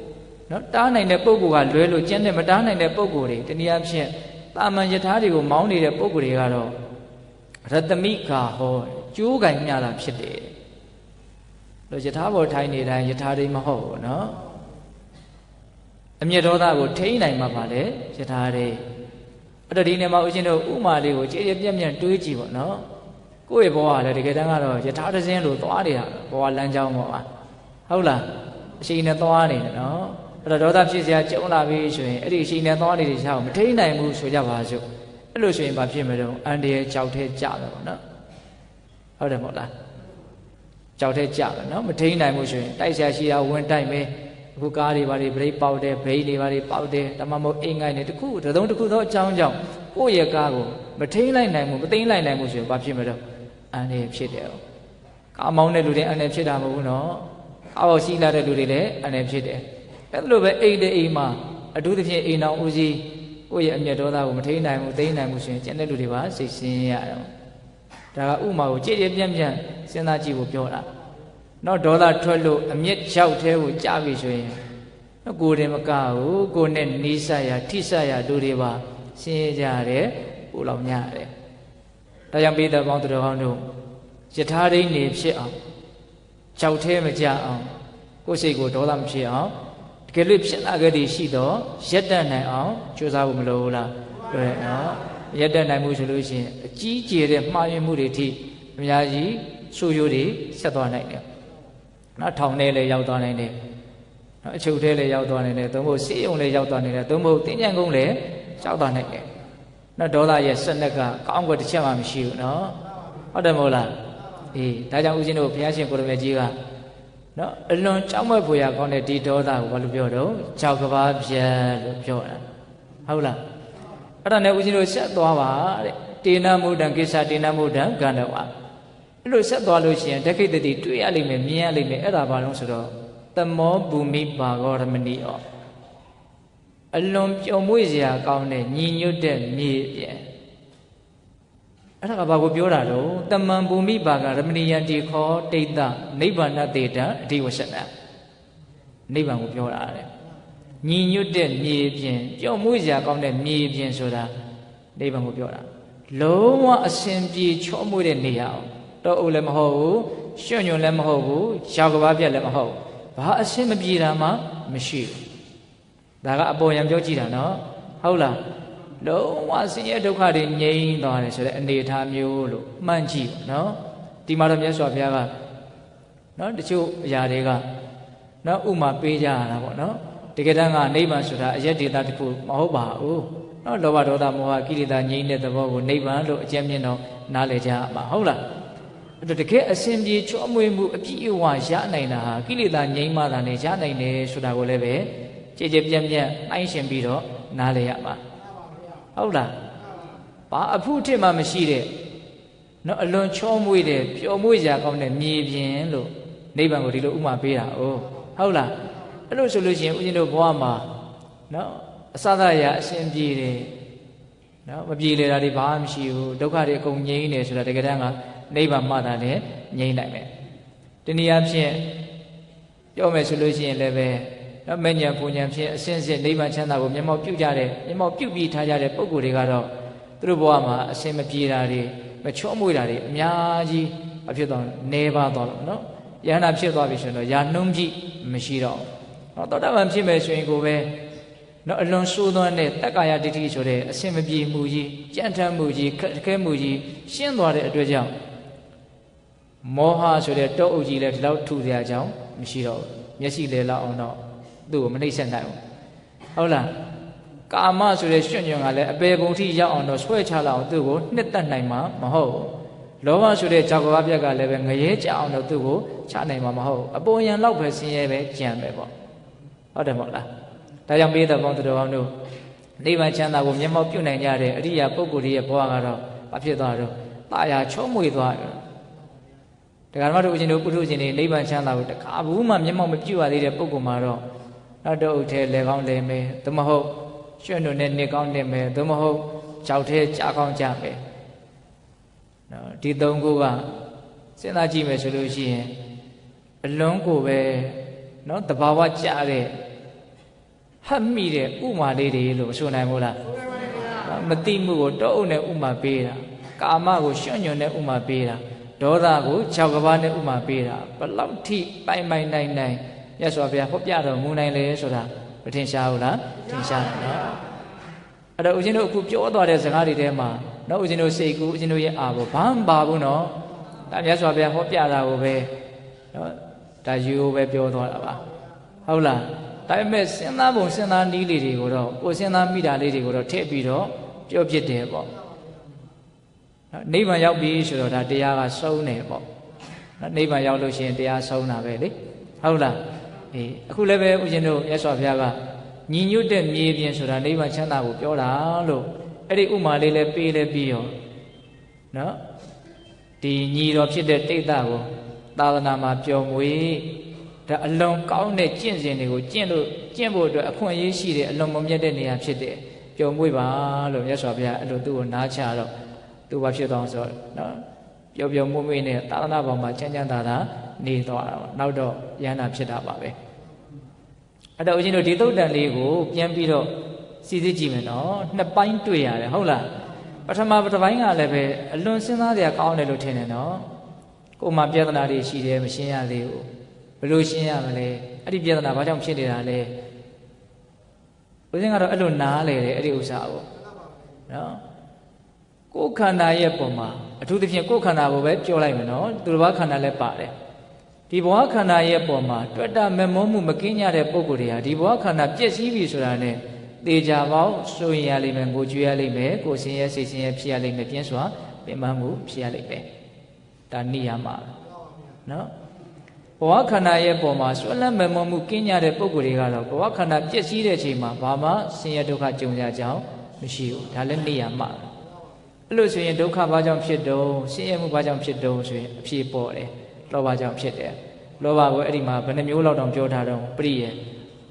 နော်တားနိုင်တဲ့ပုဂ္ဂိုလ်ကလွဲလို့ကျန်တဲ့မတားနိုင်တဲ့ပုဂ္ဂိုလ်တွေတနည်းအားဖြင့်တာမန်ယထာတွေကိုမောင်းနေတဲ့ပုဂ္ဂိုလ်တွေကတော့ရတမိကာဟောကျိုးကင်မြတာဖြစ်တယ်လို့ယထာဘောထိုင်နေတိုင်းယထာတွေမဟုတ်ဘူးနော်အမျက်ဒေါသကိုထိန်းနိုင်မှာပါလေယထာတွေအဲ့တော့ဒီနေ့မှာဦးဇင်းတို့ဥမာလေးကိုကြည်ကြပြန့်ပြန့်တွေးကြည့်ပေါ့နော်ကိုယ့်ရဲ့ဘဝကလည်းတကယ်တမ်းကတော့ယထာတစ်စင်းလို့သွားနေတာဘဝလမ်းကြောင်းပေါ်မှာဟုတ်လားအရှိန်နဲ့သွားနေတယ်နော်အဲ့တော့ဒေါသဖြစ်စရာကြုံလာပြီဆိုရင်အဲ့ဒီအရှိန်နဲ့သွားနေတဲ့ရှားကိုမထိန်းနိုင်ဘူးဆိုကြပါစို့အဲ့လိုဆိုရင်ဘာဖြစ်မလို့အန္တရာယ်ကြောက်ထဲကြမယ်ပေါ့နော်ဟုတ်တယ်မဟုတ်လားကြောက်ထဲကြမယ်နော်မထိန်းနိုင်ဘူးဆိုရင်တိုက်ဆရာရှိတာဝင်တိုက်မယ်အခုကားတွေဘာတွေဘရိတ်ပေါက်တယ်ဘိန်းတွေဘာတွေပေါက်တယ်ဒါမှမဟုတ်အိမ်ငိုင်းတွေတခုသုံးတစ်ခုသောအကြောင်းကြောင့်ကိုယ့်ရဲ့ကားကိုမထိန်းလိုက်နိုင်ဘူးမသိမ်းလိုက်နိုင်ဘူးဆိုရင်ဘာဖြစ်မလို့အန္တရာယ်ဖြစ်တယ်ကားမောင်းတဲ့လူတွေအန္တရာယ်ဖြစ်တာမဟုတ်ဘူးနော်ကားပေါ်ရှိလာတဲ့လူတွေလည်းအန္တရာယ်ဖြစ်တယ်အဲ့လိုပဲအိမ်တဲ့အိမ်မှာအထူးသဖြင့်အိမ်တော်ဦးစီးကိုယ့်ရဲ့အမျက်ဒေါသကိုမထိန်းနိုင်ဘူးသိမ်းနိုင်ဘူးဆိုရင်ကျန်တဲ့လူတွေပါစိတ်ဆင်းရအောင်ဒါကဥမာကိုကြည်ကြပြန့်ပြန့်စဉ်းစားကြည့်ဖို့ပြောတာနော်ဒေါသထွက်လို့အမျက်ရောက်သေးကိုကြားပြီဆိုရင်နော်ကိုယ်တည်းမကဘူးကိုယ်နဲ့နီးစပ်ရထိစပ်ရလူတွေပါဆင်းရဲကြတယ်ပို့လောက်များတယ်ဒါကြောင့်ပိဿပေါင်းသူတော်ကောင်းတို့ယထာဒိဋ္ဌိဖြစ်အောင်ကြောက်သေးမကြအောင်ကိုယ်စိတ်ကိုဒေါသမဖြစ်အောင်တကယ်လို့ဖြစ်လာခဲ့သည်ရှိတော့ရက်တတ်နိုင်အောင်ကြိုးစားဖို့မလိုဘူးလားပြောရနော်ရက်တတ်နိုင်မှုဆိုလို့ရှိရင်အကြီးကျယ်တဲ့မှားယွင်းမှုတွေအထိအများကြီးဆိုးရိုးတွေဆက်သွားနိုင်တယ်နော်ထောင်ထဲလည်းရောက်သွားနိုင်တယ်နော်အချုပ်ထဲလည်းရောက်သွားနိုင်တယ်သို့မဟုတ်ဆေးရုံလည်းရောက်သွားနိုင်တယ်သို့မဟုတ်တင်းကြံကုန်းလည်းရောက်သွားနိုင်တယ်နော်ဒေါသရဲ့စနက်ကကောင်းကွက်တစ်ချက်မှမရှိဘူးနော်ဟုတ်တယ်မဟုတ်လားအေးဒါကြောင့်ဦးဇင်းတို့ဘုရားရှင်ကိုရမေကြီးကနော်အလွန်ကြောက်မက်ဖွယ်ရာကောင်းတဲ့ဒီဒေါသကိုဘာလို့ပြောတော့ကြောက်ကဘာပြတ်လို့ပြောတာဟုတ်လားအဲ့ဒါနဲ့ဦးဇင်းတို့ဆက်သွားပါတဲ့တေနမုဒ္ဒံကိစ္စတေနမုဒ္ဒံကန္တဝါအဲ့လိုဆက်သွားလို့ရှိရင်ဓက္ခိတတိတွေ့ရလိမ့်မယ်မြင်ရလိမ့်မယ်အဲ့ဒါဘာလို့ဆိုတော့သမောဘူမိပါဂောရမဏိဩအလွန်ပျော်မွေ့စရာကောင်းတဲ့ညီညွတ်တဲ့မြေပြင် အဲ့ဒါကဘာကိုပြောတာတော့တမန်ဘူမိပါကရမဏိယံတိခောတိတနိဗ္ဗာန်တေတံအဓိဝရှနနိဗ္ဗာန်ကိုပြောတာတဲ့ညီညွတ်တဲ့မြေပြင်ပျော်မွေ့စရာကောင်းတဲ့မြေပြင်ဆိုတာနိဗ္ဗာန်ကိုပြောတာလုံးဝအစဉ်ပြေချောမွေ့တဲ့နေရာတော့အုပ်လည်းမဟုတ်ဘူးရွှွညွန်လည်းမဟုတ်ဘူးရောက်ကဘာပြက်လည်းမဟုတ်ဘာအစဉ်မပြေတာမှမရှိဘူးဒါကအပေါ်ယံပြောကြည့်တာနော်ဟုတ်လားလုံးဝဆင်းရဲဒုက္ခတွေငြိမ်းသွားတယ်ဆိုတဲ့အနေအထားမျိုးလို့မှန်းကြည့်နော်ဒီမှာတော့မြတ်စွာဘုရားကနော်တချို့အရာတွေကနော်ဥမာပေးကြရတာပေါ့နော်တကယ်တမ်းကနိဗ္ဗာန်ဆိုတာအယက်ဒေတာတစ်ခုမဟုတ်ပါဘူးနော်လောဘဒေါသမောဟကိလေသာငြိမ်းတဲ့သဘောကိုနိဗ္ဗာန်လို့အကျဉ်းမြင့်တော့နားလည်ကြမှာဟုတ်လားအဲ့တော့တကယ်အစဉ်ပြေချောမွေ့မှုအပြည့်အဝရနိုင်တာဟာကိလေသာငြိမ်းမှသာနဲ့ရနိုင်တယ်ဆိုတာကိုလည်းပဲကြည်ကြည်ပြတ်ပြတ်နှိုင်းရှင်ပြီးတော့နားလည်ရမှာဟုတ်လားဘာအဖို့ထစ်မှမရှိတဲ့နော်အလွန်ချောမွေ့တဲ့ပျော်မွေ့စရာကောင်းတဲ့မြေပြင်လို့နိဗ္ဗာန်ကိုဒီလိုဥမာပေးတာဟုတ်လားအဲ့လိုဆိုလို့ရှိရင်ဦးဇင်းတို့ဘဝမှာနော်အစသရာအရှင်ပြေတယ်နော်မပြေလေတာတွေဘာမှမရှိဘူးဒုက္ခတွေအကုန်ငြိမ်းနေဆိုတာတကယ်တမ်းကနိဗ္ဗာန်မှသာလည်းငြိမ်းနိုင်မယ်တနည်းအားဖြင့်ပြောမယ်ဆိုလို့ရှိရင်လည်းပဲနော်မဉ္ဇဉ်ပူဉ္ဇဉ်ဖြင့်အစဉ်စဉ်နိဗ္ဗာန်ချမ်းသာကိုမျက်မှောက်ပြုကြတဲ့မျက်မှောက်ပြုပြီးထားကြတဲ့ပုဂ္ဂိုလ်တွေကတော့သူတို့ဘဝမှာအစဉ်မပြေတာတွေမချောမွေ့တာတွေအများကြီးအဖြစ်တော့နေပါတော့လို့နော်ယန္တာဖြစ်သွားပြီဆိုရင်တော့ယာနှုံးကြည့်မရှိတော့နော်သောတာပန်ဖြစ်မယ်ဆိုရင်ကိုပဲနော်အလွန်ဆိုးသွမ်းတဲ့တက္ကာယဒိဋ္ဌိဆိုတဲ့အစဉ်မပြေမှုကြီးကြံ့ထမ်းမှုကြီးခက်ခဲမှုကြီးရှင်းသွားတဲ့အတွက်ကြောင့်မောဟဆိုတဲ့တောအုပ်ကြီးလည်းဒီလောက်ထူစရာအကြောင်းမရှိတော့ဘူးမျက်စိလေလောက်အောင်တော့သူ့ကိုမနှိမ့်ဆက်နိုင်ဘူးဟုတ်လားကာမဆိုတဲ့ရွှွညွန်ကလည်းအပေပုံထိရောက်အောင်တော့ဆွဲချလောက်အောင်သူ့ကိုနှစ်သက်နိုင်မှာမဟုတ်ဘူးလောဘဆိုတဲ့ကြောက်ကဘာပြက်ကလည်းပဲငရဲကြအောင်တော့သူ့ကိုချနိုင်မှာမဟုတ်ဘူးအပေါ်ယံလောက်ပဲဆင်းရဲပဲကြံပဲပေါ့ဟုတ်တယ်မဟုတ်လားဒါကြောင့်ပေးတဲ့ပေါင်းသူတော်ကောင်းတို့နိဗ္ဗာန်ချမ်းသာကိုမျက်မှောက်ပြုနိုင်ကြတဲ့အရိယာပုဂ္ဂိုလ်ရဲ့ဘဝကတော့ဘာဖြစ်သွားတော့တာယာချောမွေ့သွားတယ်တရားဓမ္မတို့ဦးဇင်းတို့ပုထုဇဉ်တွေနိဗ္ဗာန်ချမ်းသာကိုတခါဘူးမှမျက်မှောက်မပြုရသေးတဲ့ပုဂ္ဂိုလ်မှာတော့နောက်တော့ဥထဲလေကောင်းလေမယ်သို့မဟုတ်ရွှွညွန်နဲ့နေကောင်းနေမယ်သို့မဟုတ်ကြောက်သေးကြားကောင်းကြမယ်နော်ဒီသုံးခုကစဉ်းစားကြည့်မယ်ဆိုလို့ရှိရင်အလွန်ကိုပဲနော်တဘာဝကြတဲ့ဟတ်မိတဲ့ဥမာလေးတွေလို့ဆိုနိုင်မို့လားမတိမှုကိုတောအုပ်နဲ့ဥမာပေးတာကာမကိုရွှွညွန်နဲ့ဥမာပေးတာဒေါသကို၆ကဘာနဲ့ဥမာပေးတာဘလောက်ထိပိုင်နိုင်မြတ်စွာဘုရားဟောပြတော်မူနိုင်လေဆိုတာမထင်ရှားဘူးလားထင်ရှားတယ်နော်အဲ့တော့ဦးဇင်းတို့အခုပြောသွားတဲ့စကားတွေထဲမှာနော်ဦးဇင်းတို့စိတ်ကူဦးဇင်းတို့ရဲ့အာဘောဘာမှမပါဘူးနော်ဒါမြတ်စွာဘုရားဟောပြတာကိုပဲနော်ဒါယူပဲပြောသွားတာပါဟုတ်လားဒါပေမဲ့စဉ်းစားပုံစဉ်းစားနည်းလေးတွေကိုတော့ကိုစဉ်းစားမိတာလေးတွေကိုတော့ထည့်ပြီးတော့ပြောဖြစ်တယ်ပေါ့နိဗ္ဗာန်ရောက်ပြီဆိုတော့ဒါတရားကဆုံးတယ်ပေါ့နိဗ္ဗာန်ရောက်လို့ရှိရင်တရားဆုံးတာပဲလေဟုတ်လားအေးအခုလည်းပဲဦးဇင်းတို့မြတ်စွာဘုရားကညီညွတ်တဲ့မြေပြင်ဆိုတာနိဗ္ဗာန်ချမ်းသာကိုပြောတာလို့အဲ့ဒီဥမာလေးလည်းပေးလဲပြီးရောနော်ဒီညီတော်ဖြစ်တဲ့တိတ်တကိုသာသနာမှာပျော်မွေ့ဒါအလွန်ကောင်းတဲ့ကျင့်စဉ်တွေကိုကျင့်ဖို့အတွက်အခွင့်အရေးရှိတဲ့အလွန်မမြတ်တဲ့နေရာဖြစ်တဲ့ပျော်မွေ့ပါလို့မြတ်စွာဘုရားအဲ့လိုသူ့ကိုနားချတော့သူဘာဖြစ်သွားဆိုတော့နော်ပျော်မွေ့နဲ့သာသနာပေါ်မှာချမ်းချမ်းသာသာနေသွားတာပေါ့နောက်တော့ယန္တာဖြစ်တာပါပဲအဲ့တော့ဦးဇင်းတို့ဒီသုတ်တန်လေးကိုပြန်ပြီးတော့စီစစ်ကြည့်မယ်နော်နှစ်ပိုင်းတွေ့ရတယ်ဟုတ်လားပထမတစ်ပိုင်းကလည်းပဲအလွန်စဉ်းစားစရာကောင်းတယ်လို့ထင်တယ်နော်ကိုယ်မှာပြဿနာတွေရှိတယ်မရှင်းရသေးဘူးဘယ်လိုရှင်းရမလဲအဲ့ဒီပြဿနာဘာကြောင့်ဖြစ်နေတာလဲဦးဇင်းကတော့အဲ့လိုနားလေတယ်အဲ့ဒီဥစ္စာကိုနော်ကိုယ်ခန္ဓာရဲ့ပုံမှာအထူးသဖြင့်ကိုယ်ခန္ဓာကိုပဲပြောလိုက်မယ်နော်သူတစ်ပါးခန္ဓာလည်းပါတယ်ဒီဘဝခန္ဓာရဲ့ပုံမှာတွေ့တာမမောမှုမကင်းကြတဲ့ပုဂ္ဂိုလ်တွေဟာဒီဘဝခန္ဓာပြည့်စည်ပြီဆိုတာနဲ့သေချာပေါင်းစိုးရင်ရလိမ့်မယ်ငိုကြွေးရလိမ့်မယ်ကိုယ်ဆင်းရဲစိတ်ဆင်းရဲဖြစ်ရလိမ့်မယ်ပြင်းစွာပင်ပန်းမှုဖြစ်ရလိမ့်မယ်ဒါနိယာမနော်ဘဝခန္ဓာရဲ့ပုံမှာဆွဲလန်းမမောမှုကင်းကြတဲ့ပုဂ္ဂိုလ်တွေကတော့ဘဝခန္ဓာပြည့်စည်တဲ့အချိန်မှာဘာမှဆင်းရဲဒုက္ခကြုံရကြအောင်မရှိဘူးဒါလည်းနိယာမအဲ့လိုဆိုရင်ဒုက္ခဘာကြောင့်ဖြစ်တုံးဆင်းရဲမှုဘာကြောင့်ဖြစ်တုံးဆိုရင်အဖြေပေါ်တယ်လောဘကြောင့်ဖြစ်တယ်လောဘကိုအဲ့ဒီမှာဘယ်နှမျိုးလောက်တောင်ပြောထားတော့ပရိယေ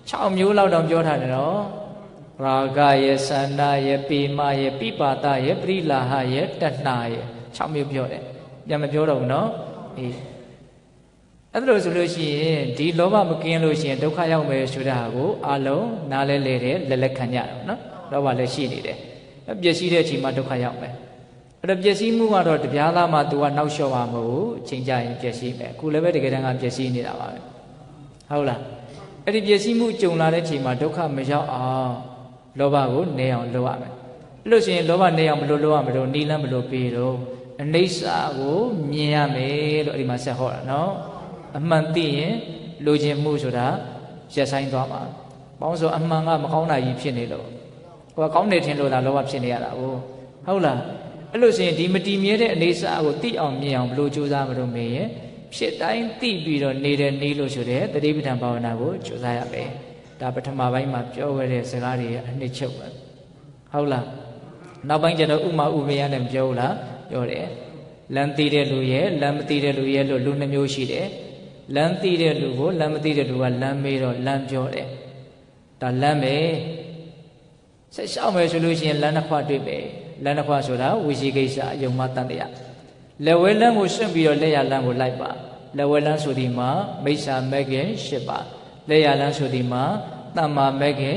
6မျိုးလောက်တောင်ပြောထားတယ်နော်ရာဂရဲ့သန္တာရဲ့ပေမရဲ့ပိပါဒရဲ့ပရိလာဟရဲ့တဏှာရဲ့ 6မျိုးပြောတယ်ပြန်မပြောတော့ဘူးနော်အေးအဲ့ဒါလို့ဆိုလို့ရှိရင်ဒီလောဘမကင်းလို့ရှိရင်ဒုက္ခရောက်မယ်ဆိုတာကိုအလုံးနားလဲလေတယ်လက်ခံကြတော့နော်လောဘလည်းရှိနေတယ်ပျက်စီးတဲ့အချိန်မှာဒုက္ခရောက်မယ်အဲ့တော့ပျက်စီးမှုကတော့တပြားသားမှ तू ကနောက်လျှော့မှာမဟုတ်ဘူးအချိန်ကြရင်ပျက်စီးမယ်အခုလည်းပဲတကယ်တမ်းကပျက်စီးနေတာပါပဲဟုတ်လားအဲ့ဒီပျက်စီးမှုကြုံလာတဲ့အချိန်မှာဒုက္ခမရောက်အောင်လောဘကိုနေအောင်လုပ်ရမယ်အဲ့လို့ရှိရင်လောဘနေအောင်ဘယ်လိုလုပ်ရမလို့နီလန်းဘယ်လိုပေးတော့အနိစ္စကိုမြင်ရမယ်လို့အဲ့ဒီမှာဆက်ဟောတာနော်အမှန်သိရင်လိုချင်မှုဆိုတာရက်ဆိုင်သွားမှာပေါင်းဆိုအမှန်ကမကောင်းတာကြီးဖြစ်နေလို့ကိုယ်ကကောင်းနေထင်လို့ဒါလောဘဖြစ်နေရတာဟုတ်လားအဲ့လို့ဆိုရင်ဒီမတည်မြဲတဲ့အနေစာကိုသိအောင်မြင်အောင်ဘယ်လိုကြိုးစားမလို့မေးရင်ဖြစ်တိုင်းသိပြီးတော့နေတဲ့နေလို့ဆိုတဲ့တတိပဋ္ဌာန်ဘာဝနာကိုကြိုးစားရမယ်ဒါပထမပိုင်းမှာပြောခဲ့တဲ့စကားတွေအနှစ်ချုပ်ပဲဟုတ်လားနောက်ပိုင်းကျတော့ဥမာဥပယနဲ့ပြောလားပြောတယ်လမ်းသိတဲ့လူရဲ့လမ်းမသိတဲ့လူရဲ့လို့လူနှမျိုးရှိတယ်လမ်းသိတဲ့လူကိုလမ်းမသိတဲ့လူကလမ်းမေးတော့လမ်းပြောတယ်ဒါလမ်းပဲဆက်ရှောက်မယ်ဆိုလို့ရှိရင်လမ်းတစ်ခွတွေ့ပဲလမ်းတစ်ခွဆိုတာဝိရှိကိစ္စအယုံမတန်တရားလက်ဝဲလမ်းကိုရှင်းပြီးတော့လက်ရလမ်းကိုလိုက်ပါလက်ဝဲလမ်းဆိုဒီမှာမိစ္ဆာမဲ့ခင်၈ပါးလက်ရလမ်းဆိုဒီမှာတမ္မာမဲ့ခင်